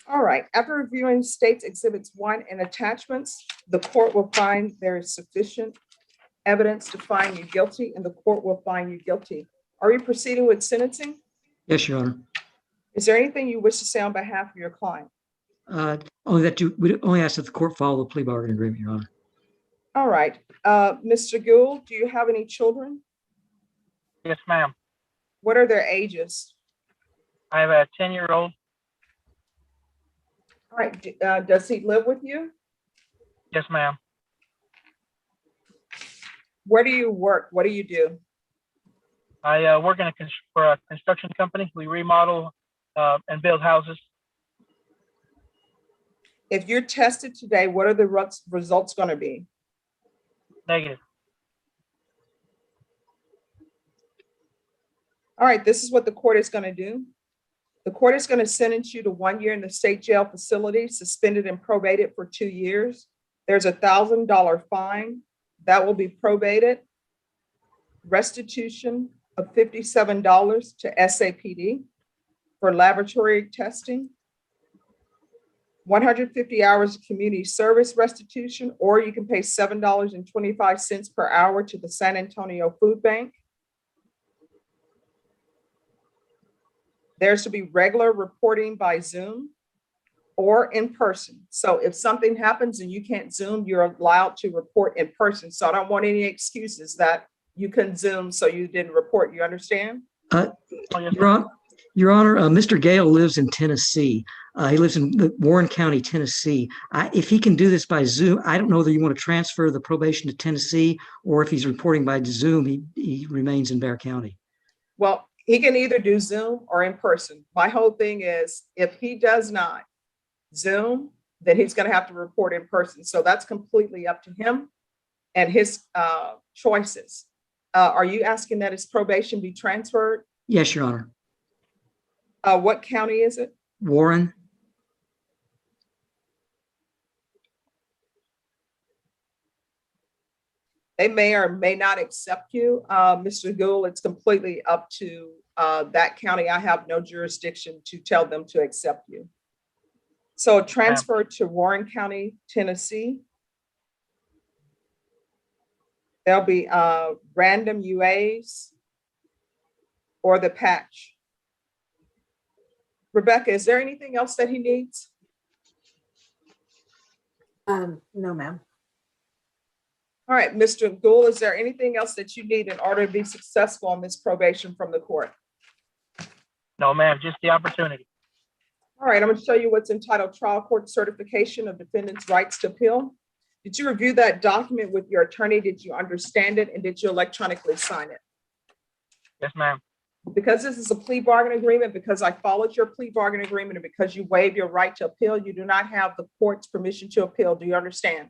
[SPEAKER 1] All right, after reviewing states Exhibits 1 and attachments, the court will find there is sufficient evidence to find you guilty, and the court will find you guilty. Are you proceeding with sentencing?
[SPEAKER 24] Yes, Your Honor.
[SPEAKER 1] Is there anything you wish to say on behalf of your client?
[SPEAKER 24] We only ask that the court follow the plea bargain agreement, Your Honor.
[SPEAKER 1] All right, Mr. Gould, do you have any children?
[SPEAKER 11] Yes, ma'am.
[SPEAKER 1] What are their ages?
[SPEAKER 11] I have a 10-year-old.
[SPEAKER 1] All right, does he live with you?
[SPEAKER 11] Yes, ma'am.
[SPEAKER 1] Where do you work? What do you do?
[SPEAKER 11] I work in for a construction company. We remodel and build houses.
[SPEAKER 1] If you're tested today, what are the results going to be?
[SPEAKER 11] Negative.
[SPEAKER 1] All right, this is what the court is going to do. The court is going to sentence you to 1 year in the state jail facility, suspended and probated for 2 years. There's a $1,000 fine that will be probated. Restitution of $57 to SAPD for laboratory testing. 150 hours of community service restitution, or you can pay $7.25 per hour to the San Antonio Food Bank. There's to be regular reporting by Zoom or in person. So if something happens and you can't Zoom, you're allowed to report in person. So I don't want any excuses that you couldn't Zoom, so you didn't report. You understand?
[SPEAKER 24] Your Honor, Mr. Gale lives in Tennessee. He lives in Warren County, Tennessee. If he can do this by Zoom, I don't know whether you want to transfer the probation to Tennessee, or if he's reporting by Zoom, he remains in Bexar County.
[SPEAKER 1] Well, he can either do Zoom or in person. My whole thing is, if he does not Zoom, then he's going to have to report in person. So that's completely up to him and his choices. Are you asking that his probation be transferred?
[SPEAKER 24] Yes, Your Honor.
[SPEAKER 1] What county is it?
[SPEAKER 24] Warren.
[SPEAKER 1] They may or may not accept you, Mr. Gould. It's completely up to that county. I have no jurisdiction to tell them to accept you. So transfer to Warren County, Tennessee. There'll be random UAs or the patch. Rebecca, is there anything else that he needs?
[SPEAKER 13] No, ma'am.
[SPEAKER 1] All right, Mr. Gould, is there anything else that you need in order to be successful on this probation from the court?
[SPEAKER 11] No, ma'am, just the opportunity.
[SPEAKER 1] All right, I'm going to show you what's entitled Trial Court Certification of Defendant's Rights to Appeal. Did you review that document with your attorney? Did you understand it? And did you electronically sign it?
[SPEAKER 11] Yes, ma'am.
[SPEAKER 1] Because this is a plea bargain agreement, because I followed your plea bargain agreement, and because you waive your right to appeal, you do not have the court's permission to appeal. Do you understand?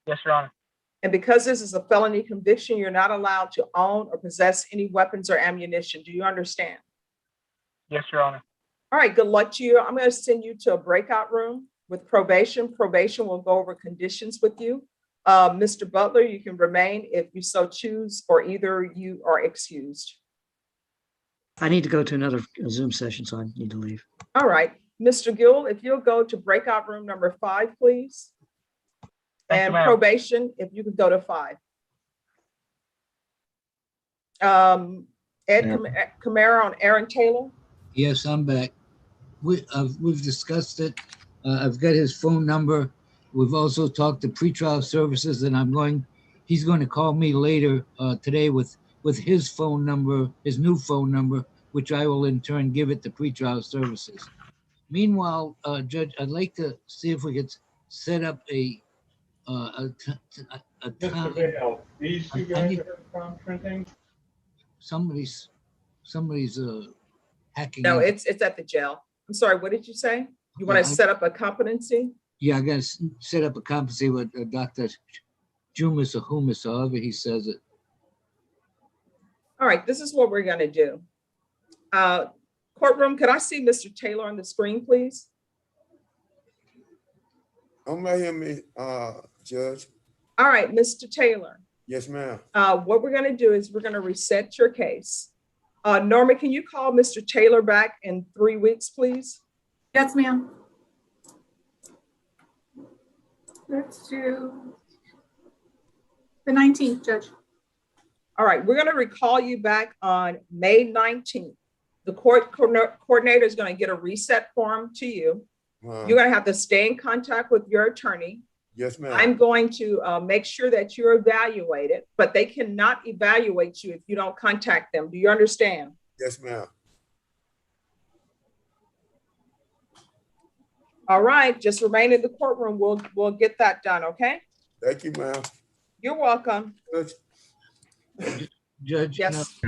[SPEAKER 11] Yes, Your Honor.
[SPEAKER 1] And because this is a felony conviction, you're not allowed to own or possess any weapons or ammunition. Do you understand?
[SPEAKER 11] Yes, Your Honor.
[SPEAKER 1] All right, good luck to you. I'm going to send you to a breakout room with probation. Probation will go over conditions with you. Mr. Butler, you can remain if you so choose, or either you are excused.
[SPEAKER 24] I need to go to another Zoom session, so I need to leave.
[SPEAKER 1] All right, Mr. Gill, if you'll go to breakout room number 5, please. And probation, if you could go to 5. Ed Camara on Aaron Taylor.
[SPEAKER 14] Yes, I'm back. We've discussed it. I've got his phone number. We've also talked to pretrial services, and he's going to call me later today with his phone number, his new phone number, which I will in turn give it to pretrial services. Meanwhile, Judge, I'd like to see if we could set up a time.
[SPEAKER 27] These two guys are printing.
[SPEAKER 14] Somebody's hacking.
[SPEAKER 1] No,
[SPEAKER 14] in.
[SPEAKER 1] it's at the jail. I'm sorry, what did you say? You want to set up a competency?
[SPEAKER 14] Yeah, I got to set up a competency with Dr. Jumis or Humis, however he says it.
[SPEAKER 1] All right, this is what we're going to do. Courtroom, could I see Mr. Taylor on the screen, please?
[SPEAKER 22] Don't hear me, Judge.
[SPEAKER 1] All right, Mr. Taylor.
[SPEAKER 22] Yes, ma'am.
[SPEAKER 1] What we're going to do is we're going to reset your case. Norma, can you call Mr. Taylor back in 3 weeks, please?
[SPEAKER 21] Yes, ma'am. Let's do the 19th, Judge.
[SPEAKER 1] All right, we're going to recall you back on May 19th. The court coordinator is going to get a reset form to you. You're going to have to stay in contact with your attorney.
[SPEAKER 22] Yes, ma'am.
[SPEAKER 1] I'm going to make sure that you're evaluated, but they cannot evaluate you if you don't contact them. Do you understand?
[SPEAKER 22] Yes, ma'am.
[SPEAKER 1] All right, just remain in the courtroom. We'll get that done, okay?
[SPEAKER 22] Thank you, ma'am.
[SPEAKER 1] You're welcome.
[SPEAKER 14] Judge,
[SPEAKER 1] yes.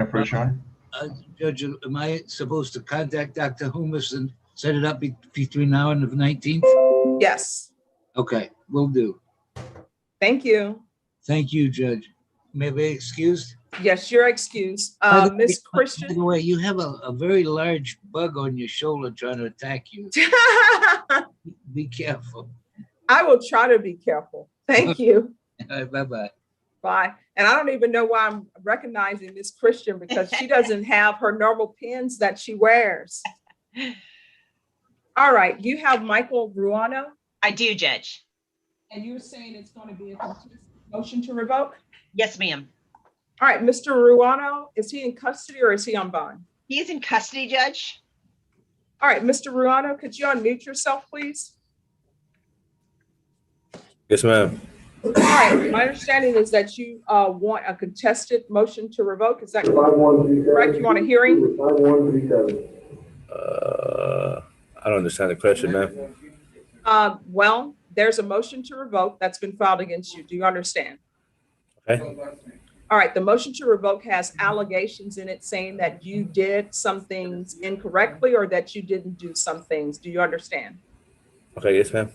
[SPEAKER 14] Judge, am I supposed to contact Dr. Humis and set it up between now and the 19th?
[SPEAKER 1] Yes.
[SPEAKER 14] Okay, will do.
[SPEAKER 1] Thank you.
[SPEAKER 14] Thank you, Judge. May I be excused?
[SPEAKER 1] Yes, you're excused. Miss Christian.
[SPEAKER 14] By the way, you have a very large bug on your shoulder trying to attack you. Be careful.
[SPEAKER 1] I will try to be careful. Thank you.
[SPEAKER 14] Bye-bye.
[SPEAKER 1] Bye. And I don't even know why I'm recognizing Miss Christian, because she doesn't have her normal pins that she wears. All right, you have Michael Ruano.
[SPEAKER 16] I do, Judge.
[SPEAKER 1] And you're saying it's going to be a contested motion to revoke?
[SPEAKER 16] Yes, ma'am.
[SPEAKER 1] All right, Mr. Ruano, is he in custody or is he on bond?
[SPEAKER 16] He is in custody, Judge.
[SPEAKER 1] All right, Mr. Ruano, could you unmute yourself, please?
[SPEAKER 9] Yes, ma'am.
[SPEAKER 1] All right, my understanding is that you want a contested motion to revoke. Is that correct? You want a hearing?
[SPEAKER 9] I don't understand the question, ma'am.
[SPEAKER 1] Well, there's a motion to revoke that's been filed against you. Do you understand?
[SPEAKER 9] Okay.
[SPEAKER 1] All right, the motion to revoke has allegations in it saying that you did some things incorrectly or that you didn't do some things. Do you understand?
[SPEAKER 9] Okay, yes, ma'am.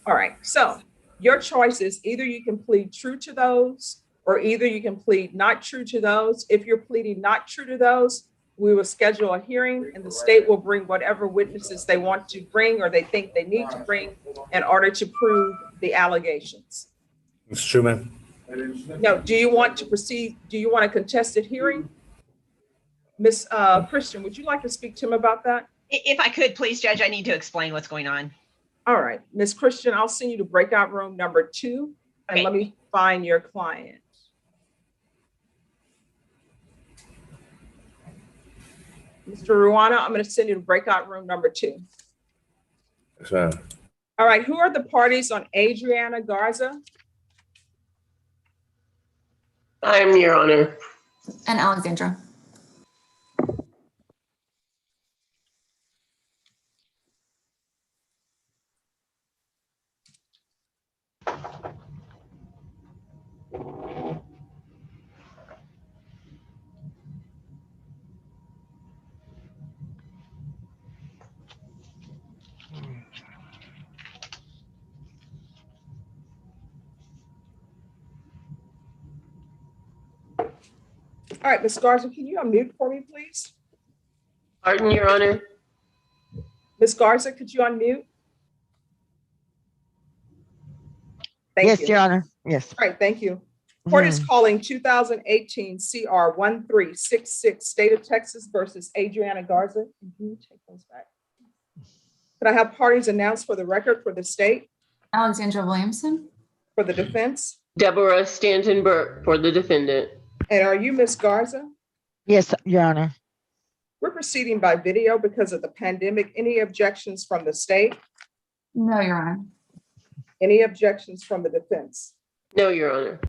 [SPEAKER 1] All right, so your choice is either you can plead true to those or either you can plead not true to those. If you're pleading not true to those, we will schedule a hearing and the state will bring whatever witnesses they want to bring or they think they need to bring in order to prove the allegations.
[SPEAKER 9] It's true, ma'am.
[SPEAKER 1] No, do you want to proceed? Do you want a contested hearing? Miss Christian, would you like to speak to him about that?
[SPEAKER 16] If I could, please, Judge, I need to explain what's going on.
[SPEAKER 1] All right, Ms. Christian, I'll send you to breakout room number 2, and let me find your client. Mr. Ruana, I'm going to send you to breakout room number 2.
[SPEAKER 9] Yes, ma'am.
[SPEAKER 1] All right, who are the parties on Adriana Garza?
[SPEAKER 12] I am, Your Honor.
[SPEAKER 6] And Alexandra.
[SPEAKER 1] All right, Ms. Garza, can you unmute for me, please?
[SPEAKER 12] Pardon, Your Honor.
[SPEAKER 1] Ms. Garza, could you unmute? Thank
[SPEAKER 26] Yes,
[SPEAKER 1] you.
[SPEAKER 26] Your Honor. Yes.
[SPEAKER 1] All right, thank you. Court is calling 2018 CR 1366, State of Texas versus Adriana Garza. Can you take those back? Could I have parties announced for the record for the state?
[SPEAKER 6] Alexandra Williamson.
[SPEAKER 1] For the defense?
[SPEAKER 12] Deborah Stanton Burke for the defendant.
[SPEAKER 1] And are you Ms. Garza?
[SPEAKER 26] Yes, Your Honor.
[SPEAKER 1] We're proceeding by video because of the pandemic. Any objections from the state?
[SPEAKER 6] No, Your Honor.
[SPEAKER 1] Any objections from the defense?
[SPEAKER 12] No, Your Honor.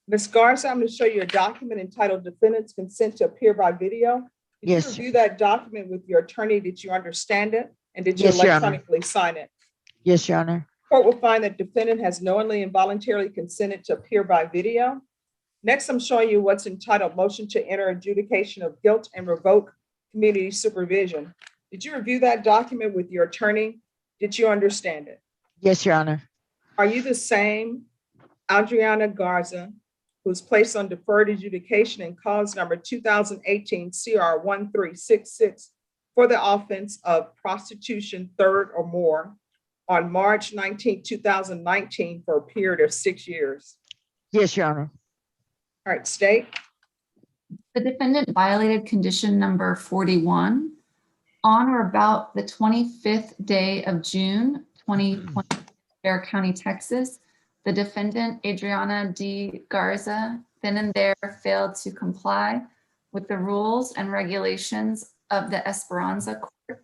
[SPEAKER 1] Ms. Garza, I'm going to show you a document entitled Defendant's Consent to Appear by Video. Did
[SPEAKER 26] Yes.
[SPEAKER 1] you review that document with your attorney? Did you understand it? And did you
[SPEAKER 26] Yes, Your Honor.
[SPEAKER 1] electronically sign it?
[SPEAKER 26] Yes, Your Honor.
[SPEAKER 1] Court will find that defendant has knowingly and voluntarily consented to appear by video. Next, I'm showing you what's entitled Motion to Enter Adjudication of Guilt and Revoke Community Supervision. Did you review that document with your attorney? Did you understand it?
[SPEAKER 26] Yes, Your Honor.
[SPEAKER 1] Are you the same Adriana Garza, who's placed on deferred adjudication in cause number 2018 CR 1366 for the offense of prostitution third or more on March 19, 2019 for a period of 6 years?
[SPEAKER 26] Yes, Your Honor.
[SPEAKER 1] All right, state.
[SPEAKER 6] The defendant violated condition number 41 on or about the 25th day of June 2020, Bexar County, Texas. The defendant, Adriana D. Garza, then and there failed to comply with the rules and regulations of the Esperanza Court,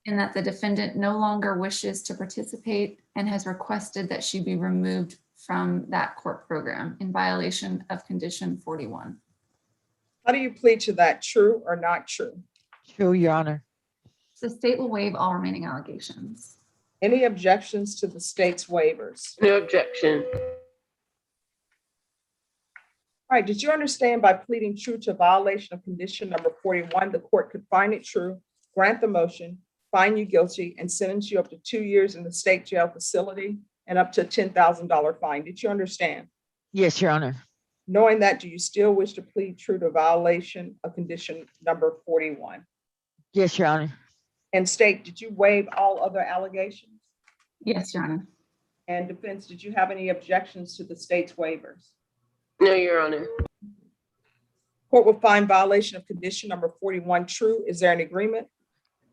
[SPEAKER 6] in that the defendant no longer wishes to participate and has requested that she be removed from that court program in violation of condition 41.
[SPEAKER 1] How do you plead to that, true or not true?
[SPEAKER 26] True, Your Honor.
[SPEAKER 6] The state will waive all remaining allegations.
[SPEAKER 1] Any objections to the state's waivers?
[SPEAKER 12] No objection.
[SPEAKER 1] All right, did you understand by pleading true to violation of condition number 41, the court could find it true, grant the motion, find you guilty, and sentence you up to 2 years in the state jail facility and up to a $10,000 fine? Did you understand?
[SPEAKER 26] Yes, Your Honor.
[SPEAKER 1] Knowing that, do you still wish to plead true to violation of condition number 41?
[SPEAKER 26] Yes, Your Honor.
[SPEAKER 1] And state, did you waive all other allegations?
[SPEAKER 6] Yes, Your Honor.
[SPEAKER 1] And defense, did you have any objections to the state's waivers?
[SPEAKER 12] No, Your Honor.
[SPEAKER 1] Court will find violation of condition number 41 true. Is there an agreement?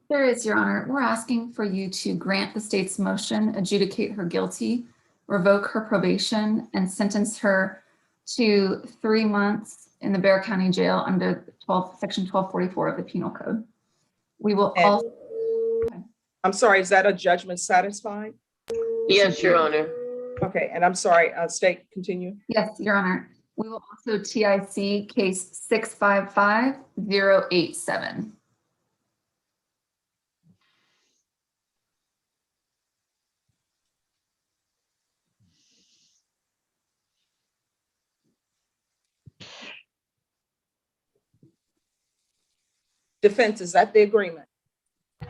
[SPEAKER 6] There is, Your Honor. We're asking for you to grant the state's motion, adjudicate her guilty, revoke her probation, and sentence her to 3 months in the Bexar County Jail under section 1244 of the Penal Code. We will also.
[SPEAKER 1] I'm sorry, is that a judgment satisfied?
[SPEAKER 12] Yes, Your Honor.
[SPEAKER 1] Okay, and I'm sorry, state, continue.
[SPEAKER 6] Yes, Your Honor. We will also TIC case 655087.
[SPEAKER 1] Defense, is that the agreement?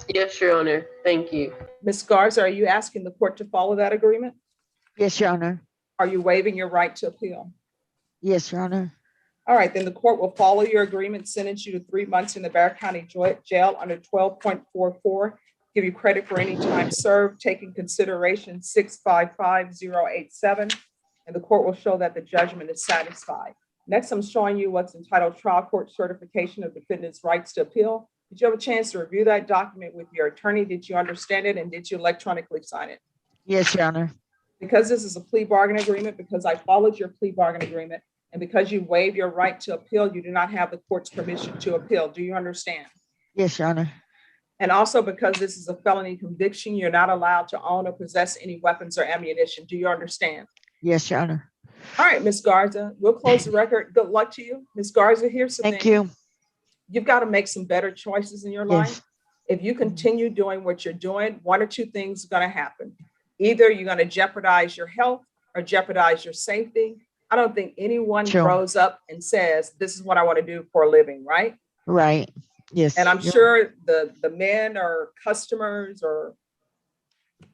[SPEAKER 12] Yes, Your Honor. Thank you.
[SPEAKER 1] Ms. Garza, are you asking the court to follow that agreement?
[SPEAKER 26] Yes, Your Honor.
[SPEAKER 1] Are you waiving your right to appeal?
[SPEAKER 26] Yes, Your Honor.
[SPEAKER 1] All right, then the court will follow your agreement, sentence you to 3 months in the Bexar County Jail under 12.44, give you credit for any time served, taking consideration 655087, and the court will show that the judgment is satisfied. Next, I'm showing you what's entitled Trial Court Certification of Defendant's Rights to Appeal. Did you have a chance to review that document with your attorney? Did you understand it and did you electronically sign it?
[SPEAKER 26] Yes, Your Honor.
[SPEAKER 1] Because this is a plea bargain agreement, because I followed your plea bargain agreement, and because you waive your right to appeal, you do not have the court's permission to appeal. Do you understand?
[SPEAKER 26] Yes, Your Honor.
[SPEAKER 1] And also because this is a felony conviction, you're not allowed to own or possess any weapons or ammunition. Do you understand?
[SPEAKER 26] Yes, Your Honor.
[SPEAKER 1] All right, Ms. Garza, we'll close the record. Good luck to you. Ms. Garza, here's something.
[SPEAKER 26] Thank you.
[SPEAKER 1] You've got to make some better choices in your life. If you continue doing what you're doing, one or two things are going to happen. Either you're going to jeopardize your health or jeopardize your safety. I don't think anyone grows up and says, this is what I want to do for a living, right?
[SPEAKER 26] Right. Yes.
[SPEAKER 1] And I'm sure the men are customers or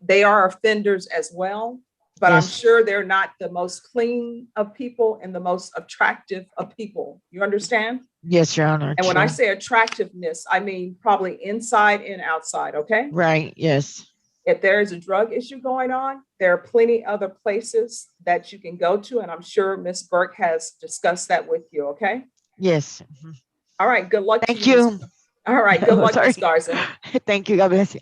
[SPEAKER 1] they are offenders as well, but I'm sure they're not the most clean of people and the most attractive of people. You understand?
[SPEAKER 26] Yes, Your Honor.
[SPEAKER 1] And when I say attractiveness, I mean probably inside and outside, okay?
[SPEAKER 26] Right, yes.
[SPEAKER 1] If there is a drug issue going on, there are plenty other places that you can go to, and I'm sure Ms. Burke has discussed that with you, okay?
[SPEAKER 26] Yes.
[SPEAKER 1] All right, good luck.
[SPEAKER 26] Thank you.
[SPEAKER 1] All right, good luck, Ms. Garza.
[SPEAKER 26] Thank you. God bless you.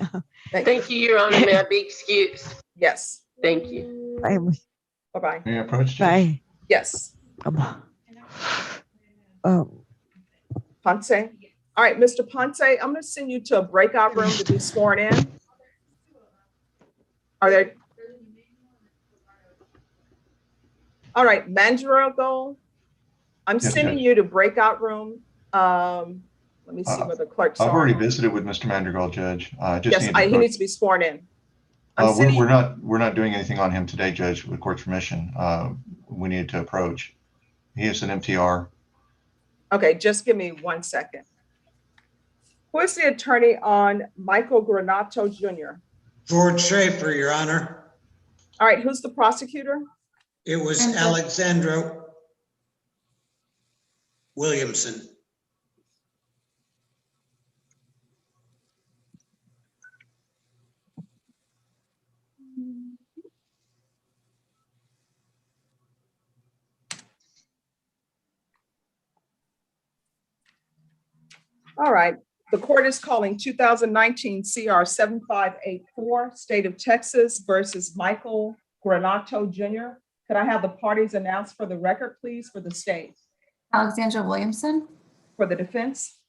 [SPEAKER 12] Thank you, Your Honor. May I be excused?
[SPEAKER 1] Yes.
[SPEAKER 12] Thank you.
[SPEAKER 26] Bye.
[SPEAKER 1] Bye-bye.
[SPEAKER 4] May I approach?
[SPEAKER 26] Bye.
[SPEAKER 1] Yes.
[SPEAKER 26] Ponce.
[SPEAKER 1] All right, Mr. Ponce, I'm going to send you to a breakout room to be sworn in. Are there? All right, Manjaro, I'm sending you to breakout room. Let me see what the clerk's
[SPEAKER 4] I've already visited with Mr. Madrigal, Judge.
[SPEAKER 1] He needs to be sworn in.
[SPEAKER 4] We're not doing anything on him today, Judge, with court's permission. We need to approach. He is an MTR.
[SPEAKER 1] Okay, just give me 1 second. Who is the attorney on Michael Granato Jr.?
[SPEAKER 3] George Schaefer, Your Honor.
[SPEAKER 1] All right, who's the prosecutor?
[SPEAKER 3] It was Alexandra Williamson.
[SPEAKER 1] All right, the court is calling 2019 CR 7584, State of Texas versus Michael Granato Jr. Could I have the parties announced for the record, please, for the state?
[SPEAKER 6] Alexandra Williamson.
[SPEAKER 1] For the defense?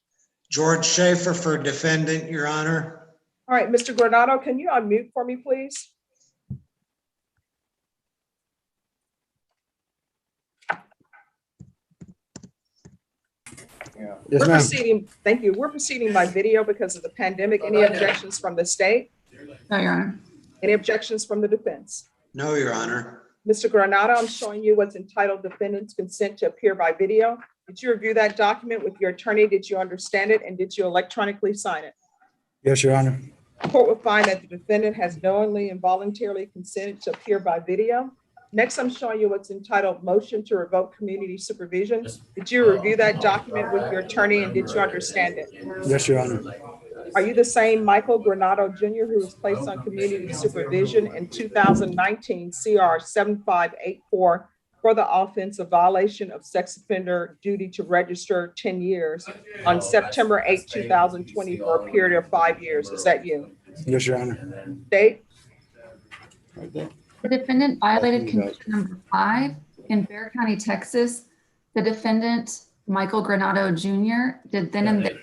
[SPEAKER 3] George Schaefer for defendant, Your Honor.
[SPEAKER 1] All right, Mr. Granato, can you unmute for me, please?
[SPEAKER 9] Yes,
[SPEAKER 1] We're
[SPEAKER 9] ma'am.
[SPEAKER 1] proceeding, thank you. We're proceeding by video because of the pandemic. Any objections from the state?
[SPEAKER 6] No, Your Honor.
[SPEAKER 1] Any objections from the defense?
[SPEAKER 3] No, Your Honor.
[SPEAKER 1] Mr. Granato, I'm showing you what's entitled Defendant's Consent to Appear by Video. Did you review that document with your attorney? Did you understand it? And did you electronically sign it?
[SPEAKER 9] Yes, Your Honor.
[SPEAKER 1] The court will find that the defendant has knowingly and voluntarily consented to appear by video. Next, I'm showing you what's entitled Motion to Revoke Community Supervision. Did you review that document with your attorney and did you understand it?
[SPEAKER 9] Yes, Your Honor.
[SPEAKER 1] Are you the same Michael Granato Jr. who was placed on community supervision in 2019 CR 7584 for the offense of violation of sex offender duty to register 10 years on September 8, 2020 for a period of 5 years? Is that you?
[SPEAKER 9] Yes, Your Honor.
[SPEAKER 1] State?
[SPEAKER 6] The defendant violated condition number 5 in Bexar County, Texas. The defendant, Michael Granato Jr., did then and there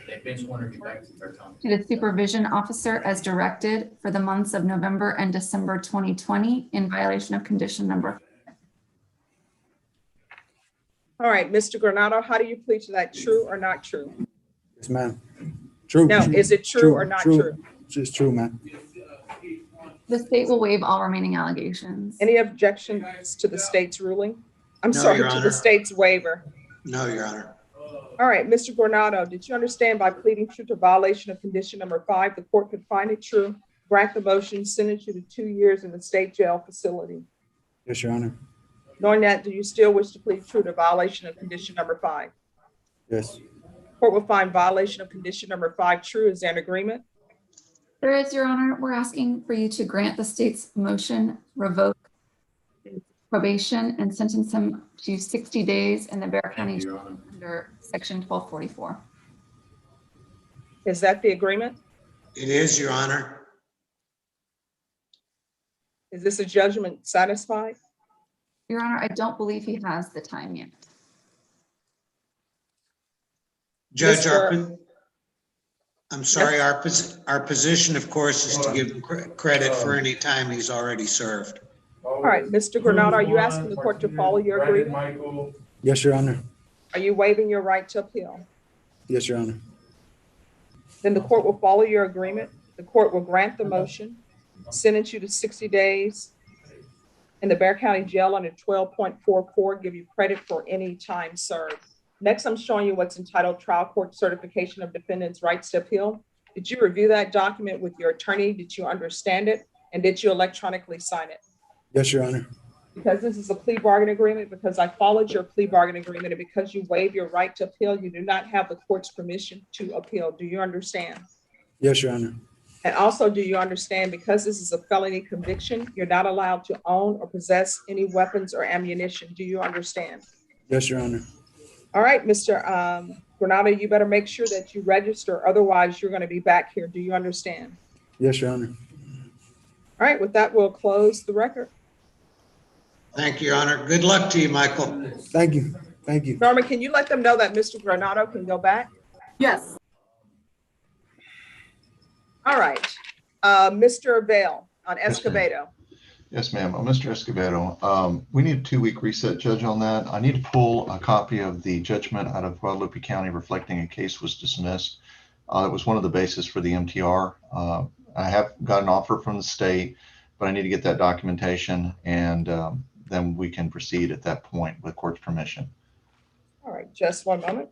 [SPEAKER 6] to the supervision officer as directed for the months of November and December 2020 in violation of condition number 5.
[SPEAKER 1] All right, Mr. Granato, how do you plead to that? True or not true?
[SPEAKER 9] Yes, ma'am. True.
[SPEAKER 1] No, is it true or not true?
[SPEAKER 9] It's true, ma'am.
[SPEAKER 6] The state will waive all remaining allegations.
[SPEAKER 1] Any objections to the state's ruling? I'm
[SPEAKER 3] No,
[SPEAKER 1] sorry,
[SPEAKER 3] Your
[SPEAKER 1] to
[SPEAKER 3] Honor.
[SPEAKER 1] the state's waiver.
[SPEAKER 3] No, Your Honor.
[SPEAKER 1] All right, Mr. Granato, did you understand by pleading true to violation of condition number 5, the court could find it true, grant the motion, sentence you to 2 years in the state jail facility?
[SPEAKER 9] Yes, Your Honor.
[SPEAKER 1] Knowing that, do you still wish to plead true to violation of condition number 5?
[SPEAKER 9] Yes.
[SPEAKER 1] Court will find violation of condition number 5 true. Is there an agreement?
[SPEAKER 6] There is, Your Honor. We're asking for you to grant the state's motion, revoke probation, and sentence him to 60 days in the Bexar County Jail under Section 1244.
[SPEAKER 1] Is that the agreement?
[SPEAKER 3] It is, Your Honor.
[SPEAKER 1] Is this a judgment satisfied?
[SPEAKER 6] Your Honor, I don't believe he has the time yet.
[SPEAKER 3] Judge,
[SPEAKER 1] Mr.
[SPEAKER 3] I'm sorry,
[SPEAKER 1] Yes.
[SPEAKER 3] our position, of course, is to give him credit for any time he's already served.
[SPEAKER 1] All right, Mr. Granado, are you asking the court to follow your agreement?
[SPEAKER 5] Yes, Your Honor.
[SPEAKER 1] Are you waiving your right to appeal?
[SPEAKER 5] Yes, Your Honor.
[SPEAKER 1] Then the court will follow your agreement. The court will grant the motion, sentence you to 60 days in the Bexar County Jail under 12.44, give you credit for any time served. Next, I'm showing you what's entitled Trial Court Certification of Defendant's Rights to Appeal. Did you review that document with your attorney? Did you understand it? And did you electronically sign it?
[SPEAKER 5] Yes, Your Honor.
[SPEAKER 1] Because this is a plea bargain agreement, because I followed your plea bargain agreement, and because you waive your right to appeal, you do not have the court's permission to appeal. Do you understand?
[SPEAKER 5] Yes, Your Honor.
[SPEAKER 1] And also, do you understand, because this is a felony conviction, you're not allowed to own or possess any weapons or ammunition? Do you understand?
[SPEAKER 5] Yes, Your Honor.
[SPEAKER 1] All right, Mr. Granado, you better make sure that you register. Otherwise, you're going to be back here. Do you understand?
[SPEAKER 5] Yes, Your Honor.
[SPEAKER 1] All right, with that, we'll close the record.
[SPEAKER 3] Thank you, Your Honor. Good luck to you, Michael.
[SPEAKER 5] Thank you. Thank you.
[SPEAKER 1] Norma, can you let them know that Mr. Granado can go back?
[SPEAKER 21] Yes.
[SPEAKER 1] All right, Mr. Vale on Escobedo.
[SPEAKER 4] Yes, ma'am. Mr. Escobedo, we need a 2-week reset, Judge, on that. I need to pull a copy of the judgment out of Guadalupe County reflecting a case was dismissed. It was one of the bases for the MTR. I have got an offer from the state, but I need to get that documentation, and then we can proceed at that point with court's permission.
[SPEAKER 1] All right, just one moment.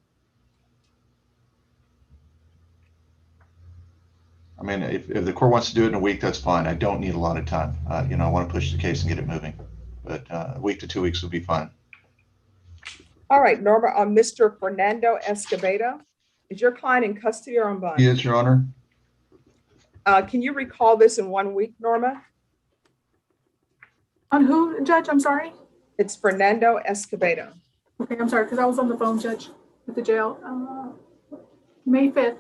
[SPEAKER 4] I mean, if the court wants to do it in a week, that's fine. I don't need a lot of time. I want to push the case and get it moving, but a week to 2 weeks would be fine.
[SPEAKER 1] All right, Norma, on Mr. Fernando Escobedo, is your client in custody or on bond?
[SPEAKER 4] He is, Your Honor.
[SPEAKER 1] Can you recall this in 1 week, Norma?
[SPEAKER 21] On who, Judge? I'm sorry.
[SPEAKER 1] It's Fernando Escobedo.
[SPEAKER 21] Okay, I'm sorry, because I was on the phone, Judge, at the jail. May 5th.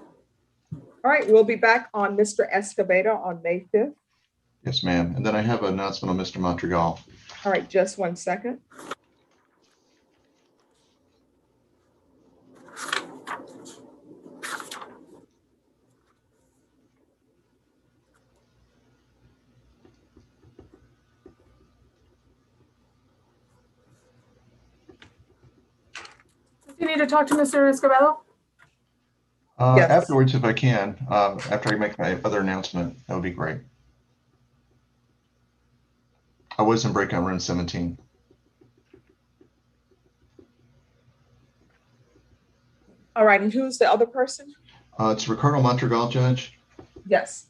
[SPEAKER 1] All right, we'll be back on Mr. Escobedo on May 5th.
[SPEAKER 4] Yes, ma'am. And then I have an announcement on Mr. Montregal.
[SPEAKER 1] All right, just 1 second.
[SPEAKER 21] You need to talk to Mr. Escobedo?
[SPEAKER 1] Yes.
[SPEAKER 4] Afterwards, if I can, after I make my other announcement, that would be great. I was in breakout room 17.
[SPEAKER 1] All right, and who's the other person?
[SPEAKER 4] It's Ricardo Montregal, Judge.
[SPEAKER 1] Yes.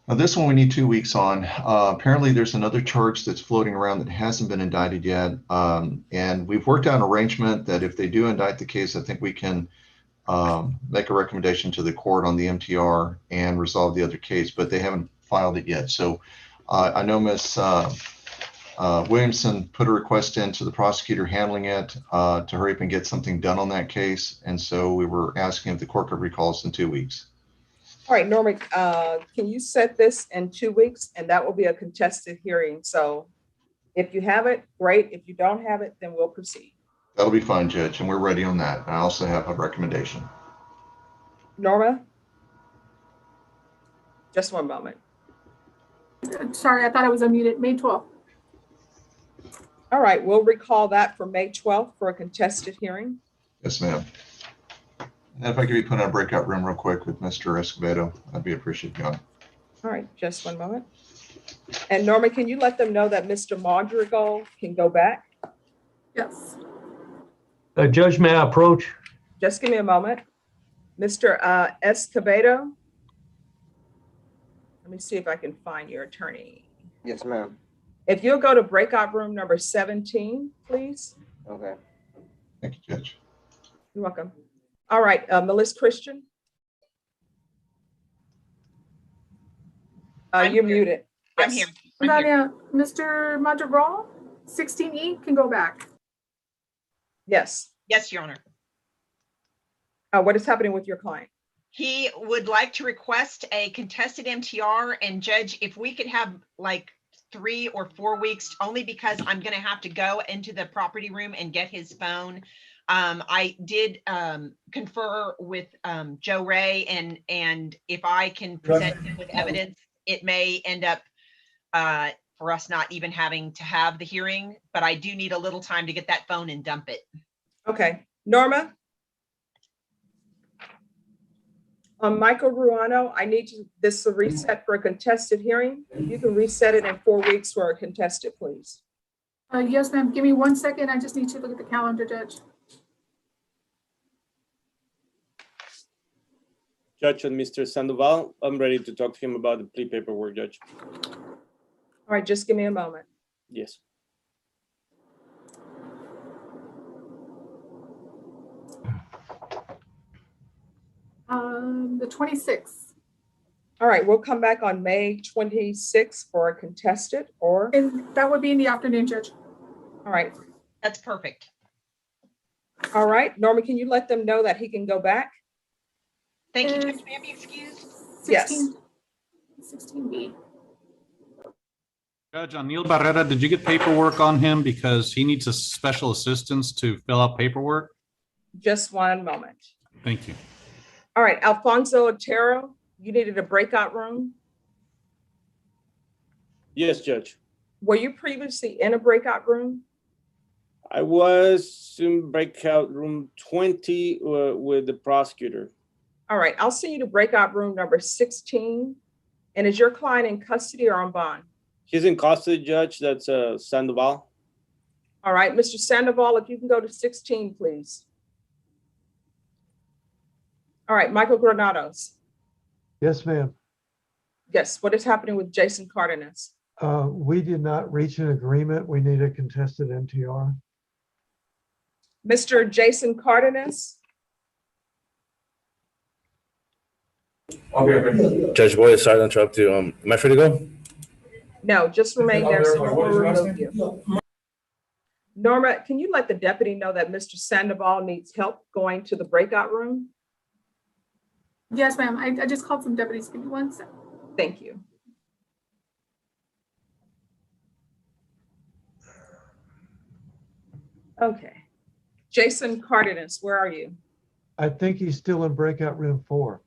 [SPEAKER 4] Now, this one we need 2 weeks on. Apparently, there's another charge that's floating around that hasn't been indicted yet. And we've worked out an arrangement that if they do indict the case, I think we can make a recommendation to the court on the MTR and resolve the other case, but they haven't filed it yet. So I know Ms. Williamson put a request in to the prosecutor handling it to hurry up and get something done on that case. And so we were asking if the court could recall us in 2 weeks.
[SPEAKER 1] All right, Norma, can you set this in 2 weeks? And that will be a contested hearing. So if you have it, great. If you don't have it, then we'll proceed.
[SPEAKER 4] That'll be fine, Judge, and we're ready on that. I also have a recommendation.
[SPEAKER 1] Norma? Just one moment.
[SPEAKER 21] Sorry, I thought I was unmuted. May 12th.
[SPEAKER 1] All right, we'll recall that for May 12th for a contested hearing.
[SPEAKER 4] Yes, ma'am. And if I could be put in a breakout room real quick with Mr. Escobedo, I'd be appreciative, Your Honor.
[SPEAKER 1] All right, just one moment. And Norma, can you let them know that Mr. Madrigal can go back?
[SPEAKER 21] Yes.
[SPEAKER 27] Judge, may I approach?
[SPEAKER 1] Just give me a moment. Mr. Escobedo. Let me see if I can find your attorney.
[SPEAKER 7] Yes, ma'am.
[SPEAKER 1] If you'll go to breakout room number 17, please.
[SPEAKER 7] Okay.
[SPEAKER 4] Thank you, Judge.
[SPEAKER 1] You're welcome. All right, Melissa Christian. You're muted.
[SPEAKER 16] I'm here.
[SPEAKER 21] Mr. Madrigal, 16E can go back.
[SPEAKER 1] Yes.
[SPEAKER 16] Yes, Your Honor.
[SPEAKER 1] What is happening with your client?
[SPEAKER 16] He would like to request a contested MTR, and Judge, if we could have like 3 or 4 weeks, only because I'm gonna have to go into the property room and get his phone. I did confer with Joe Ray, and if I can present him with evidence, it may end up for us not even having to have the hearing, but I do need a little time to get that phone and dump it.
[SPEAKER 1] Okay, Norma? Michael Ruano, I need this to reset for a contested hearing. You can reset it in 4 weeks for a contested, please.
[SPEAKER 21] Yes, ma'am. Give me 1 second. I just need to look at the calendar, Judge.
[SPEAKER 9] Judge and Mr. Sandoval, I'm ready to talk to him about the plea paperwork, Judge.
[SPEAKER 1] All right, just give me a moment.
[SPEAKER 9] Yes.
[SPEAKER 21] The 26th.
[SPEAKER 1] All right, we'll come back on May 26th for a contested, or?
[SPEAKER 21] And that would be in the afternoon, Judge.
[SPEAKER 1] All right.
[SPEAKER 16] That's perfect.
[SPEAKER 1] All right, Norma, can you let them know that he can go back?
[SPEAKER 16] Thank you, Judge. May I be excused?
[SPEAKER 21] 16, yes. 16B.
[SPEAKER 25] Judge, on Neil Barrera, did you get paperwork on him because he needs a special assistance to fill out paperwork?
[SPEAKER 1] Just 1 moment.
[SPEAKER 25] Thank you.
[SPEAKER 1] All right, Alfonso Otero, you needed a breakout room.
[SPEAKER 9] Yes, Judge.
[SPEAKER 1] Were you previously in a breakout room?
[SPEAKER 9] I was in breakout room 20 with the prosecutor.
[SPEAKER 1] All right, I'll send you to breakout room number 16. And is your client in custody or on bond?
[SPEAKER 9] He's in custody, Judge. That's Sandoval.
[SPEAKER 1] All right, Mr. Sandoval, if you can go to 16, please. All right, Michael Granados.
[SPEAKER 27] Yes, ma'am.
[SPEAKER 1] Yes, what is happening with Jason Cardenas?
[SPEAKER 27] We did not reach an agreement. We need a contested MTR.
[SPEAKER 1] Mr. Jason Cardenas?
[SPEAKER 2] Okay. Judge Boyd, sorry to interrupt you. Am I free to go?
[SPEAKER 1] No, just remain there. Someone will remove you. Norma, can you let the deputy know that Mr. Sandoval needs help going to the breakout room?
[SPEAKER 21] Yes, ma'am. I just called some deputies. Give me 1 second.
[SPEAKER 1] Thank you. Okay. Jason Cardenas, where are you?
[SPEAKER 27] I think he's still in breakout room 4.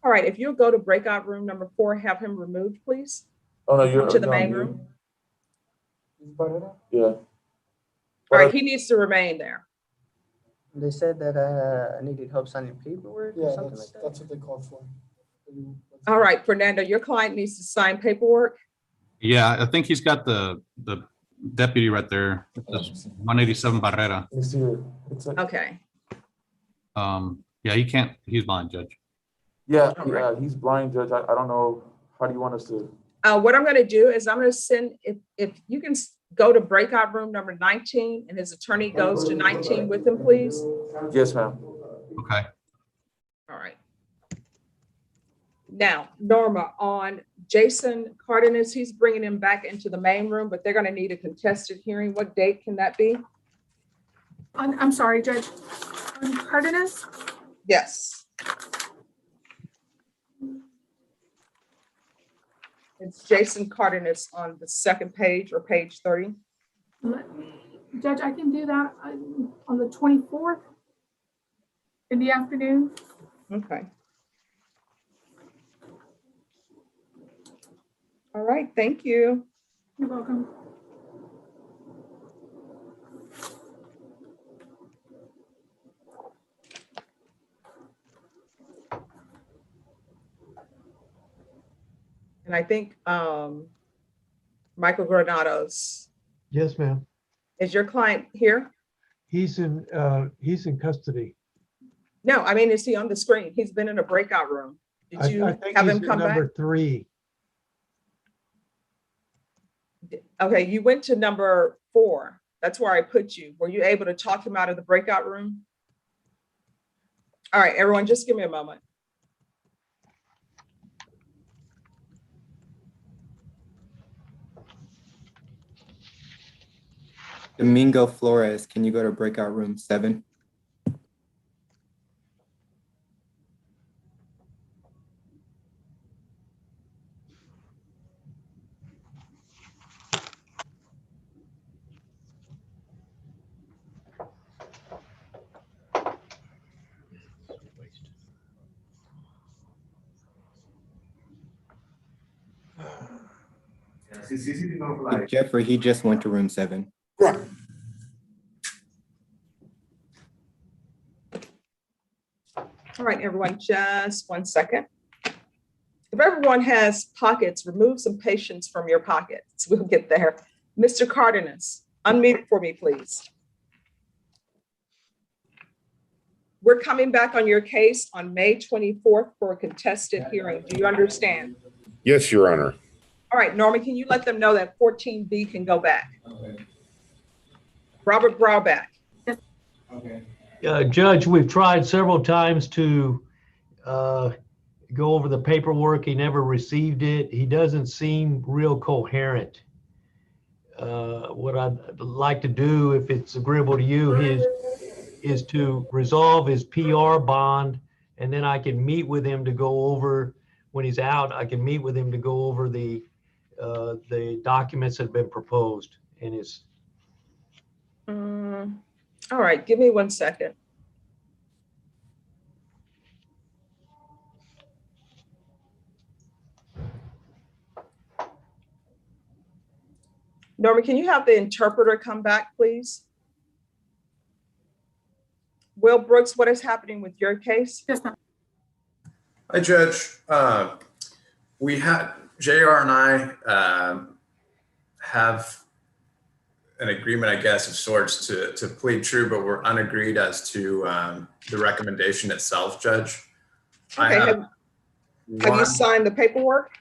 [SPEAKER 1] All right, if you'll go to breakout room number 4, have him removed, please.
[SPEAKER 2] Oh, no, you're
[SPEAKER 1] to the main room.
[SPEAKER 2] Yeah.
[SPEAKER 1] All right, he needs to remain there.
[SPEAKER 7] They said that I needed help signing paperwork or something like that.
[SPEAKER 22] That's what they called for.
[SPEAKER 1] All right, Fernando, your client needs to sign paperwork.
[SPEAKER 25] Yeah, I think he's got the deputy right there. That's 187 Barrera.
[SPEAKER 1] Okay.
[SPEAKER 25] Yeah, he can't. He's blind, Judge.
[SPEAKER 2] Yeah, he's blind, Judge. I don't know. How do you want us to?
[SPEAKER 1] What I'm going to do is I'm going to send, if you can go to breakout room number 19 and his attorney goes to 19 with him, please.
[SPEAKER 2] Yes, ma'am.
[SPEAKER 25] Okay.
[SPEAKER 1] All right. Now, Norma, on Jason Cardenas, he's bringing him back into the main room, but they're going to need a contested hearing. What date can that be?
[SPEAKER 21] I'm sorry, Judge. On Cardenas?
[SPEAKER 1] Yes. It's Jason Cardenas on the second page or page 30.
[SPEAKER 21] Judge, I can do that on the 24th in the afternoon.
[SPEAKER 1] Okay. All right, thank you.
[SPEAKER 21] You're welcome.
[SPEAKER 1] And I think Michael Granados.
[SPEAKER 27] Yes, ma'am.
[SPEAKER 1] Is your client here?
[SPEAKER 27] He's in custody.
[SPEAKER 1] No, I mean, is he on the screen? He's been in a breakout room. Did you
[SPEAKER 27] I think
[SPEAKER 1] have
[SPEAKER 27] he's
[SPEAKER 1] him
[SPEAKER 27] in
[SPEAKER 1] come
[SPEAKER 27] number
[SPEAKER 1] back?
[SPEAKER 27] 3.
[SPEAKER 1] Okay, you went to number 4. That's where I put you. Were you able to talk him out of the breakout room? All right, everyone, just give me a moment.
[SPEAKER 10] Domingo Flores, can you go to breakout room 7? Jeffrey, he just went to room 7.
[SPEAKER 5] Right.
[SPEAKER 1] All right, everyone, just 1 second. If everyone has pockets, remove some patience from your pockets. We'll get there. Mr. Cardenas, unmute for me, please. We're coming back on your case on May 24th for a contested hearing. Do you understand?
[SPEAKER 8] Yes, Your Honor.
[SPEAKER 1] All right, Norman, can you let them know that 14B can go back? Robert Browback.
[SPEAKER 15] Judge, we've tried several times to go over the paperwork. He never received it. He doesn't seem real coherent. What I'd like to do, if it's agreeable to you, is to resolve his PR bond, and then I can meet with him to go over, when he's out, I can meet with him to go over the documents that have been proposed in his.
[SPEAKER 1] All right, give me 1 second. Norman, can you have the interpreter come back, please? Will Brooks, what is happening with your case?
[SPEAKER 17] Yes, ma'am. Hi, Judge. We had, JR and I have an agreement, I guess, of sorts to plead true, but we're unagreed as to the recommendation itself, Judge.
[SPEAKER 1] Okay, have you signed the paperwork?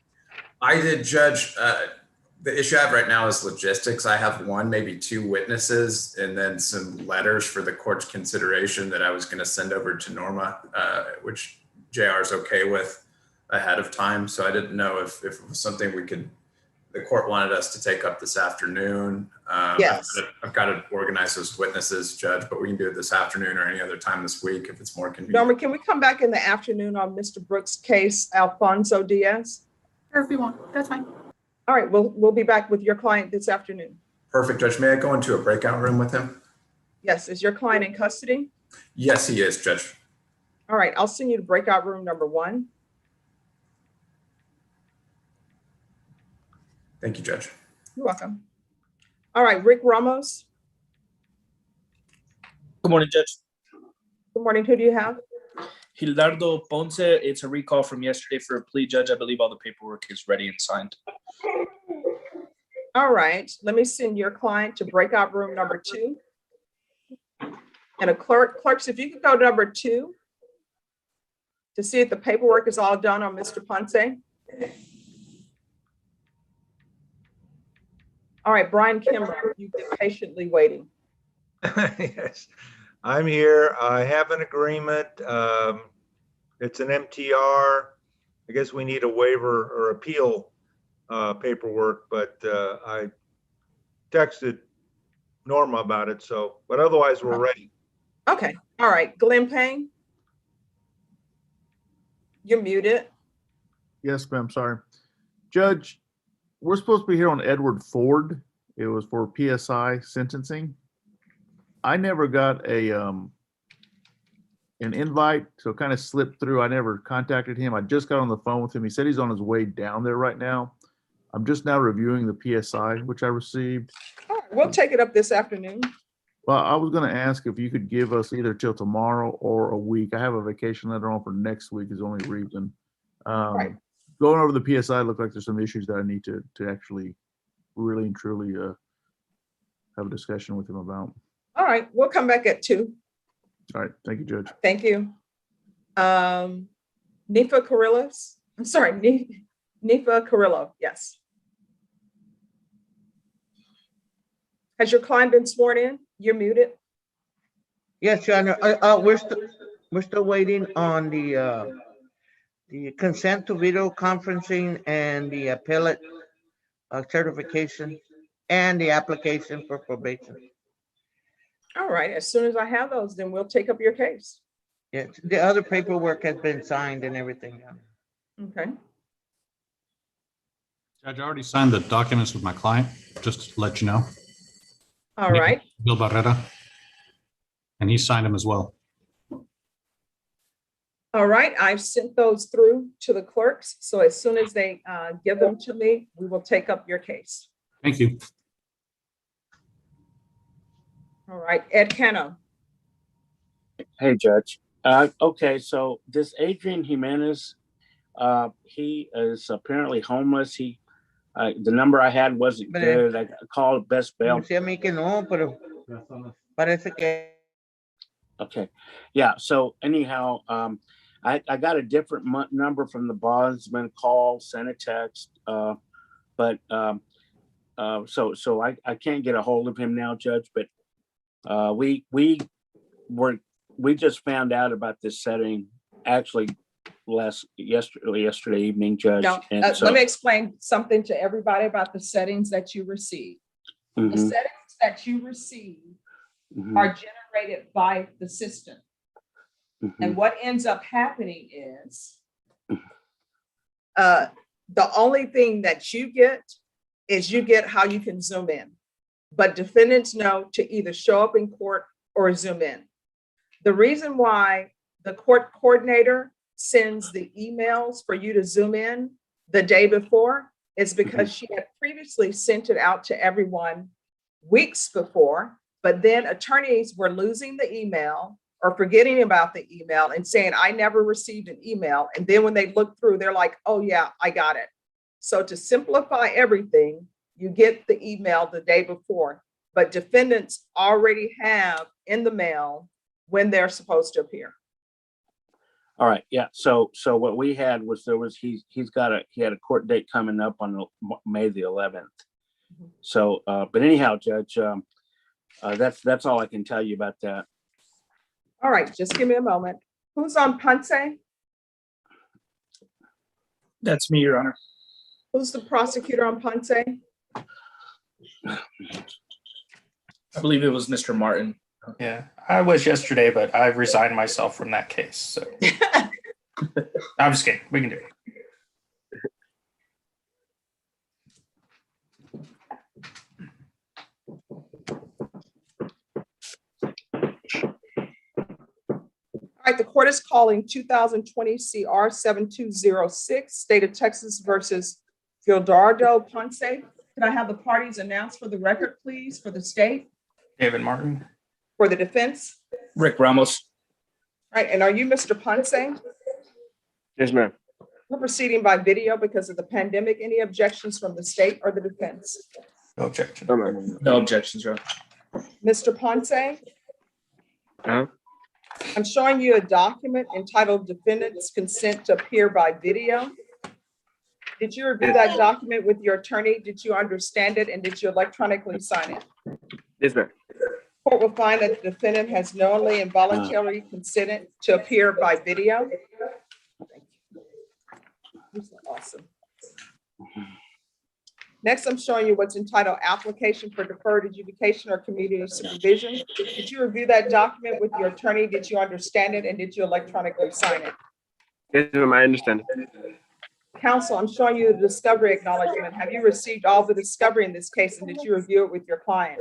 [SPEAKER 17] I did, Judge. The issue I have right now is logistics. I have 1, maybe 2 witnesses, and then some letters for the court's consideration that I was going to send over to Norma, which JR is okay with ahead of time. So I didn't know if it was something the court wanted us to take up this afternoon.
[SPEAKER 1] Yes.
[SPEAKER 17] I've got to organize those witnesses, Judge, but we can do it this afternoon or any other time this week if it's more convenient.
[SPEAKER 1] Norma, can we come back in the afternoon on Mr. Brooks' case, Alfonso Diaz?
[SPEAKER 21] Or if we want, that's fine.
[SPEAKER 1] All right, we'll be back with your client this afternoon.
[SPEAKER 17] Perfect, Judge. May I go into a breakout room with him?
[SPEAKER 1] Yes, is your client in custody?
[SPEAKER 17] Yes, he is, Judge.
[SPEAKER 1] All right, I'll send you to breakout room number 1.
[SPEAKER 17] Thank you, Judge.
[SPEAKER 1] You're welcome. All right, Rick Ramos.
[SPEAKER 18] Good morning, Judge.
[SPEAKER 1] Good morning. Who do you have?
[SPEAKER 18] Gildardo Ponce. It's a recall from yesterday for a plea, Judge. I believe all the paperwork is ready and signed.
[SPEAKER 1] All right, let me send your client to breakout room number 2. And clerks, if you could go to number 2 to see if the paperwork is all done on Mr. Ponce. All right, Brian Kimber, you've been patiently waiting.
[SPEAKER 19] Yes, I'm here. I have an agreement. It's an MTR. I guess we need a waiver or appeal paperwork, but I texted Norma about it. So, but otherwise we're ready.
[SPEAKER 1] Okay. All right. Glenn Payne. You're muted.
[SPEAKER 2] Yes, ma'am. Sorry. Judge, we're supposed to be here on Edward Ford. It was for PSI sentencing. I never got an invite, so it kind of slipped through. I never contacted him. I just got on the phone with him. He said he's on his way down there right now. I'm just now reviewing the PSI, which I received.
[SPEAKER 1] All right, we'll take it up this afternoon.
[SPEAKER 2] Well, I was going to ask if you could give us either till tomorrow or a week. I have a vacation letter on for next week is the only reason.
[SPEAKER 1] Right.
[SPEAKER 2] Going over the PSI, look like there's some issues that I need to actually really and truly have a discussion with him about.
[SPEAKER 1] All right, we'll come back at 2.
[SPEAKER 2] All right, thank you, Judge.
[SPEAKER 1] Thank you. Nifa Carrillos. I'm sorry, Nifa Carrillo. Yes. Has your client been sworn in? You're muted.
[SPEAKER 26] Yes, Your Honor. We're still waiting on the consent to video conferencing and the appellate certification and the application for probation.
[SPEAKER 1] All right, as soon as I have those, then we'll take up your case.
[SPEAKER 26] Yes, the other paperwork has been signed and everything.
[SPEAKER 1] Okay.
[SPEAKER 25] Judge, I already signed the documents with my client, just to let you know.
[SPEAKER 1] All right.
[SPEAKER 25] Bill Barrera. And he signed them as well.
[SPEAKER 1] All right, I've sent those through to the clerks. So as soon as they give them to me, we will take up your case.
[SPEAKER 25] Thank you.
[SPEAKER 1] All right, Ed Cano.
[SPEAKER 8] Hey, Judge. Okay, so this Adrian Jimenez, he is apparently homeless. The number I had wasn't good. I called Best Bail.
[SPEAKER 26] Decía a mí que no, pero parece que.
[SPEAKER 8] Okay, yeah. So anyhow, I got a different number from the bondsman. Call, sent a text, but so I can't get a hold of him now, Judge. But we just found out about this setting actually yesterday evening, Judge.
[SPEAKER 1] Now, let me explain something to everybody about the settings that you receive. The settings that you receive are generated by the system. And what ends up happening is the only thing that you get is you get how you can zoom in. But defendants know to either show up in court or zoom in. The reason why the court coordinator sends the emails for you to zoom in the day before is because she had previously sent it out to everyone weeks before, but then attorneys were losing the email or forgetting about the email and saying, I never received an email. And then when they look through, they're like, oh yeah, I got it. So to simplify everything, you get the email the day before, but defendants already have in the mail when they're supposed to appear.
[SPEAKER 8] All right, yeah. So what we had was he had a court date coming up on May the 11th. So, but anyhow, Judge, that's all I can tell you about that.
[SPEAKER 1] All right, just give me a moment. Who's on Ponce?
[SPEAKER 18] That's me, Your Honor.
[SPEAKER 1] Who's the prosecutor on Ponce?
[SPEAKER 18] I believe it was Mr. Martin.
[SPEAKER 11] Yeah, I was yesterday, but I've resigned myself from that case. So I'm just kidding. We can do it.
[SPEAKER 1] All right, the court is calling 2020 CR 7206, State of Texas versus Gildardo Ponce. Can I have the parties announced for the record, please, for the state?
[SPEAKER 11] David Martin.
[SPEAKER 1] For the defense?
[SPEAKER 18] Rick Ramos.
[SPEAKER 1] All right, and are you Mr. Ponce?
[SPEAKER 13] Yes, ma'am.
[SPEAKER 1] We're proceeding by video because of the pandemic. Any objections from the state or the defense?
[SPEAKER 11] No objection.
[SPEAKER 13] No, ma'am.
[SPEAKER 18] No objections, Your Honor.
[SPEAKER 1] Mr. Ponce?
[SPEAKER 13] Uh-huh.
[SPEAKER 1] I'm showing you a document entitled Defendant's Consent to Appear by Video. Did you review that document with your attorney? Did you understand it? And did you electronically sign it?
[SPEAKER 13] Yes, ma'am.
[SPEAKER 1] Court will find that the defendant has knowingly and voluntarily consented to appear by video. Thank you. These are awesome. Next, I'm showing you what's entitled Application for Deferred Adjudication or Community Supervision. Did you review that document with your attorney? Did you understand it? And did you electronically sign it?
[SPEAKER 13] Yes, ma'am, I understand.
[SPEAKER 1] Counsel, I'm showing you the discovery acknowledgement. Have you received all the discovery in this case, and did you review it with your client?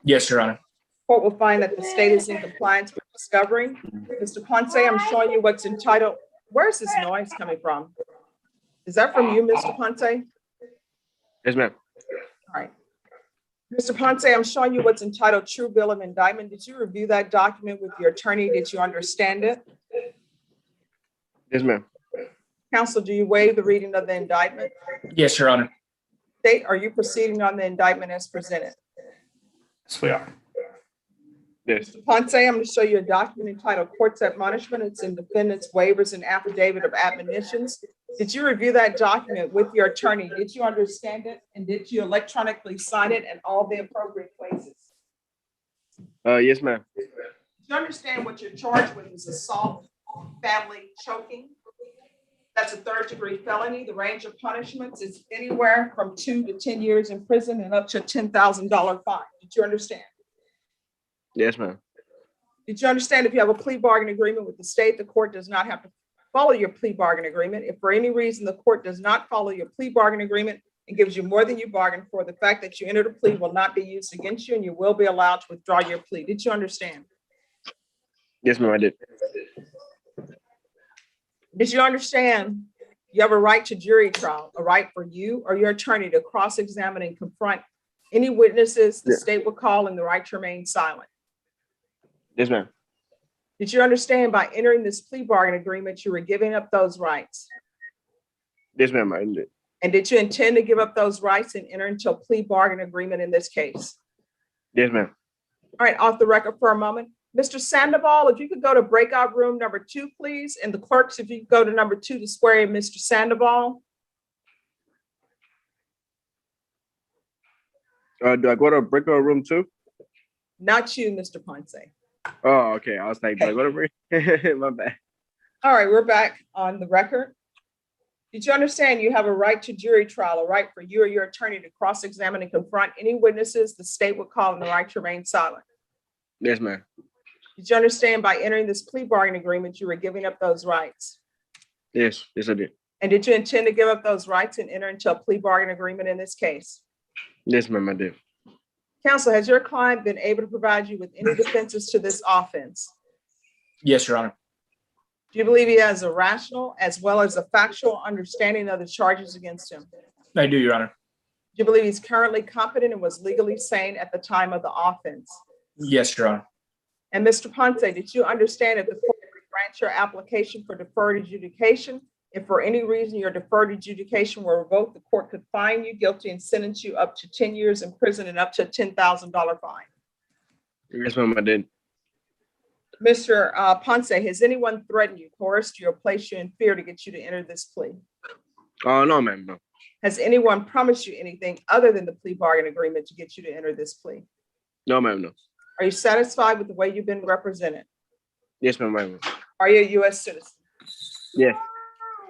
[SPEAKER 18] Yes, Your Honor.
[SPEAKER 1] Court will find that the state is in compliance with discovery. Mr. Ponce, I'm showing you what's entitled, where's this noise coming from? Is that from you, Mr. Ponce?
[SPEAKER 13] Yes, ma'am.
[SPEAKER 1] All right. Mr. Ponce, I'm showing you what's entitled True Bill of Indictment. Did you review that document with your attorney? Did you understand it?
[SPEAKER 13] Yes, ma'am.
[SPEAKER 1] Counsel, do you waive the reading of the indictment?
[SPEAKER 18] Yes, Your Honor.
[SPEAKER 1] State, are you proceeding on the indictment as presented?
[SPEAKER 11] Yes, we are.
[SPEAKER 13] Yes.
[SPEAKER 1] Ponce, I'm going to show you a document entitled Court's Admonishment. It's in Defendant's Waivers and Affidavit of Admonitions. Did you review that document with your attorney? Did you understand it? And did you electronically sign it in all the appropriate places?
[SPEAKER 13] Yes, ma'am.
[SPEAKER 1] Did you understand what you're charged with is assault, family choking? That's a third-degree felony. The range of punishments is anywhere from 2 to 10 years in prison and up to a $10,000 fine. Did you understand?
[SPEAKER 13] Yes, ma'am.
[SPEAKER 1] Did you understand if you have a plea bargain agreement with the state, the court does not have to follow your plea bargain agreement? If for any reason the court does not follow your plea bargain agreement and gives you more than you bargained for, the fact that you entered a plea will not be used against you and you will be allowed to withdraw your plea. Did you understand?
[SPEAKER 13] Yes, ma'am, I did.
[SPEAKER 1] Did you understand you have a right to jury trial, a right for you or your attorney to cross-examine and confront any witnesses the state will call, and the right to remain silent?
[SPEAKER 13] Yes, ma'am.
[SPEAKER 1] Did you understand by entering this plea bargain agreement, you were giving up those rights?
[SPEAKER 13] Yes, ma'am. I did.
[SPEAKER 1] And did you intend to give up those rights and enter into a plea bargain agreement in this case?
[SPEAKER 13] Yes, ma'am.
[SPEAKER 1] All right, off the record for a moment. Mr. Sandoval, if you could go to breakout room number 2, please. And the clerks, if you could go to number 2 to swear in Mr. Sandoval.
[SPEAKER 13] Do I go to breakout room 2?
[SPEAKER 1] Not you, Mr. Ponce.
[SPEAKER 13] Oh, okay. I was like, do I go to break? My bad.
[SPEAKER 1] All right, we're back on the record. Did you understand you have a right to jury trial, a right for you or your attorney to cross-examine and confront any witnesses the state would call, and the right to remain silent?
[SPEAKER 13] Yes, ma'am.
[SPEAKER 1] Did you understand by entering this plea bargain agreement, you were giving up those rights?
[SPEAKER 13] Yes, yes, I did.
[SPEAKER 1] And did you intend to give up those rights and enter into a plea bargain agreement in this case?
[SPEAKER 13] Yes, ma'am, I did.
[SPEAKER 1] Counsel, has your client been able to provide you with any defenses to this offense?
[SPEAKER 18] Yes, Your Honor.
[SPEAKER 1] Do you believe he has a rational as well as a factual understanding of the charges against him?
[SPEAKER 18] I do, Your Honor.
[SPEAKER 1] Do you believe he's currently competent and was legally sane at the time of the offense?
[SPEAKER 18] Yes, Your Honor.
[SPEAKER 1] And Mr. Ponce, did you understand if the court would grant your application for deferred adjudication, if for any reason your deferred adjudication were revoked, the court could find you guilty and sentence you up to 10 years in prison and up to a $10,000 fine?
[SPEAKER 13] Yes, ma'am, I did.
[SPEAKER 1] Mr. Ponce, has anyone threatened you, coerced you, or placed you in fear to get you to enter this plea?
[SPEAKER 13] Oh, no, ma'am, no.
[SPEAKER 1] Has anyone promised you anything other than the plea bargain agreement to get you to enter this plea?
[SPEAKER 13] No, ma'am, no.
[SPEAKER 1] Are you satisfied with the way you've been represented?
[SPEAKER 13] Yes, ma'am, I am.
[SPEAKER 1] Are you a U.S. citizen?
[SPEAKER 13] Yes.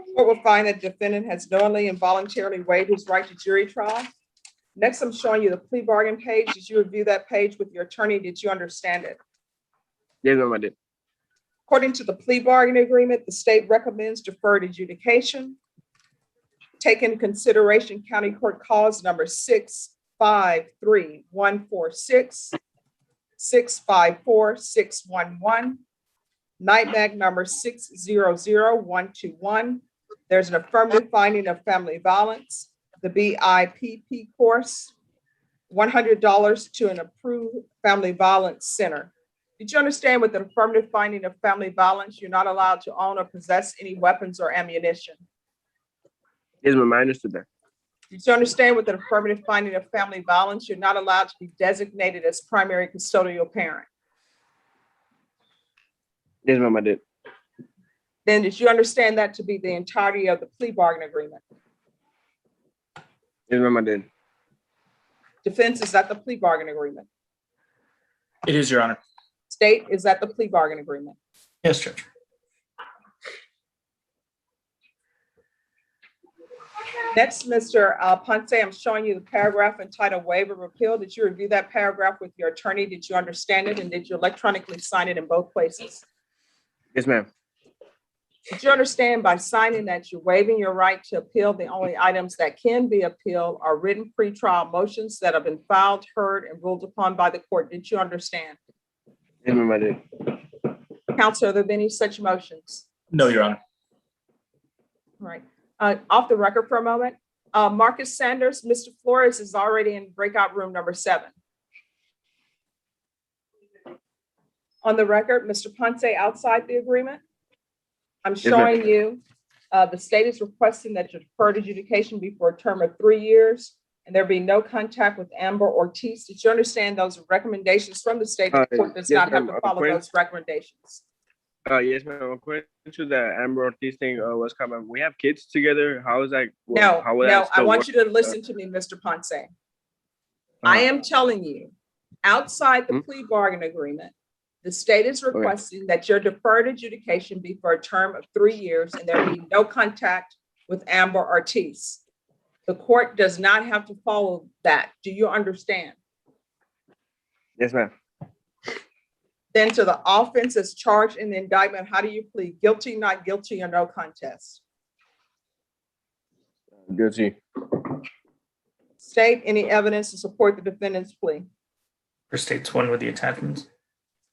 [SPEAKER 1] The court will find that the defendant has knowingly and voluntarily waived his right to jury trial. Next, I'm showing you the plea bargain page. Did you review that page with your attorney? Did you understand it?
[SPEAKER 13] Yes, ma'am, I did.
[SPEAKER 1] According to the plea bargain agreement, the state recommends deferred adjudication. Take into consideration County Court Cause number 653146, 654611, NIMAG number 600121. There's an affirmative finding of family violence, the BIPP course, $100 to an approved family violence center. Did you understand with the affirmative finding of family violence, you're not allowed to own or possess any weapons or ammunition?
[SPEAKER 13] Yes, ma'am, I understood that.
[SPEAKER 1] Did you understand with the affirmative finding of family violence, you're not allowed to be designated as primary custodial parent?
[SPEAKER 13] Yes, ma'am, I did.
[SPEAKER 1] Then did you understand that to be the entirety of the plea bargain agreement?
[SPEAKER 13] Yes, ma'am, I did.
[SPEAKER 1] Defense, is that the plea bargain agreement?
[SPEAKER 18] It is, Your Honor.
[SPEAKER 1] State, is that the plea bargain agreement?
[SPEAKER 11] Yes, Judge.
[SPEAKER 1] Next, Mr. Ponce, I'm showing you the paragraph entitled Waiver of Appeal. Did you review that paragraph with your attorney? Did you understand it? And did you electronically sign it in both places?
[SPEAKER 13] Yes, ma'am.
[SPEAKER 1] Did you understand by signing that you're waiving your right to appeal? The only items that can be appealed are written pretrial motions that have been filed, heard, and ruled upon by the court. Did you understand?
[SPEAKER 13] Yes, ma'am, I did.
[SPEAKER 1] Counsel, are there any such motions?
[SPEAKER 18] No, Your Honor.
[SPEAKER 1] All right. Off the record for a moment. Marcus Sanders, Mr. Flores is already in breakout room number 7. On the record, Mr. Ponce outside the agreement. I'm showing you the state is requesting that your deferred adjudication be for a term of 3 years and there be no contact with Amber Ortiz. Did you understand those recommendations from the state? The court does not have to follow those recommendations.
[SPEAKER 13] Yes, ma'am. According to the Amber Ortiz thing was coming. We have kids together. How is that?
[SPEAKER 1] No,
[SPEAKER 13] how would
[SPEAKER 1] no,
[SPEAKER 13] that
[SPEAKER 1] I
[SPEAKER 13] still
[SPEAKER 1] want
[SPEAKER 13] work?
[SPEAKER 1] you to listen to me, Mr. Ponce. I am telling you, outside the plea bargain agreement, the state is requesting that your deferred adjudication be for a term of 3 years and there be no contact with Amber Ortiz. The court does not have to follow that. Do you understand?
[SPEAKER 13] Yes, ma'am.
[SPEAKER 1] Then to the offense as charged in the indictment, how do you plead? Guilty, not guilty, or no contest?
[SPEAKER 13] Guilty.
[SPEAKER 1] State, any evidence to support the defendant's plea?
[SPEAKER 11] For states one with the attachments.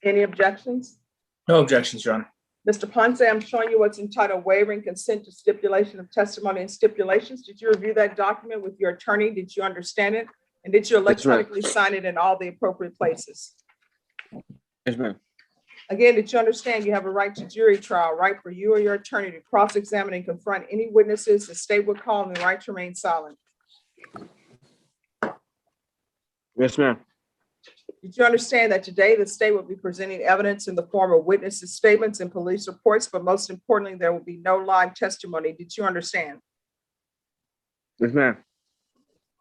[SPEAKER 1] Any objections?
[SPEAKER 18] No objections, Your Honor.
[SPEAKER 1] Mr. Ponce, I'm showing you what's entitled Waiving Consent to Stipulation of Testimony and Stipulations. Did you review that document with your attorney? Did you understand it? And did you electronically sign it in all the appropriate places?
[SPEAKER 13] Yes, ma'am.
[SPEAKER 1] Again, did you understand you have a right to jury trial, right for you or your attorney to cross-examine and confront any witnesses the state would call, and the right to remain silent?
[SPEAKER 13] Yes, ma'am.
[SPEAKER 1] Did you understand that today the state will be presenting evidence in the form of witnesses' statements and police reports, but most importantly, there will be no live testimony? Did you understand?
[SPEAKER 13] Yes, ma'am.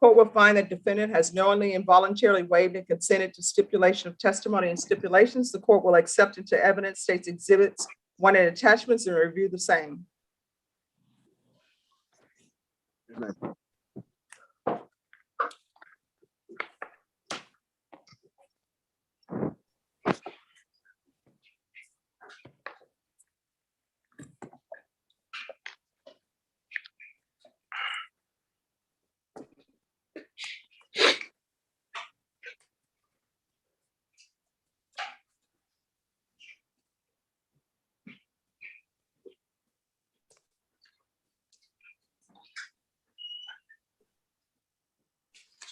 [SPEAKER 1] Court will find that defendant has knowingly and voluntarily waived and consented to stipulation of testimony and stipulations. The court will accept into evidence state's exhibits 1 and attachments and review the same.
[SPEAKER 13] Yes, ma'am.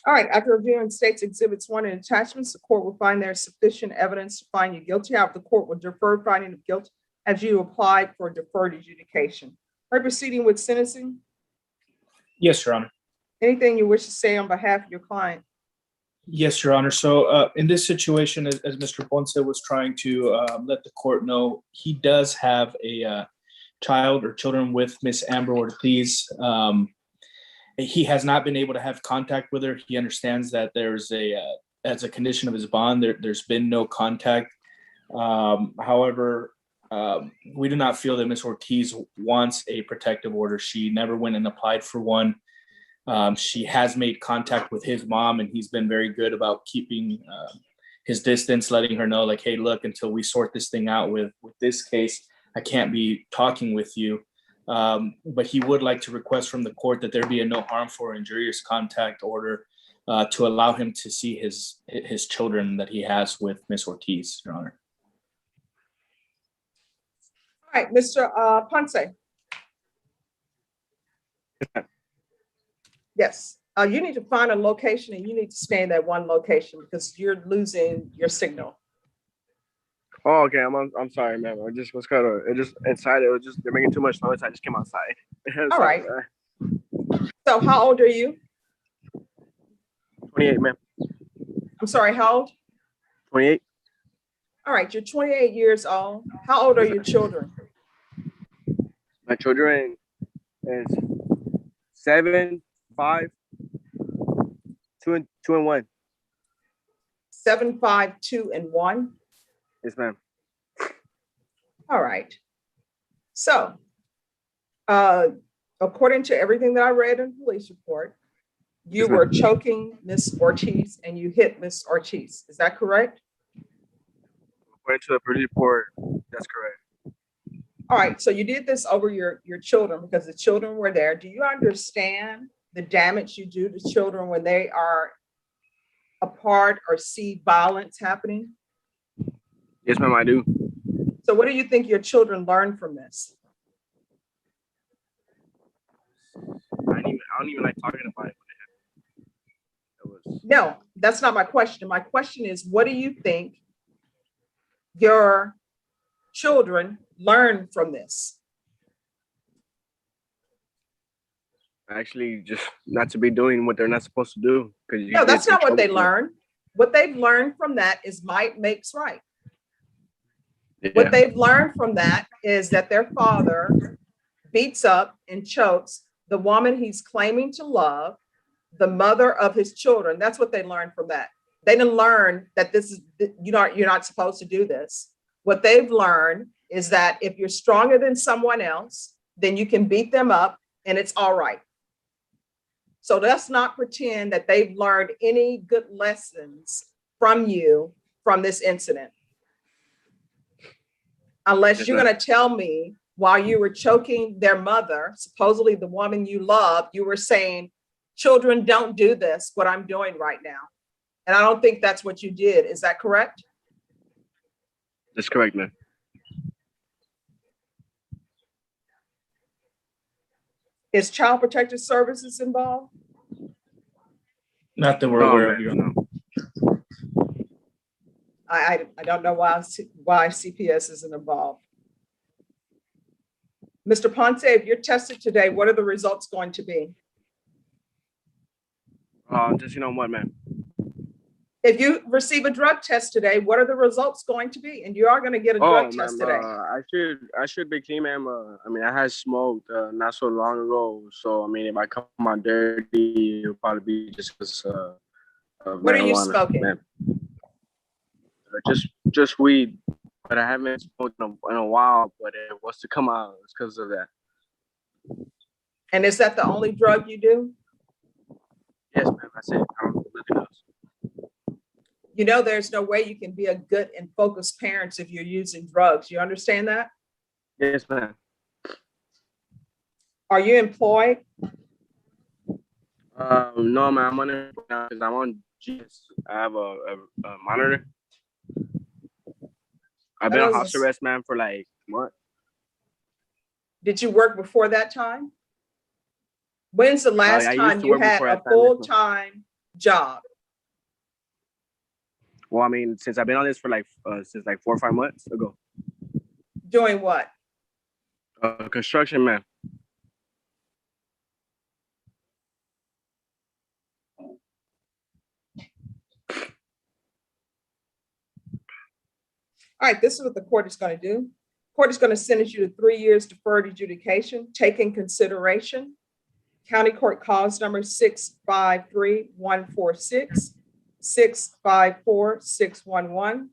[SPEAKER 1] All right, after reviewing state's exhibits 1 and attachments, the court will find there is sufficient evidence to find you guilty. However, the court will defer finding of guilt as you applied for deferred adjudication. Are you proceeding with sentencing?
[SPEAKER 18] Yes, Your Honor.
[SPEAKER 1] Anything you wish to say on behalf of your client?
[SPEAKER 18] Yes, Your Honor. So in this situation, as Mr. Ponce was trying to let the court know, he does have a child or children with Miss Amber Ortiz. He has not been able to have contact with her. He understands that there's as a condition of his bond, there's been no contact. However, we do not feel that Miss Ortiz wants a protective order. She never went and applied for one. She has made contact with his mom, and he's been very good about keeping his distance, letting her know, like, hey, look, until we sort this thing out with this case, I can't be talking with you. But he would like to request from the court that there be a no harmful or injurious contact order to allow him to see his children that he has with Miss Ortiz, Your Honor.
[SPEAKER 1] All right, Mr. Ponce. Yes, you need to find a location and you need to stay in that one location because you're losing your signal.
[SPEAKER 13] Oh, okay. I'm sorry, ma'am. I just was kind of inside. It was just they're making too much noise. I just came outside.
[SPEAKER 1] All right. So how old are you?
[SPEAKER 13] 28, ma'am.
[SPEAKER 1] I'm sorry, how old?
[SPEAKER 13] 28.
[SPEAKER 1] All right, you're 28 years old. How old are your children?
[SPEAKER 13] My children is 7, 5, 2 and 1.
[SPEAKER 1] 7, 5, 2, and 1.
[SPEAKER 13] Yes, ma'am.
[SPEAKER 1] All right. So, according to everything that I read in the police report, you were choking Miss Ortiz and you hit Miss Ortiz. Is that correct?
[SPEAKER 13] According to the police report, that's correct.
[SPEAKER 1] All right. So you did this over your children because the children were there. Do you understand the damage you do to children when they are apart or see violence happening?
[SPEAKER 13] Yes, ma'am, I do.
[SPEAKER 1] So what do you think your children learned from this?
[SPEAKER 13] I don't even like talking about it when it happened.
[SPEAKER 1] No, that's not my question. My question is, what do you think your children learned from this?
[SPEAKER 13] Actually, just not to be doing what they're not supposed to do.
[SPEAKER 1] No, that's not what they learned. What they've learned from that is might makes right.
[SPEAKER 13] Yeah.
[SPEAKER 1] What they've learned from that is that their father beats up and chokes the woman he's claiming to love, the mother of his children. That's what they learned from that. They didn't learn that this is, you're not supposed to do this. What they've learned is that if you're stronger than someone else, then you can beat them up and it's all right. So let's not pretend that they've learned any good lessons from you from this incident. Unless you're going to tell me while you were choking their mother, supposedly the woman you love, you were saying, children don't do this, what I'm doing right now. And I don't think that's what you did. Is that correct?
[SPEAKER 13] That's correct, ma'am.
[SPEAKER 1] Is Child Protective Services involved?
[SPEAKER 18] Not that we're aware of, Your Honor.
[SPEAKER 1] I don't know why CPS isn't involved. Mr. Ponce, if you're tested today, what are the results going to be?
[SPEAKER 13] Just what, man?
[SPEAKER 1] If you receive a drug test today, what are the results going to be? And you are going to get a drug test today.
[SPEAKER 13] I should be clean, ma'am. I mean, I had smoked not so long ago, so I mean, if I come on dirty, it'll probably be just because
[SPEAKER 1] what are you smoking?
[SPEAKER 13] Ma'am. Just weed, but I haven't smoked in a while. But it was to come out, it's because of that.
[SPEAKER 1] And is that the only drug you do?
[SPEAKER 13] Yes, ma'am. That's it. I don't do nothing else.
[SPEAKER 1] You know, there's no way you can be a good and focused parent if you're using drugs. You understand that?
[SPEAKER 13] Yes, ma'am.
[SPEAKER 1] Are you employed?
[SPEAKER 13] No, ma'am. I'm on because I'm on GS. I have a monitor. I've been on house arrest, ma'am, for like what?
[SPEAKER 1] Did you work before that time? When's the last time you had a full-time job?
[SPEAKER 13] Well, I mean, since I've been on this for since 4 or 5 months ago.
[SPEAKER 1] Doing what?
[SPEAKER 13] Construction, man.
[SPEAKER 1] All right, this is what the court is going to do. The court is going to sentence you to 3 years deferred adjudication. Take in consideration County Court Cause number 653-146, 654-611,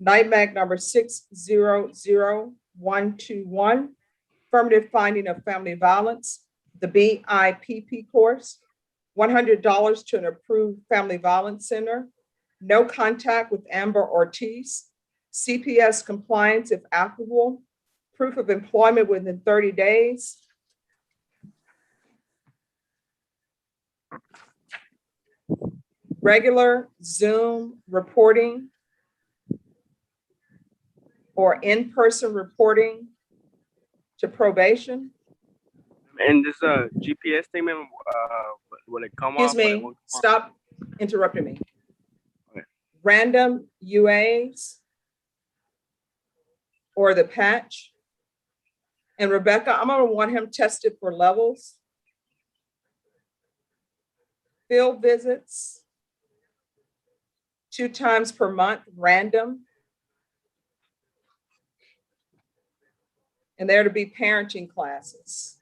[SPEAKER 1] NIMAC number 600121, affirmative finding of family violence, the BIPP course, $100 to an approved family violence center, no contact with Amber Ortiz, CPS compliance if applicable, proof of employment within 30 days, regular Zoom reporting or in-person reporting to probation.
[SPEAKER 13] And this GPS thing, man, will it come
[SPEAKER 1] Excuse me, stop interrupting me.
[SPEAKER 13] Okay.
[SPEAKER 1] Random UAs or the patch. And Rebecca, I'm gonna want him tested for levels. Field visits 2 times per month, random. And there to be parenting classes.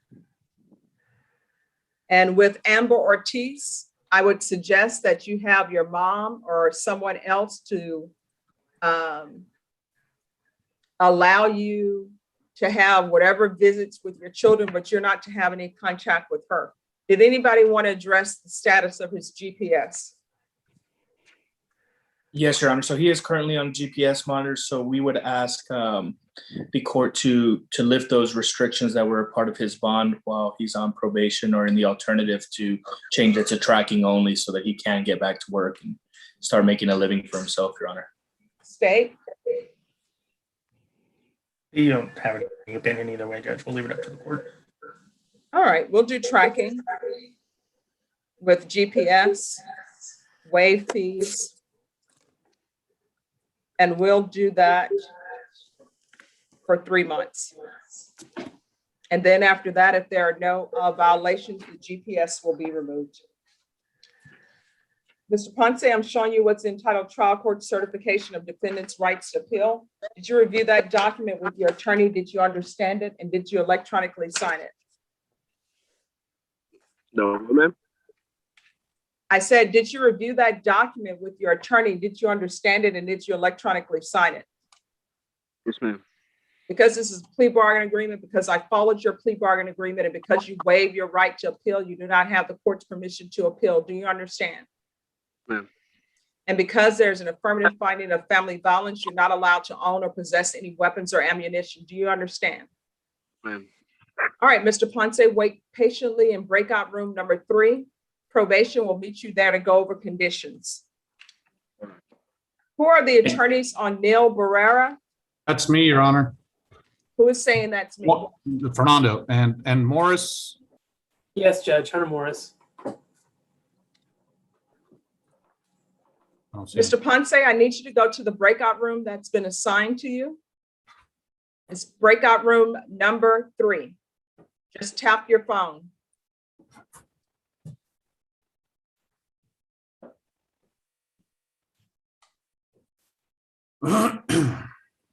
[SPEAKER 1] And with Amber Ortiz, I would suggest that you have your mom or someone else to allow you to have whatever visits with your children, but you're not to have any contact with her. Did anybody want to address the status of his GPS?
[SPEAKER 18] Yes, Your Honor. So he is currently on GPS monitors. So we would ask the court to lift those restrictions that were a part of his bond while he's on probation, or in the alternative to change it to tracking only so that he can get back to work and start making a living for himself, Your Honor.
[SPEAKER 1] State?
[SPEAKER 11] You don't have any opinion either way, Judge. We'll leave it up to the court.
[SPEAKER 1] All right, we'll do tracking with GPS, waive fees, and we'll do that for 3 months. And then after that, if there are no violations, the GPS will be removed. Mr. Ponce, I'm showing you what's entitled Trial Court Certification of Defendant's Rights to Appeal. Did you review that document with your attorney? Did you understand it? And did you electronically sign it?
[SPEAKER 13] No, ma'am.
[SPEAKER 1] I said, did you review that document with your attorney? Did you understand it? And did you electronically sign it?
[SPEAKER 13] Yes, ma'am.
[SPEAKER 1] Because this is a plea bargain agreement, because I followed your plea bargain agreement, and because you waive your right to appeal, you do not have the court's permission to appeal. Do you understand?
[SPEAKER 13] Ma'am.
[SPEAKER 1] And because there's an affirmative finding of family violence, you're not allowed to own or possess any weapons or ammunition. Do you understand?
[SPEAKER 13] Ma'am.
[SPEAKER 1] All right, Mr. Ponce, wait patiently in breakout room number 3. Probation will meet you there to go over conditions. Who are the attorneys on Neil Barrera?
[SPEAKER 25] That's me, Your Honor.
[SPEAKER 1] Who is saying that's me?
[SPEAKER 25] Fernando and Morris.
[SPEAKER 3] Yes, Judge. Hunter Morris.
[SPEAKER 1] Mr. Ponce, I need you to go to the breakout room that's been assigned to you. It's breakout room number 3. Just tap your phone.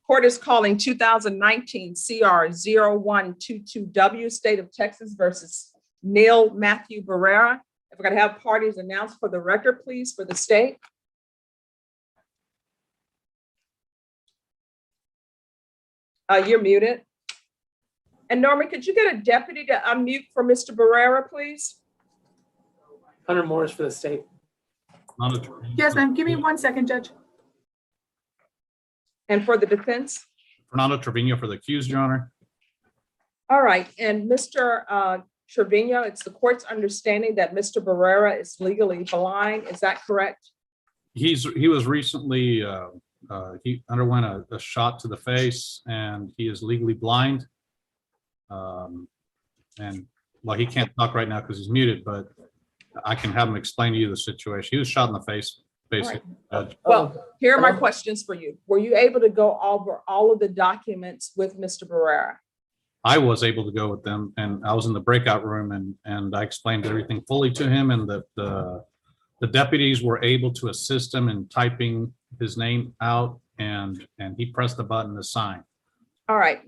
[SPEAKER 1] Court is calling 2019 CR 0122W, State of Texas versus Neil Matthew Barrera. If we're going to have parties announced for the record, please, for the state. You're muted. And Norman, could you get a deputy to unmute for Mr. Barrera, please?
[SPEAKER 3] Hunter Morris for the state.
[SPEAKER 21] Yes, ma'am. Give me 1 second, Judge.
[SPEAKER 1] And for the defense?
[SPEAKER 25] Fernando Trevino for the accused, Your Honor.
[SPEAKER 1] All right. And Mr. Trevino, it's the court's understanding that Mr. Barrera is legally blind. Is that correct?
[SPEAKER 25] He was recently, he underwent a shot to the face, and he is legally blind. And well, he can't talk right now because he's muted, but I can have him explain to you the situation. He was shot in the face, basically.
[SPEAKER 1] Right. Well, here are my questions for you. Were you able to go over all of the documents with Mr. Barrera?
[SPEAKER 25] I was able to go with them, and I was in the breakout room, and I explained everything fully to him, and the deputies were able to assist him in typing his name out, and he pressed the button to sign.
[SPEAKER 1] All right.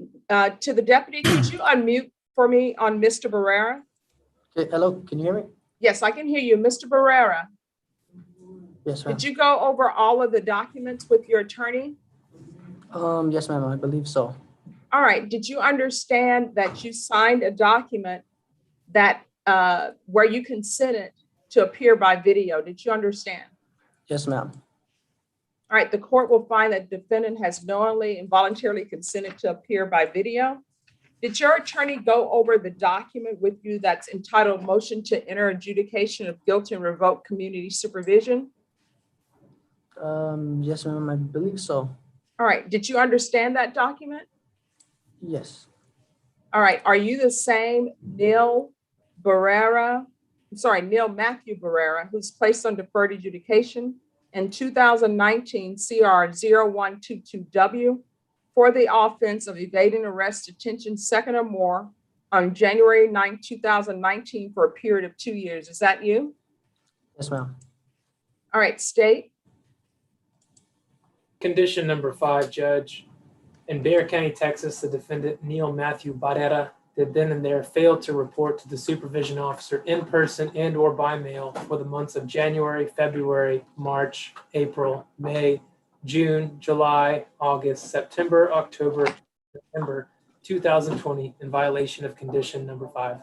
[SPEAKER 1] To the deputy, could you unmute for me on Mr. Barrera?
[SPEAKER 7] Okay, hello, can you hear me?
[SPEAKER 1] Yes, I can hear you. Mr. Barrera,
[SPEAKER 7] Yes, ma'am.
[SPEAKER 1] did you go over all of the documents with your attorney?
[SPEAKER 7] Yes, ma'am, I believe so.
[SPEAKER 1] All right. Did you understand that you signed a document that where you consented to appear by video? Did you understand?
[SPEAKER 7] Yes, ma'am.
[SPEAKER 1] All right. The court will find that defendant has knowingly and voluntarily consented to appear by video. Did your attorney go over the document with you that's entitled Motion to Enter Adjudication of Guilt and Revoke Community Supervision?
[SPEAKER 7] Yes, ma'am, I believe so.
[SPEAKER 1] All right. Did you understand that document?
[SPEAKER 7] Yes.
[SPEAKER 1] All right. Are you the same Neil Barrera? I'm sorry, Neil Matthew Barrera, who's placed on deferred adjudication in 2019 CR 0122W for the offense of evading arrest, detention, second or more on January 9, 2019 for a period of 2 years? Is that you?
[SPEAKER 7] Yes, ma'am.
[SPEAKER 1] All right, state.
[SPEAKER 3] Condition number 5, Judge. In Bexar County, Texas, the defendant Neil Matthew Barrera did then and there fail to report to the supervision officer in person and or by mail for the months of January, February, March, April, May, June, July, August, September, October, November 2020 in violation of condition number 5.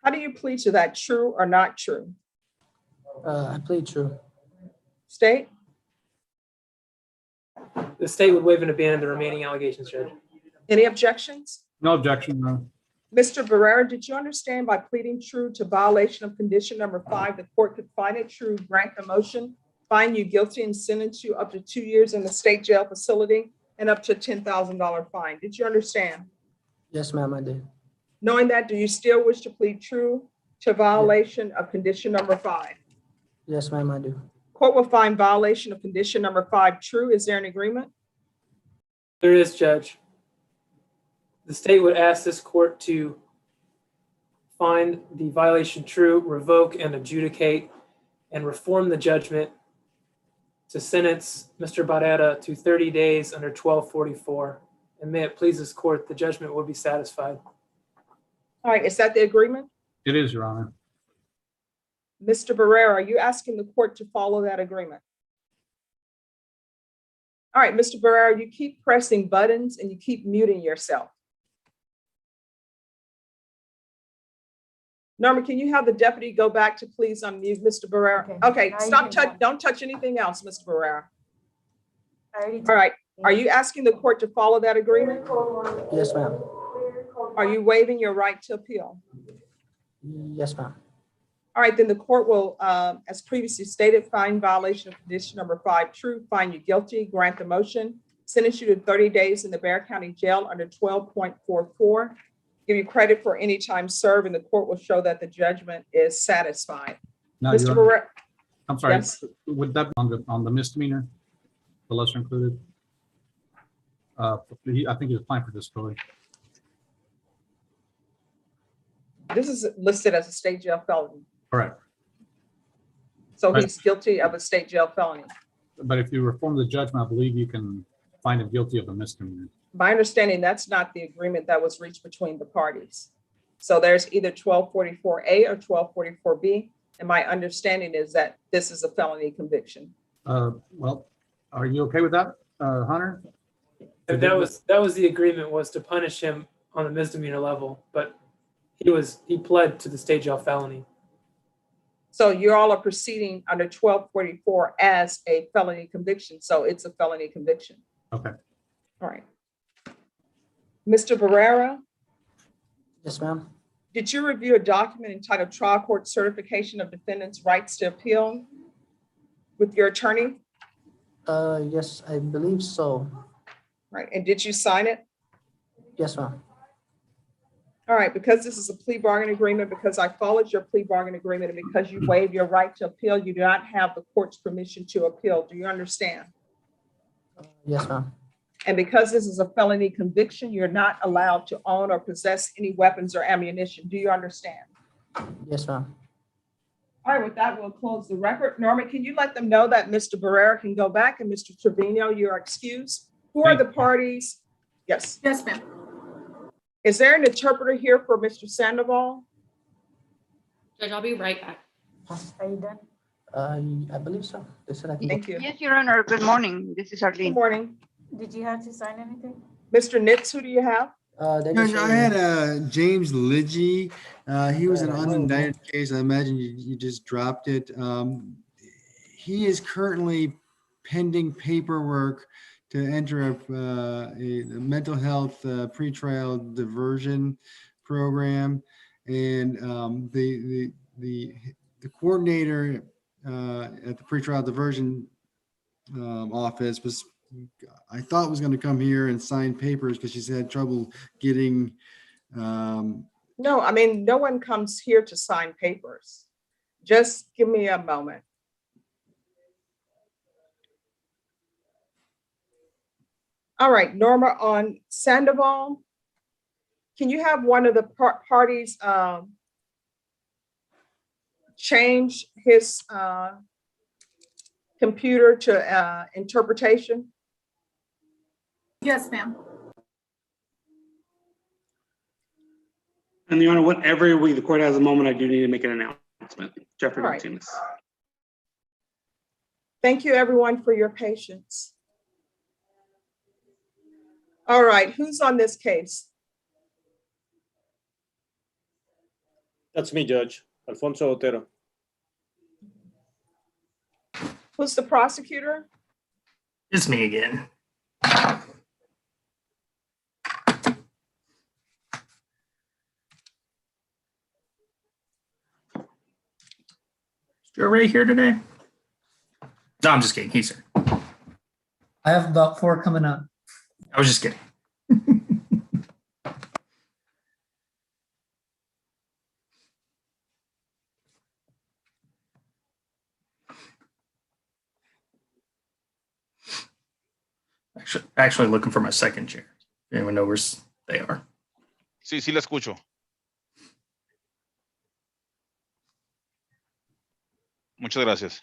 [SPEAKER 1] How do you plead to that, true or not true?
[SPEAKER 7] I plead true.
[SPEAKER 1] State?
[SPEAKER 3] The state would waive and abandon the remaining allegations, Judge.
[SPEAKER 1] Any objections?
[SPEAKER 25] No objection, no.
[SPEAKER 1] Mr. Barrera, did you understand by pleading true to violation of condition number 5, the court could find it true, grant the motion, find you guilty, and sentence you up to 2 years in the state jail facility and up to $10,000 fine? Did you understand?
[SPEAKER 7] Yes, ma'am, I did.
[SPEAKER 1] Knowing that, do you still wish to plead true to violation of condition number 5?
[SPEAKER 7] Yes, ma'am, I do.
[SPEAKER 1] Court will find violation of condition number 5 true. Is there an agreement?
[SPEAKER 3] There is, Judge. The state would ask this court to find the violation true, revoke and adjudicate, and reform the judgment to sentence Mr. Barrera to 30 days under 1244. And may it please this court, the judgment will be satisfied.
[SPEAKER 1] All right, is that the agreement?
[SPEAKER 25] It is, Your Honor.
[SPEAKER 1] Mr. Barrera, are you asking the court to follow that agreement? All right, Mr. Barrera, you keep pressing buttons and you keep muting yourself. Norma, can you have the deputy go back to please unmute Mr. Barrera? Okay, stop, don't touch anything else, Mr. Barrera. All right, are you asking the court to follow that agreement?
[SPEAKER 7] Yes, ma'am.
[SPEAKER 1] Are you waiving your right to appeal?
[SPEAKER 7] Yes, ma'am.
[SPEAKER 1] All right, then the court will, as previously stated, find violation of condition number 5 true, find you guilty, grant the motion, sentence you to 30 days in the Bexar County Jail under 12.44. give you credit for any time served, and the court will show that the judgment is satisfied.
[SPEAKER 25] Now,
[SPEAKER 1] Mr.
[SPEAKER 25] Your
[SPEAKER 1] Barrera,
[SPEAKER 25] Honor, I'm sorry,
[SPEAKER 1] yes,
[SPEAKER 25] would that be on the misdemeanor, the lesser included? I think he was applying for disability.
[SPEAKER 1] this is listed as a state jail felony.
[SPEAKER 25] Correct.
[SPEAKER 1] So
[SPEAKER 25] Right.
[SPEAKER 1] he's guilty of a state jail felony.
[SPEAKER 25] But if you reform the judgment, I believe you can find him guilty of a misdemeanor.
[SPEAKER 1] My understanding, that's not the agreement that was reached between the parties. So there's either 1244A or 1244B. And my understanding is that this is a felony conviction.
[SPEAKER 25] Well, are you okay with that, Hunter?
[SPEAKER 3] And that was the agreement, was to punish him on the misdemeanor level, but he pled to the state jail felony.
[SPEAKER 1] So you all are proceeding under 1244 as a felony conviction. So it's a felony conviction.
[SPEAKER 25] Okay.
[SPEAKER 1] All right. Mr. Barrera,
[SPEAKER 7] Yes, ma'am.
[SPEAKER 1] did you review a document entitled Trial Court Certification of Defendant's Rights to Appeal with your attorney?
[SPEAKER 7] Yes, I believe so.
[SPEAKER 1] Right. And did you sign it?
[SPEAKER 7] Yes, ma'am.
[SPEAKER 1] All right. Because this is a plea bargain agreement, because I followed your plea bargain agreement, and because you waive your right to appeal, you do not have the court's permission to appeal. Do you understand?
[SPEAKER 7] Yes, ma'am.
[SPEAKER 1] And because this is a felony conviction, you're not allowed to own or possess any weapons or ammunition. Do you understand?
[SPEAKER 7] Yes, ma'am.
[SPEAKER 1] All right, with that, we'll close the record. Norman, can you let them know that Mr. Barrera can go back, and Mr. Trevino, you are excused? Who are the parties? Yes.
[SPEAKER 21] Yes, ma'am.
[SPEAKER 1] Is there an interpreter here for Mr. Sandoval?
[SPEAKER 4] Judge, I'll be right back.
[SPEAKER 7] Are you done? I believe so. They said I can.
[SPEAKER 1] Thank you.
[SPEAKER 6] Yes, Your Honor. Good morning. This is Arlene.
[SPEAKER 1] Good morning.
[SPEAKER 21] Did you have to sign anything?
[SPEAKER 1] Mr. Nitz, who do you have?
[SPEAKER 5] Judge, I had James Lidgy. He was an unindicted case. I imagine you just dropped it. He is currently pending paperwork to enter a mental health pretrial diversion program, and the coordinator at the pretrial diversion office I thought was going to come here and sign papers because she's had trouble getting.
[SPEAKER 1] No, I mean, no one comes here to sign papers. Just give me a moment. All right, Norma, on Sandoval, can you have one of the parties change his computer to interpretation?
[SPEAKER 21] Yes, ma'am.
[SPEAKER 12] And Your Honor, whenever the court has a moment, I do need to make an announcement. Jeffrey
[SPEAKER 1] All right.
[SPEAKER 12] Martinez.
[SPEAKER 1] Thank you, everyone, for your patience. All right, who's on this case?
[SPEAKER 9] That's me, Judge. Alfonso Otero.
[SPEAKER 1] Who's the prosecutor?
[SPEAKER 11] It's me again. Is Joe Ray here today? No, I'm just kidding. He's here.
[SPEAKER 14] I have about 4 coming up.
[SPEAKER 11] I was just kidding. Actually looking for my second chair. Anyone know where they are?
[SPEAKER 20] Sí, sí la escucho. Muchas gracias.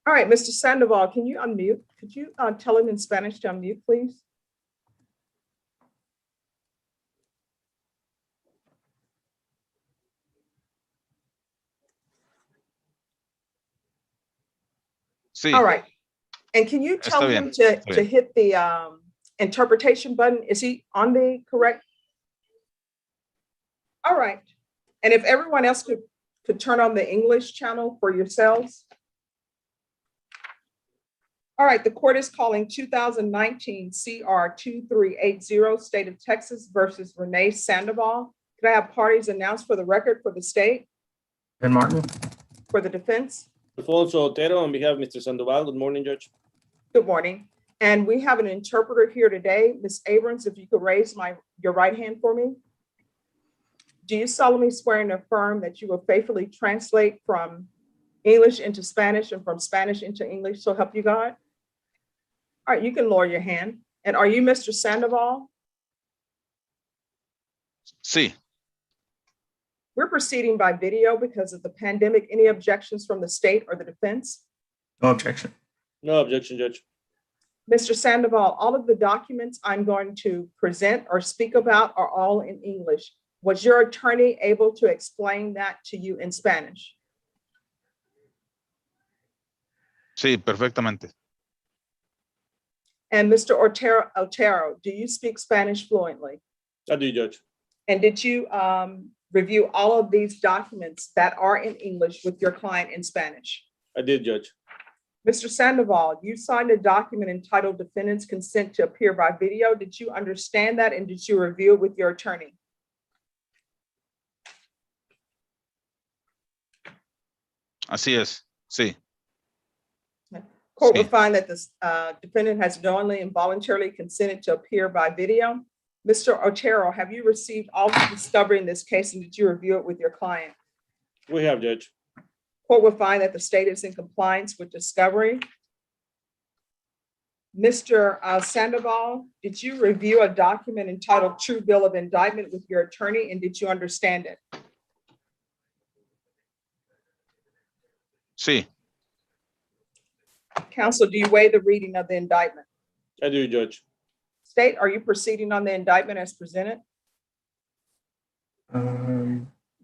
[SPEAKER 1] All right, Mr. Sandoval, can you unmute? Could you tell him in Spanish to unmute, please?
[SPEAKER 20] Sí.
[SPEAKER 1] All right. And can you tell
[SPEAKER 20] Está
[SPEAKER 1] him
[SPEAKER 20] bien, está
[SPEAKER 1] to
[SPEAKER 20] bien.
[SPEAKER 1] hit the interpretation button? Is he on the correct? All right. And if everyone else could turn on the English channel for yourselves. All right, the court is calling 2019 CR 2380, State of Texas versus Renee Sandoval. Could I have parties announced for the record for the state,
[SPEAKER 11] Ben Martin.
[SPEAKER 1] for the defense?
[SPEAKER 9] Alfonso Otero on behalf of Mr. Sandoval. Good morning, Judge.
[SPEAKER 1] Good morning. And we have an interpreter here today. Ms. Abrams, if you could raise your right hand for me. Do you solemnly swear and affirm that you will faithfully translate from English into Spanish and from Spanish into English, so help you God? All right, you can lower your hand. And are you Mr. Sandoval?
[SPEAKER 20] Sí.
[SPEAKER 1] We're proceeding by video because of the pandemic. Any objections from the state or the defense?
[SPEAKER 11] No objection.
[SPEAKER 9] No objection, Judge.
[SPEAKER 1] Mr. Sandoval, all of the documents I'm going to present or speak about are all in English. Was your attorney able to explain that to you in Spanish?
[SPEAKER 20] Sí, perfectamente.
[SPEAKER 1] And Mr. Otero, do you speak Spanish fluently?
[SPEAKER 9] I do, Judge.
[SPEAKER 1] And did you review all of these documents that are in English with your client in Spanish?
[SPEAKER 9] I did, Judge.
[SPEAKER 1] Mr. Sandoval, you signed a document entitled Defendant's Consent to Appear by Video. Did you understand that and did you review it with your attorney?
[SPEAKER 20] Así es. Sí.
[SPEAKER 1] Court will find that this defendant has knowingly and voluntarily consented to appear by video. Mr. Otero, have you received all the discovery in this case and did you review it with your client?
[SPEAKER 9] We have, Judge.
[SPEAKER 1] Court will find that the state is in compliance with discovery. Mr. Sandoval, did you review a document entitled True Bill of Indictment with your attorney and did you understand it?
[SPEAKER 20] Sí.
[SPEAKER 1] Counsel, do you waive the reading of the indictment?
[SPEAKER 9] I do, Judge.
[SPEAKER 1] State, are you proceeding on the indictment as presented?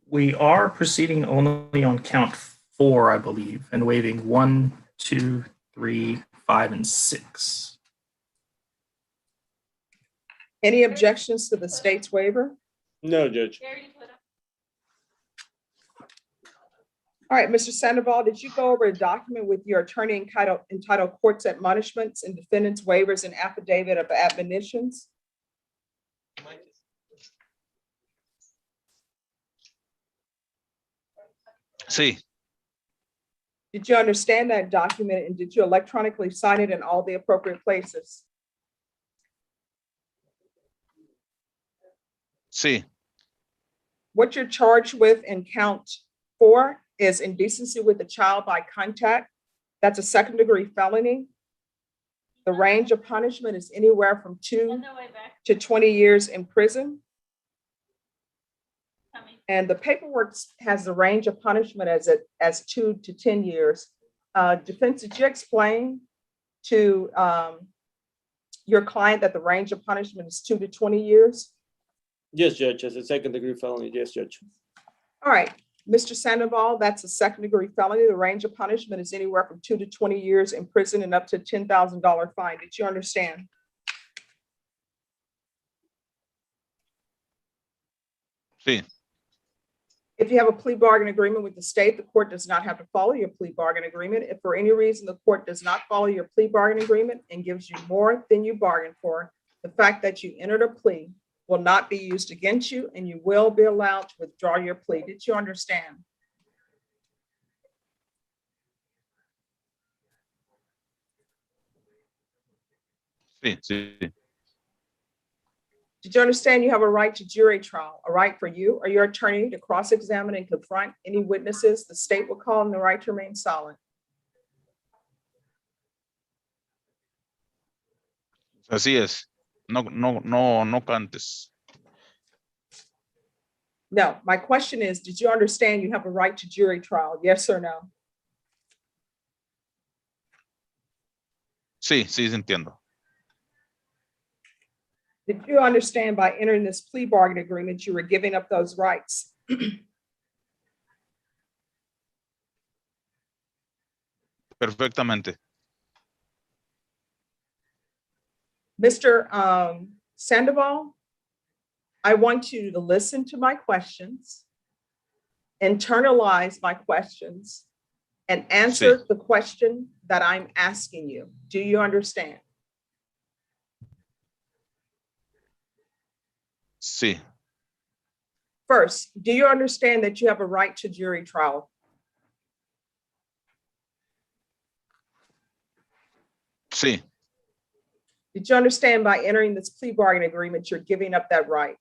[SPEAKER 11] We are proceeding only on count 4, I believe, and waiving 1, 2, 3, 5, and 6.
[SPEAKER 1] Any objections to the state's waiver?
[SPEAKER 9] No, Judge.
[SPEAKER 1] All right, Mr. Sandoval, did you go over a document with your attorney entitled Court's Admonishments and Defendant's Waivers and Affidavit of Admonitions?
[SPEAKER 20] Sí.
[SPEAKER 1] Did you understand that document and did you electronically sign it in all the appropriate places?
[SPEAKER 20] Sí.
[SPEAKER 1] What you're charged with in count 4 is indecency with a child by contact. That's a second-degree felony. The range of punishment is anywhere from 2 to 20 years in prison. And the paperwork has the range of punishment as 2 to 10 years. Defense, did you explain to your client that the range of punishment is 2 to 20 years?
[SPEAKER 9] Yes, Judge. As a second-degree felony. Yes, Judge.
[SPEAKER 1] All right, Mr. Sandoval, that's a second-degree felony. The range of punishment is anywhere from 2 to 20 years in prison and up to $10,000 fine. Did you understand?
[SPEAKER 20] Sí.
[SPEAKER 1] If you have a plea bargain agreement with the state, the court does not have to follow your plea bargain agreement. If for any reason the court does not follow your plea bargain agreement and gives you more than you bargained for, the fact that you entered a plea will not be used against you and you will be allowed to withdraw your plea. Did you understand?
[SPEAKER 20] Sí, sí.
[SPEAKER 1] Did you understand you have a right to jury trial, a right for you or your attorney to cross-examine and confront any witnesses the state will call and the right to remain silent?
[SPEAKER 20] Así es. No cantes.
[SPEAKER 1] No, my question is, did you understand you have a right to jury trial? Yes or no?
[SPEAKER 20] Sí, sí, entiendo.
[SPEAKER 1] Did you understand by entering this plea bargain agreement, you were giving up those rights?
[SPEAKER 20] Perfectamente.
[SPEAKER 1] Mr. Sandoval, I want you to listen to my questions, internalize my questions, and answer the question that I'm asking you. Do you understand?
[SPEAKER 20] Sí.
[SPEAKER 1] First, do you understand that you have a right to jury trial?
[SPEAKER 20] Sí.
[SPEAKER 1] Did you understand by entering this plea bargain agreement, you're giving up that right?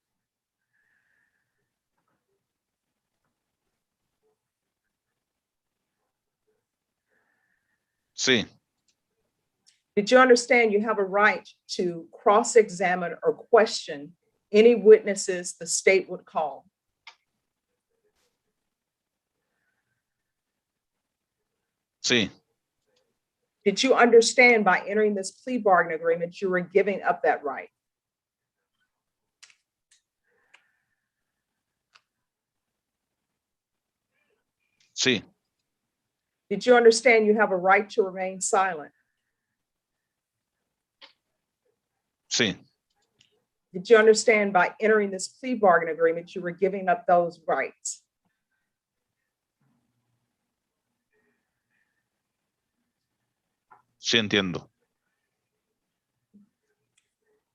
[SPEAKER 20] Sí.
[SPEAKER 1] Did you understand you have a right to cross-examine or question any witnesses the state would call?
[SPEAKER 20] Sí.
[SPEAKER 1] Did you understand by entering this plea bargain agreement, you were giving up that right?
[SPEAKER 20] Sí.
[SPEAKER 1] Did you understand you have a right to remain silent?
[SPEAKER 20] Sí.
[SPEAKER 1] Did you understand by entering this plea bargain agreement, you were giving up those rights?
[SPEAKER 20] Sí, entiendo.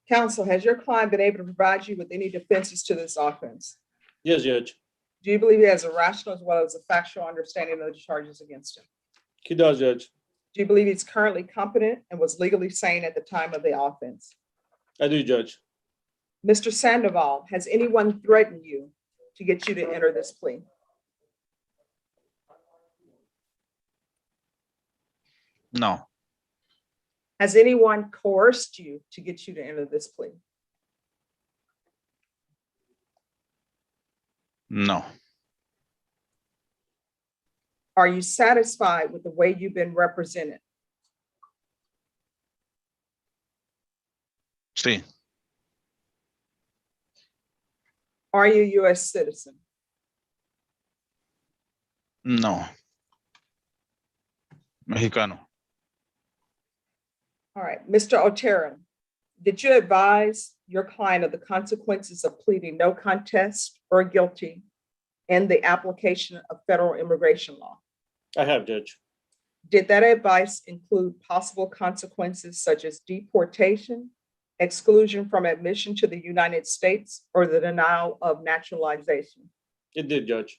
[SPEAKER 1] Counsel, has your client been able to provide you with any defenses to this offense?
[SPEAKER 9] Yes, Judge.
[SPEAKER 1] Do you believe he has a rational as well as a factual understanding of the charges against him?
[SPEAKER 9] He does, Judge.
[SPEAKER 1] Do you believe he's currently competent and was legally sane at the time of the offense?
[SPEAKER 9] I do, Judge.
[SPEAKER 1] Mr. Sandoval, has anyone threatened you to get you to enter this plea?
[SPEAKER 20] No.
[SPEAKER 1] Has anyone coerced you to get you to enter this plea?
[SPEAKER 20] No.
[SPEAKER 1] Are you satisfied with the way you've been represented?
[SPEAKER 20] Sí.
[SPEAKER 1] Are you a U.S. citizen?
[SPEAKER 20] No. Mexicano.
[SPEAKER 1] All right, Mr. Otero, did you advise your client of the consequences of pleading no contest or guilty in the application of federal immigration law?
[SPEAKER 9] I have, Judge.
[SPEAKER 1] Did that advice include possible consequences such as deportation, exclusion from admission to the United States, or the denial of naturalization?
[SPEAKER 9] It did, Judge.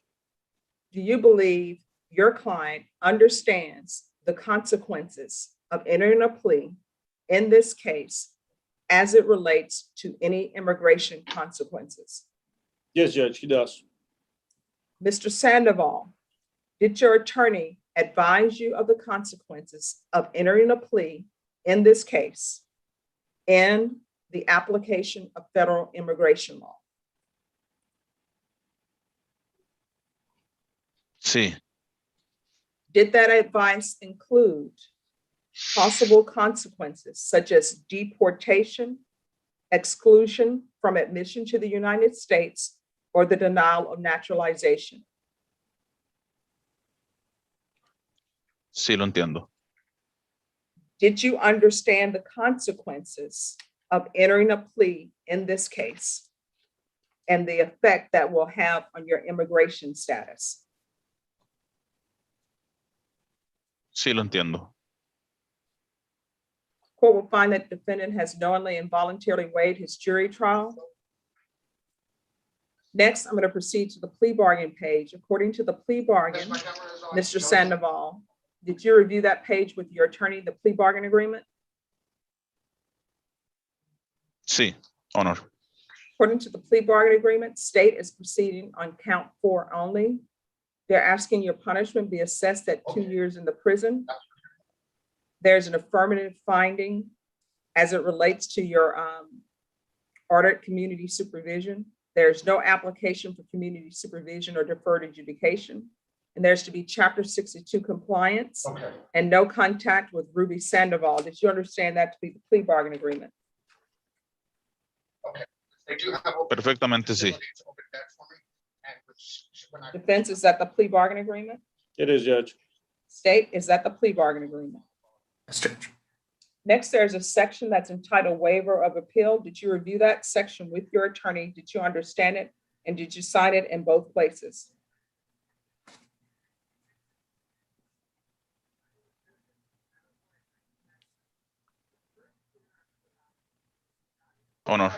[SPEAKER 1] Do you believe your client understands the consequences of entering a plea in this case as it relates to any immigration consequences?
[SPEAKER 9] Yes, Judge, he does.
[SPEAKER 1] Mr. Sandoval, did your attorney advise you of the consequences of entering a plea in this case and the application of federal immigration law?
[SPEAKER 20] Sí.
[SPEAKER 1] Did that advice include possible consequences such as deportation, exclusion from admission to the United States, or the denial of naturalization?
[SPEAKER 20] Sí, lo entiendo.
[SPEAKER 1] Did you understand the consequences of entering a plea in this case and the effect that will have on your immigration status?
[SPEAKER 20] Sí, lo entiendo.
[SPEAKER 1] Court will find that the defendant has knowingly and voluntarily waived his jury trial. Next, I'm going to proceed to the plea bargain page. According to the plea bargain, Mr. Sandoval, did you review that page with your attorney, the plea bargain agreement?
[SPEAKER 20] Sí, honor.
[SPEAKER 1] According to the plea bargain agreement, state is proceeding on count 4 only. They're asking your punishment be assessed at 2 years in the prison. There's an affirmative finding as it relates to your ordered community supervision. There's no application for community supervision or deferred adjudication. And there's to be Chapter 62 compliance and no contact with Ruby Sandoval. Did you understand that to be the plea bargain agreement?
[SPEAKER 20] Perfectamente sí.
[SPEAKER 1] Defense, is that the plea bargain agreement?
[SPEAKER 9] It is, Judge.
[SPEAKER 1] State, is that the plea bargain agreement?
[SPEAKER 11] Yes, Judge.
[SPEAKER 1] Next, there's a section that's entitled Waiver of Appeal. Did you review that section with your attorney? Did you understand it? And did you sign it in both places?
[SPEAKER 20] Honor.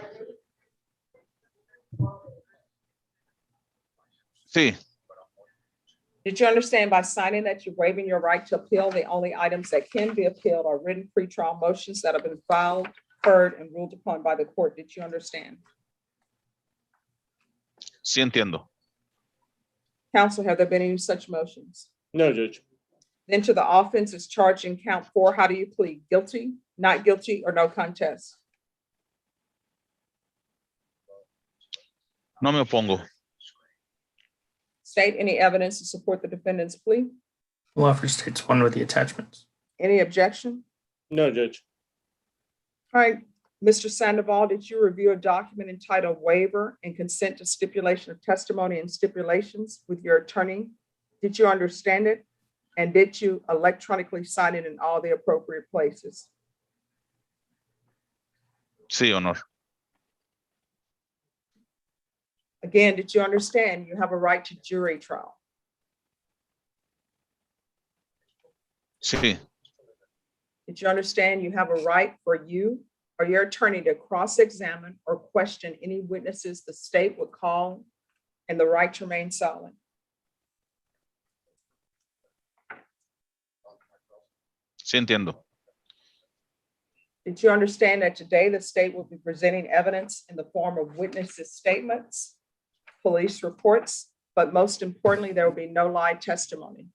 [SPEAKER 20] Sí,
[SPEAKER 1] Did you understand by signing that you're waiving your right to appeal? The only items that can be appealed are written pretrial motions that have been filed, heard, and ruled upon by the court. Did you understand?
[SPEAKER 20] sí entiendo.
[SPEAKER 1] Counsel, have there been any such motions?
[SPEAKER 9] No, Judge.
[SPEAKER 1] Then to the offense is charged in count 4. How do you plead? Guilty, not guilty, or no contest?
[SPEAKER 20] No me opongo.
[SPEAKER 1] State any evidence to support the defendant's plea.
[SPEAKER 11] Law offer states one with the attachments.
[SPEAKER 1] Any objection?
[SPEAKER 9] No, Judge.
[SPEAKER 1] All right, Mr. Sandoval, did you review a document entitled Waiver and Consent to Stipulation of Testimony and Stipulations with your attorney? Did you understand it? And did you electronically sign it in all the appropriate places?
[SPEAKER 20] Sí, honor.
[SPEAKER 1] Again, did you understand you have a right to jury trial?
[SPEAKER 20] Sí,
[SPEAKER 1] Did you understand you have a right for you or your attorney to cross-examine or question any witnesses the state would call, and the right to remain silent?
[SPEAKER 20] sí entiendo.
[SPEAKER 1] Did you understand that today the state will be presenting evidence in the form of witnesses' statements, police reports, but most importantly, there will be no live testimony?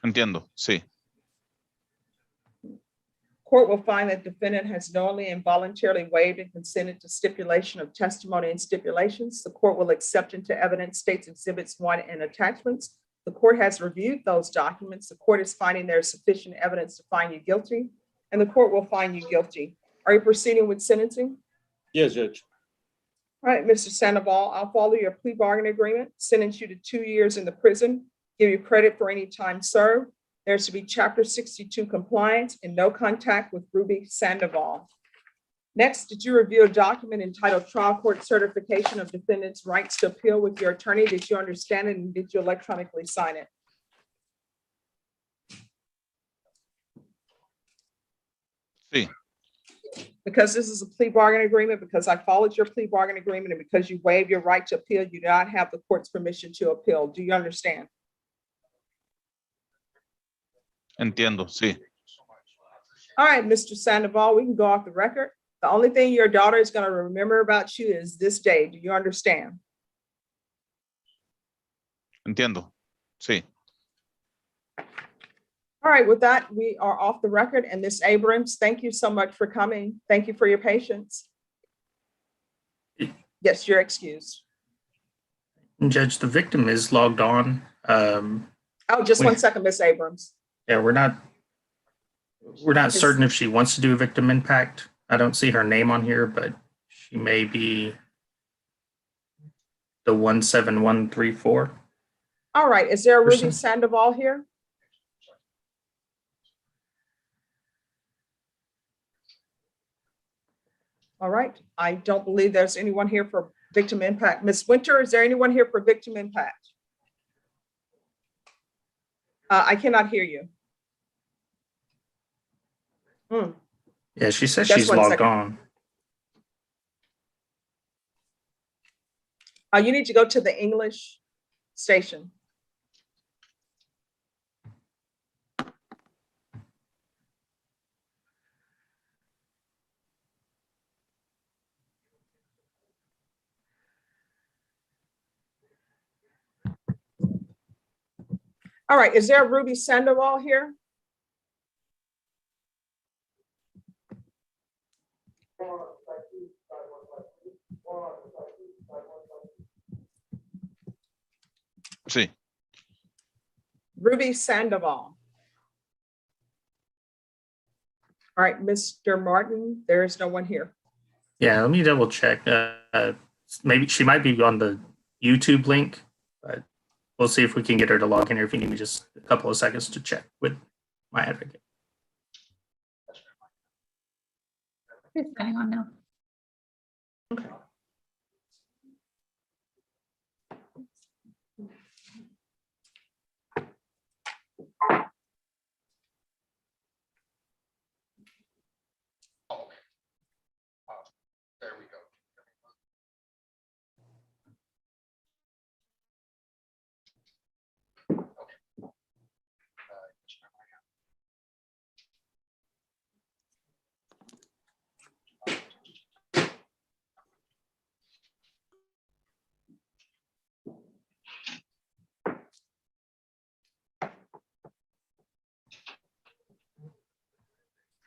[SPEAKER 20] Entiendo, sí.
[SPEAKER 1] Court will find that defendant has knowingly and voluntarily waived and consented to stipulation of testimony and stipulations. The court will accept into evidence states exhibits 1 and attachments. The court has reviewed those documents. The court is finding there is sufficient evidence to find you guilty, and the court will find you guilty. Are you proceeding with sentencing?
[SPEAKER 9] Yes, Judge.
[SPEAKER 1] All right, Mr. Sandoval, I'll follow your plea bargain agreement, sentence you to 2 years in the prison, give you credit for any time served. There's to be Chapter 62 compliance and no contact with Ruby Sandoval. Next, did you review a document entitled Trial Court Certification of Defendant's Rights to Appeal with your attorney? Did you understand it, and did you electronically sign it?
[SPEAKER 20] Sí,
[SPEAKER 1] Because this is a plea bargain agreement, because I followed your plea bargain agreement, and because you waived your right to appeal, you do not have the court's permission to appeal. Do you understand?
[SPEAKER 20] entiendo, sí.
[SPEAKER 1] All right, Mr. Sandoval, we can go off the record. The only thing your daughter is going to remember about you is this day. Do you understand?
[SPEAKER 20] Entiendo, sí.
[SPEAKER 1] All right, with that, we are off the record. And Ms. Abrams, thank you so much for coming. Thank you for your patience. Yes, you're excused.
[SPEAKER 11] Judge, the victim is logged on.
[SPEAKER 1] Oh, just 1 second, Ms. Abrams.
[SPEAKER 11] Yeah, we're not certain if she wants to do a victim impact. I don't see her name on here, but she may be the 17134.
[SPEAKER 1] All right, is there a Ruby
[SPEAKER 11] Person?
[SPEAKER 1] Sandoval here? All right, I don't believe there's anyone here for victim impact. Ms. Winter, is there anyone here for victim impact? I cannot hear you.
[SPEAKER 11] Yeah, she says
[SPEAKER 1] Just
[SPEAKER 11] she's
[SPEAKER 1] 1
[SPEAKER 11] logged
[SPEAKER 1] second.
[SPEAKER 11] on.
[SPEAKER 1] You need to go to the English station. All right, is there a Ruby Sandoval here?
[SPEAKER 20] Sí.
[SPEAKER 1] Ruby Sandoval. All right, Mr. Martin, there is no one here.
[SPEAKER 11] Yeah, let me double check. Maybe she might be on the YouTube link, but we'll see if we can get her to log in here. If you need me just a couple of seconds to check with my advocate.
[SPEAKER 21] It's signing on now.
[SPEAKER 1] Okay.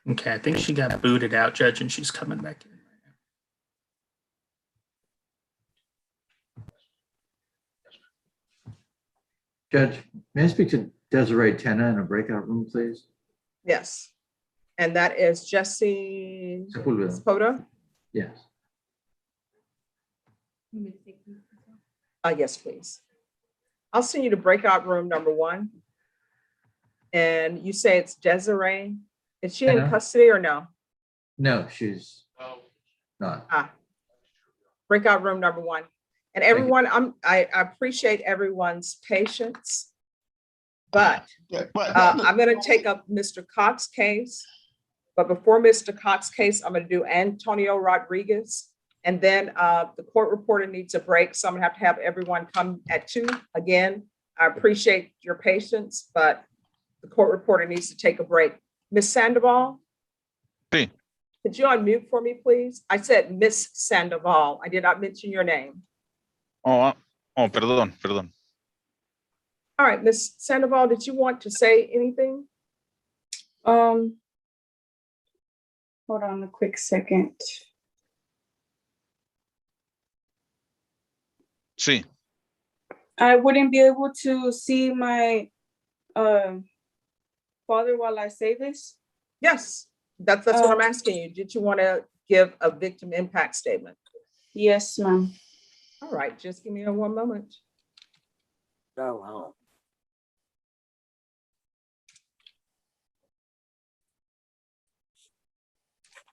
[SPEAKER 11] Okay, I think she got booted out, Judge, and she's coming back in.
[SPEAKER 10] Judge, may I speak to Desiree Tenna in a breakout room, please?
[SPEAKER 1] Yes. And that is Jesse
[SPEAKER 10] Sepulveda.
[SPEAKER 1] Spota?
[SPEAKER 10] Yes.
[SPEAKER 1] Yes, please. I'll send you to breakout room number 1. And you say it's Desiree. Is she in
[SPEAKER 10] Tenna?
[SPEAKER 1] custody or no?
[SPEAKER 10] No, she's not.
[SPEAKER 1] Breakout room number 1. And everyone, I appreciate everyone's patience, but I'm going to take up Mr. Cox's case. But before Mr. Cox's case, I'm going to do Antonio Rodriguez. And then the court reporter needs a break. So I'm going to have everyone come at 2. Again, I appreciate your patience, but the court reporter needs to take a break. Ms. Sandoval?
[SPEAKER 20] Sí.
[SPEAKER 1] Could you unmute for me, please? I said Miss Sandoval. I did not mention your name.
[SPEAKER 20] Oh, perdón.
[SPEAKER 1] All right, Miss Sandoval, did you want to say anything?
[SPEAKER 15] Hold on a quick second.
[SPEAKER 20] Sí.
[SPEAKER 15] I wouldn't be able to see my father while I say this?
[SPEAKER 1] Yes, that's what I'm asking you. Did you want to give a victim impact statement?
[SPEAKER 15] Yes, ma'am.
[SPEAKER 1] All right, just give me one moment.
[SPEAKER 8] Oh, wow.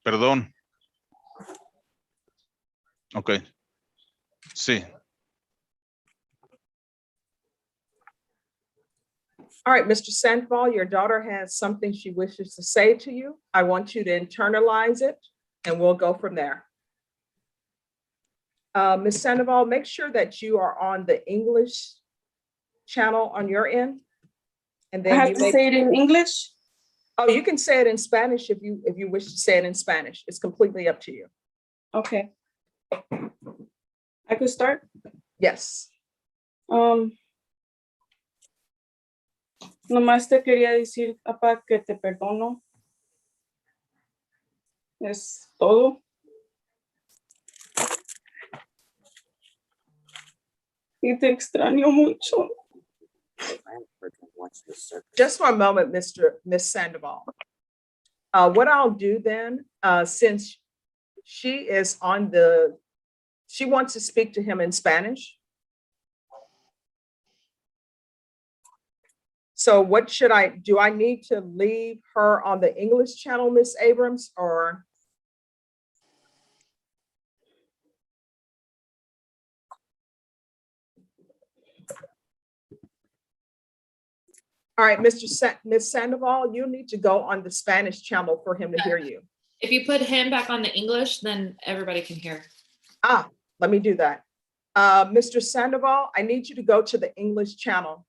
[SPEAKER 20] Perdón. Ok. Sí.
[SPEAKER 1] All right, Mr. Sandoval, your daughter has something she wishes to say to you. I want you to internalize it and we'll go from there. Ms. Sandoval, make sure that you are on the English channel on your end. And then
[SPEAKER 15] I have to say it in English?
[SPEAKER 1] Oh, you can say it in Spanish if you wish to say it in Spanish. It's completely up to you.
[SPEAKER 15] Okay. I could start?
[SPEAKER 1] Yes.
[SPEAKER 15] Nomás te quería decir, papá, que te perdono. Es todo. Y te extraño mucho.
[SPEAKER 1] Just for a moment, Miss Sandoval. What I'll do then, since she is on she wants to speak to him in Spanish. So what should I do? I need to leave her on the English channel, Miss Abrams, or? All right, Miss Sandoval, you need to go on the Spanish channel for him to hear you.
[SPEAKER 4] If you put him back on the English, then everybody can hear.
[SPEAKER 1] Let me do that. Mr. Sandoval, I need you to go to the English channel.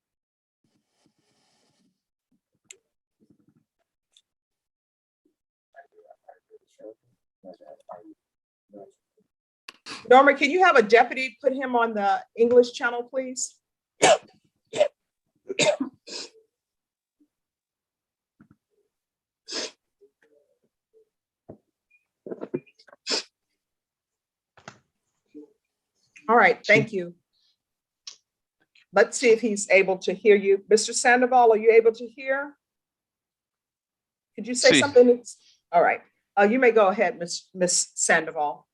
[SPEAKER 1] Norma, can you have a deputy put him on the English channel, please? All right, thank you. Let's see if he's able to hear you. Mr. Sandoval, are you able to hear? Could you say something? All right, you may go ahead, Miss Sandoval.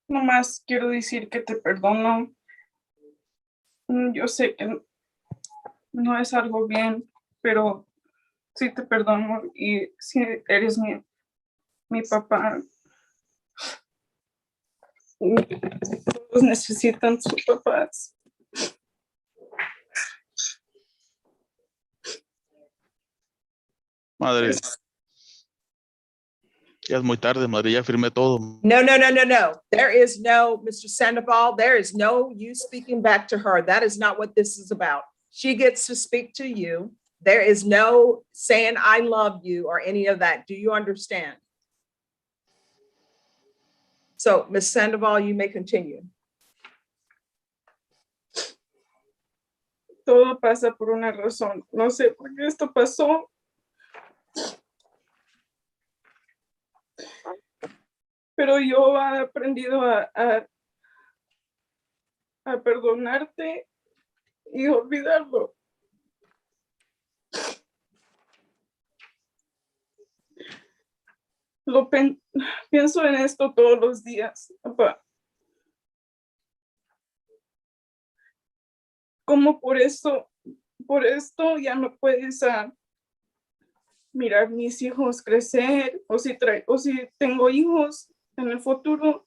[SPEAKER 15] Nomás quiero decir que te perdono. Yo sé que no es algo bien, pero sí te perdono y sí eres mi papá. Todos necesitan sus papás.
[SPEAKER 20] Madre. Ya es muy tarde, madre. Ya firmé todo.
[SPEAKER 1] No. There is no, Mr. Sandoval, there is no you speaking back to her. That is not what this is about. She gets to speak to you. There is no saying I love you or any of that. Do you understand? So, Ms. Sandoval, you may continue.
[SPEAKER 15] Todo pasa por una razón. No sé por qué esto pasó, Pero yo he aprendido a perdonarte y olvidarlo. Pienso en esto todos los días, papá. Como por esto ya no puedes mirar mis hijos crecer, o si tengo hijos en el futuro,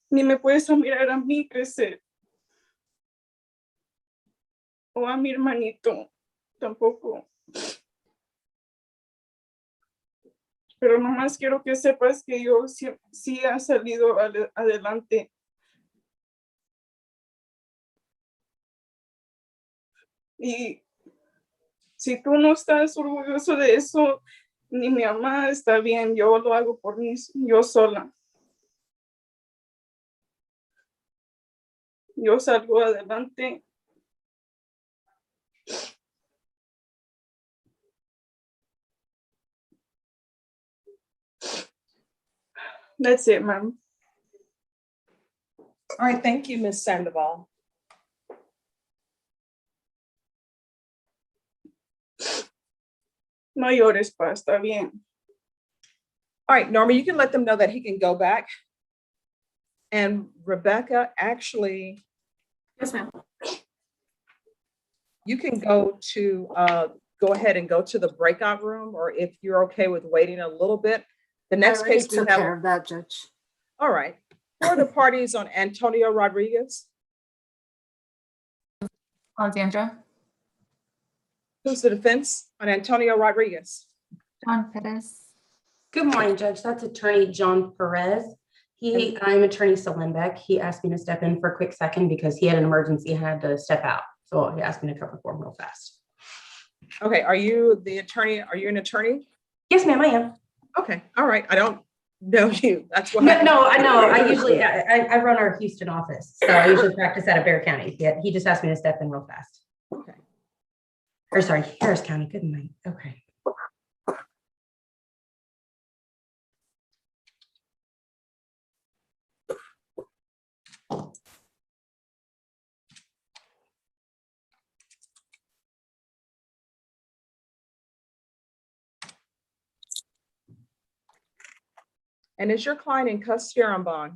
[SPEAKER 15] ni me puedes mirar a mí crecer. O a mi hermanito, tampoco. Pero nomás quiero que sepas que yo sí he salido adelante. Y si tú no estás orgulloso de eso, ni mi mamá, está bien, yo lo hago por mí, yo sola. Yo salgo adelante. That's it, ma'am.
[SPEAKER 1] All right, thank you, Ms. Sandoval.
[SPEAKER 15] No llores, pa, está bien.
[SPEAKER 1] All right, Norma, you can let them know that he can go back. And Rebecca, actually.
[SPEAKER 21] Yes, ma'am.
[SPEAKER 1] You can go ahead and go to the breakout room, or if you're okay with waiting a little bit. The next case we
[SPEAKER 16] took
[SPEAKER 1] have.
[SPEAKER 16] care of that, Judge.
[SPEAKER 1] All right. Who are the parties on Antonio Rodriguez?
[SPEAKER 17] Alexandra.
[SPEAKER 1] Who's the defense on Antonio Rodriguez?
[SPEAKER 17] John Perez.
[SPEAKER 19] Good morning, Judge. That's Attorney John Perez. I'm Attorney Salenbeck. He asked me to step in for a quick second because he had an emergency and had to step out. So he asked me to cover for him real fast.
[SPEAKER 1] Okay, are you the attorney? Are you an attorney?
[SPEAKER 19] Yes, ma'am, I am.
[SPEAKER 1] Okay, all right. I don't know you. That's why.
[SPEAKER 19] No, I know. I usually I run our Houston office, so I usually practice out of Bexar County. He just asked me to step in real fast.
[SPEAKER 1] Okay.
[SPEAKER 19] Or sorry, Harris County. Good night. Okay.
[SPEAKER 1] And is your client in custody or on bond?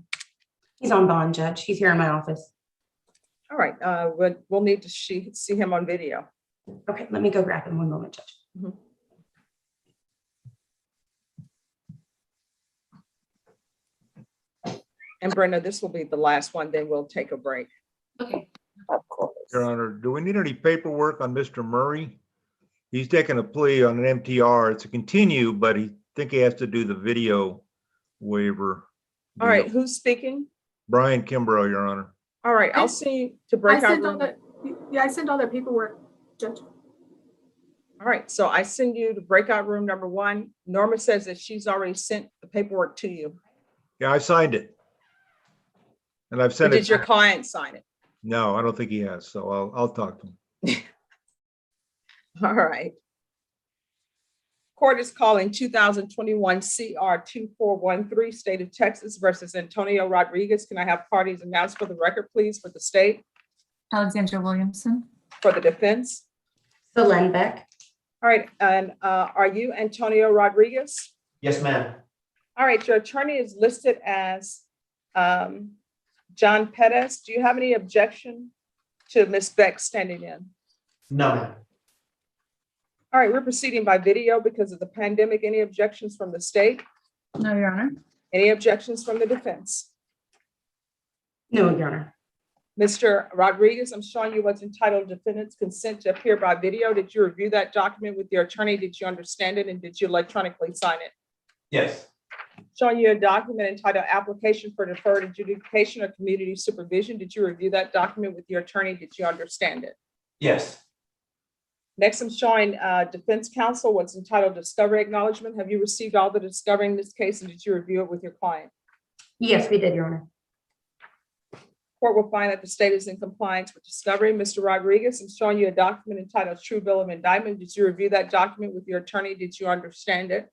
[SPEAKER 19] He's on bond, Judge. He's here in my office.
[SPEAKER 1] All right, we'll need to see him on video.
[SPEAKER 19] Okay, let me go grab him one moment, Judge.
[SPEAKER 1] Mm-hmm. And Brenda, this will be the last one, then we'll take a break.
[SPEAKER 4] Okay.
[SPEAKER 1] Of course.
[SPEAKER 22] Your Honor, do we need any paperwork on Mr. Murray? He's taking a plea on an MTR. It's a continue, but he think he has to do the video waiver.
[SPEAKER 1] All right, who's speaking?
[SPEAKER 22] Brian Kimbrough, Your Honor.
[SPEAKER 1] All right, I'll see you to breakout room.
[SPEAKER 21] I sent all that paperwork, Judge.
[SPEAKER 1] All right, so I send you to breakout room number 1. Norma says that she's already sent the paperwork to you.
[SPEAKER 22] Yeah, I signed it. And I've sent it.
[SPEAKER 1] Did your client sign it?
[SPEAKER 22] No, I don't think he has, so I'll talk to him.
[SPEAKER 1] All right. Court is calling 2021 CR 2413, State of Texas versus Antonio Rodriguez. Can I have parties announced for the record, please, for the state?
[SPEAKER 17] Alexandra Williamson.
[SPEAKER 1] For the defense?
[SPEAKER 19] Salenbeck.
[SPEAKER 1] All right, and are you Antonio Rodriguez?
[SPEAKER 23] Yes, ma'am.
[SPEAKER 1] All right, your attorney is listed as John Perez. Do you have any objection to Ms. Beck standing in?
[SPEAKER 23] No, ma'am.
[SPEAKER 1] All right, we're proceeding by video because of the pandemic. Any objections from the state?
[SPEAKER 17] No, Your Honor.
[SPEAKER 1] Any objections from the defense?
[SPEAKER 19] No, Your Honor.
[SPEAKER 1] Mr. Rodriguez, I'm showing you what's entitled Defendant's Consent to Appear by Video. Did you review that document with your attorney? Did you understand it? And did you electronically sign it?
[SPEAKER 23] Yes.
[SPEAKER 1] Showing you a document entitled Application for Deferred Adjudication or Community Supervision. Did you review that document with your attorney? Did you understand it?
[SPEAKER 23] Yes.
[SPEAKER 1] Next, I'm showing defense counsel what's entitled Discovery Acknowledgement. Have you received all the discovery in this case, and did you review it with your client?
[SPEAKER 19] Yes, we did, Your Honor.
[SPEAKER 1] Court will find that the state is in compliance with discovery. Mr. Rodriguez, I'm showing you a document entitled True Bill of Indictment. Did you review that document with your attorney? Did you understand it?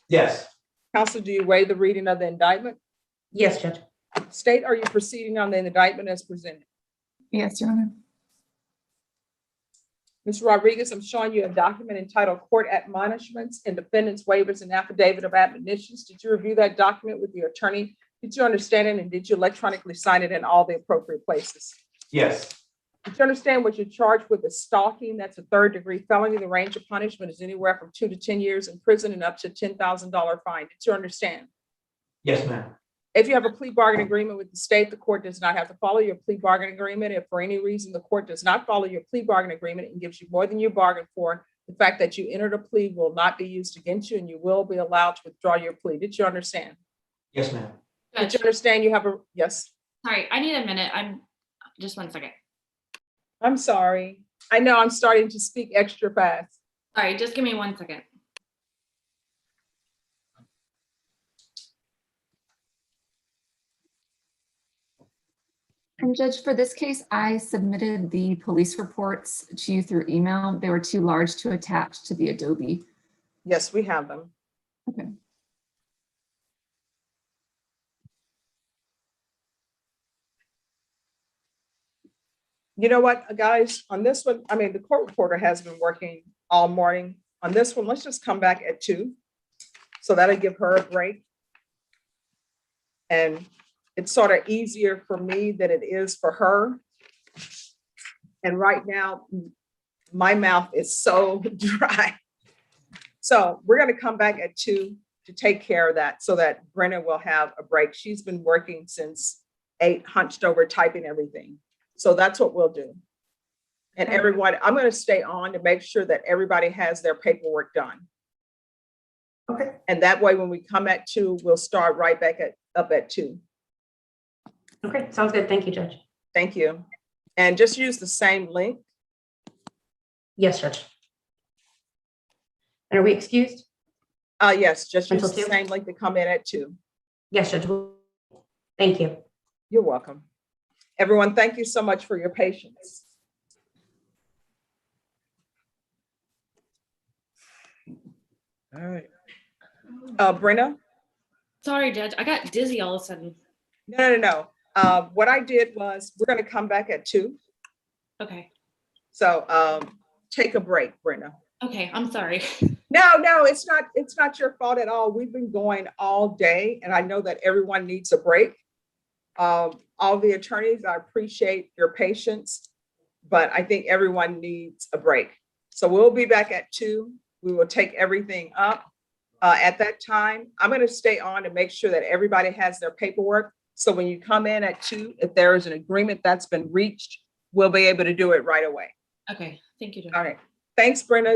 [SPEAKER 23] Yes.
[SPEAKER 1] Counsel, do you waive the reading of the indictment?
[SPEAKER 19] Yes, Judge.
[SPEAKER 1] State, are you proceeding on the indictment as presented?
[SPEAKER 17] Yes, Your Honor.
[SPEAKER 1] Mr. Rodriguez, I'm showing you a document entitled Court Admonishments and Defendant's Waivers and Affidavit of Admonitions. Did you review that document with your attorney? Did you understand it, and did you electronically sign it in all the appropriate places?
[SPEAKER 23] Yes.
[SPEAKER 1] Did you understand what you're charged with is stalking? That's a third-degree felony. The range of punishment is anywhere from 2 to 10 years in prison and up to $10,000 fine. Did you understand?
[SPEAKER 23] Yes, ma'am.
[SPEAKER 1] If you have a plea bargain agreement with the state, the court does not have to follow your plea bargain agreement. If for any reason the court does not follow your plea bargain agreement and gives you more than you bargained for, the fact that you entered a plea will not be used against you, and you will be allowed to withdraw your plea. Did you understand?
[SPEAKER 23] Yes, ma'am.
[SPEAKER 1] Did you understand you have a, yes?
[SPEAKER 4] Sorry, I need a minute. Just 1 second.
[SPEAKER 1] I'm sorry. I know I'm starting to speak extra fast.
[SPEAKER 4] Sorry, just give me 1 second.
[SPEAKER 17] And Judge, for this case, I submitted the police reports to you through email. They were too large to attach to the Adobe.
[SPEAKER 1] Yes, we have them.
[SPEAKER 17] Okay.
[SPEAKER 1] You know what, guys, on this one, I mean, the court reporter has been working all morning. On this one, let's just come back at 2. So that'll give her a break. And it's sort of easier for me than it is for her. And right now, my mouth is so dry. So we're going to come back at 2 to take care of that so that Brenna will have a break. She's been working since 8, hunched over, typing everything. So that's what we'll do. And everyone, I'm going to stay on to make sure that everybody has their paperwork done.
[SPEAKER 19] Okay.
[SPEAKER 1] And that way, when we come at 2, we'll start right back up at 2.
[SPEAKER 19] Okay, sounds good. Thank you, Judge.
[SPEAKER 1] Thank you. And just use the same link.
[SPEAKER 19] Yes, Judge. And are we excused?
[SPEAKER 1] Yes, just use
[SPEAKER 19] Until
[SPEAKER 1] the
[SPEAKER 19] 2?
[SPEAKER 1] same link to come in at 2.
[SPEAKER 19] Yes, Judge. Thank you.
[SPEAKER 1] You're welcome. Everyone, thank you so much for your patience. All right. Brenna?
[SPEAKER 4] Sorry, Judge. I got dizzy all of a sudden.
[SPEAKER 1] No. What I did was, we're going to come back at 2.
[SPEAKER 4] Okay.
[SPEAKER 1] So take a break, Brenna.
[SPEAKER 4] Okay, I'm sorry.
[SPEAKER 1] No, it's not your fault at all. We've been going all day, and I know that everyone needs a break. All the attorneys, I appreciate your patience, but I think everyone needs a break. So we'll be back at 2. We will take everything up. At that time, I'm going to stay on to make sure that everybody has their paperwork. So when you come in at 2, if there is an agreement that's been reached, we'll be able to do it right away.
[SPEAKER 4] Okay, thank you, Judge.
[SPEAKER 1] All right. Thanks, Brenda.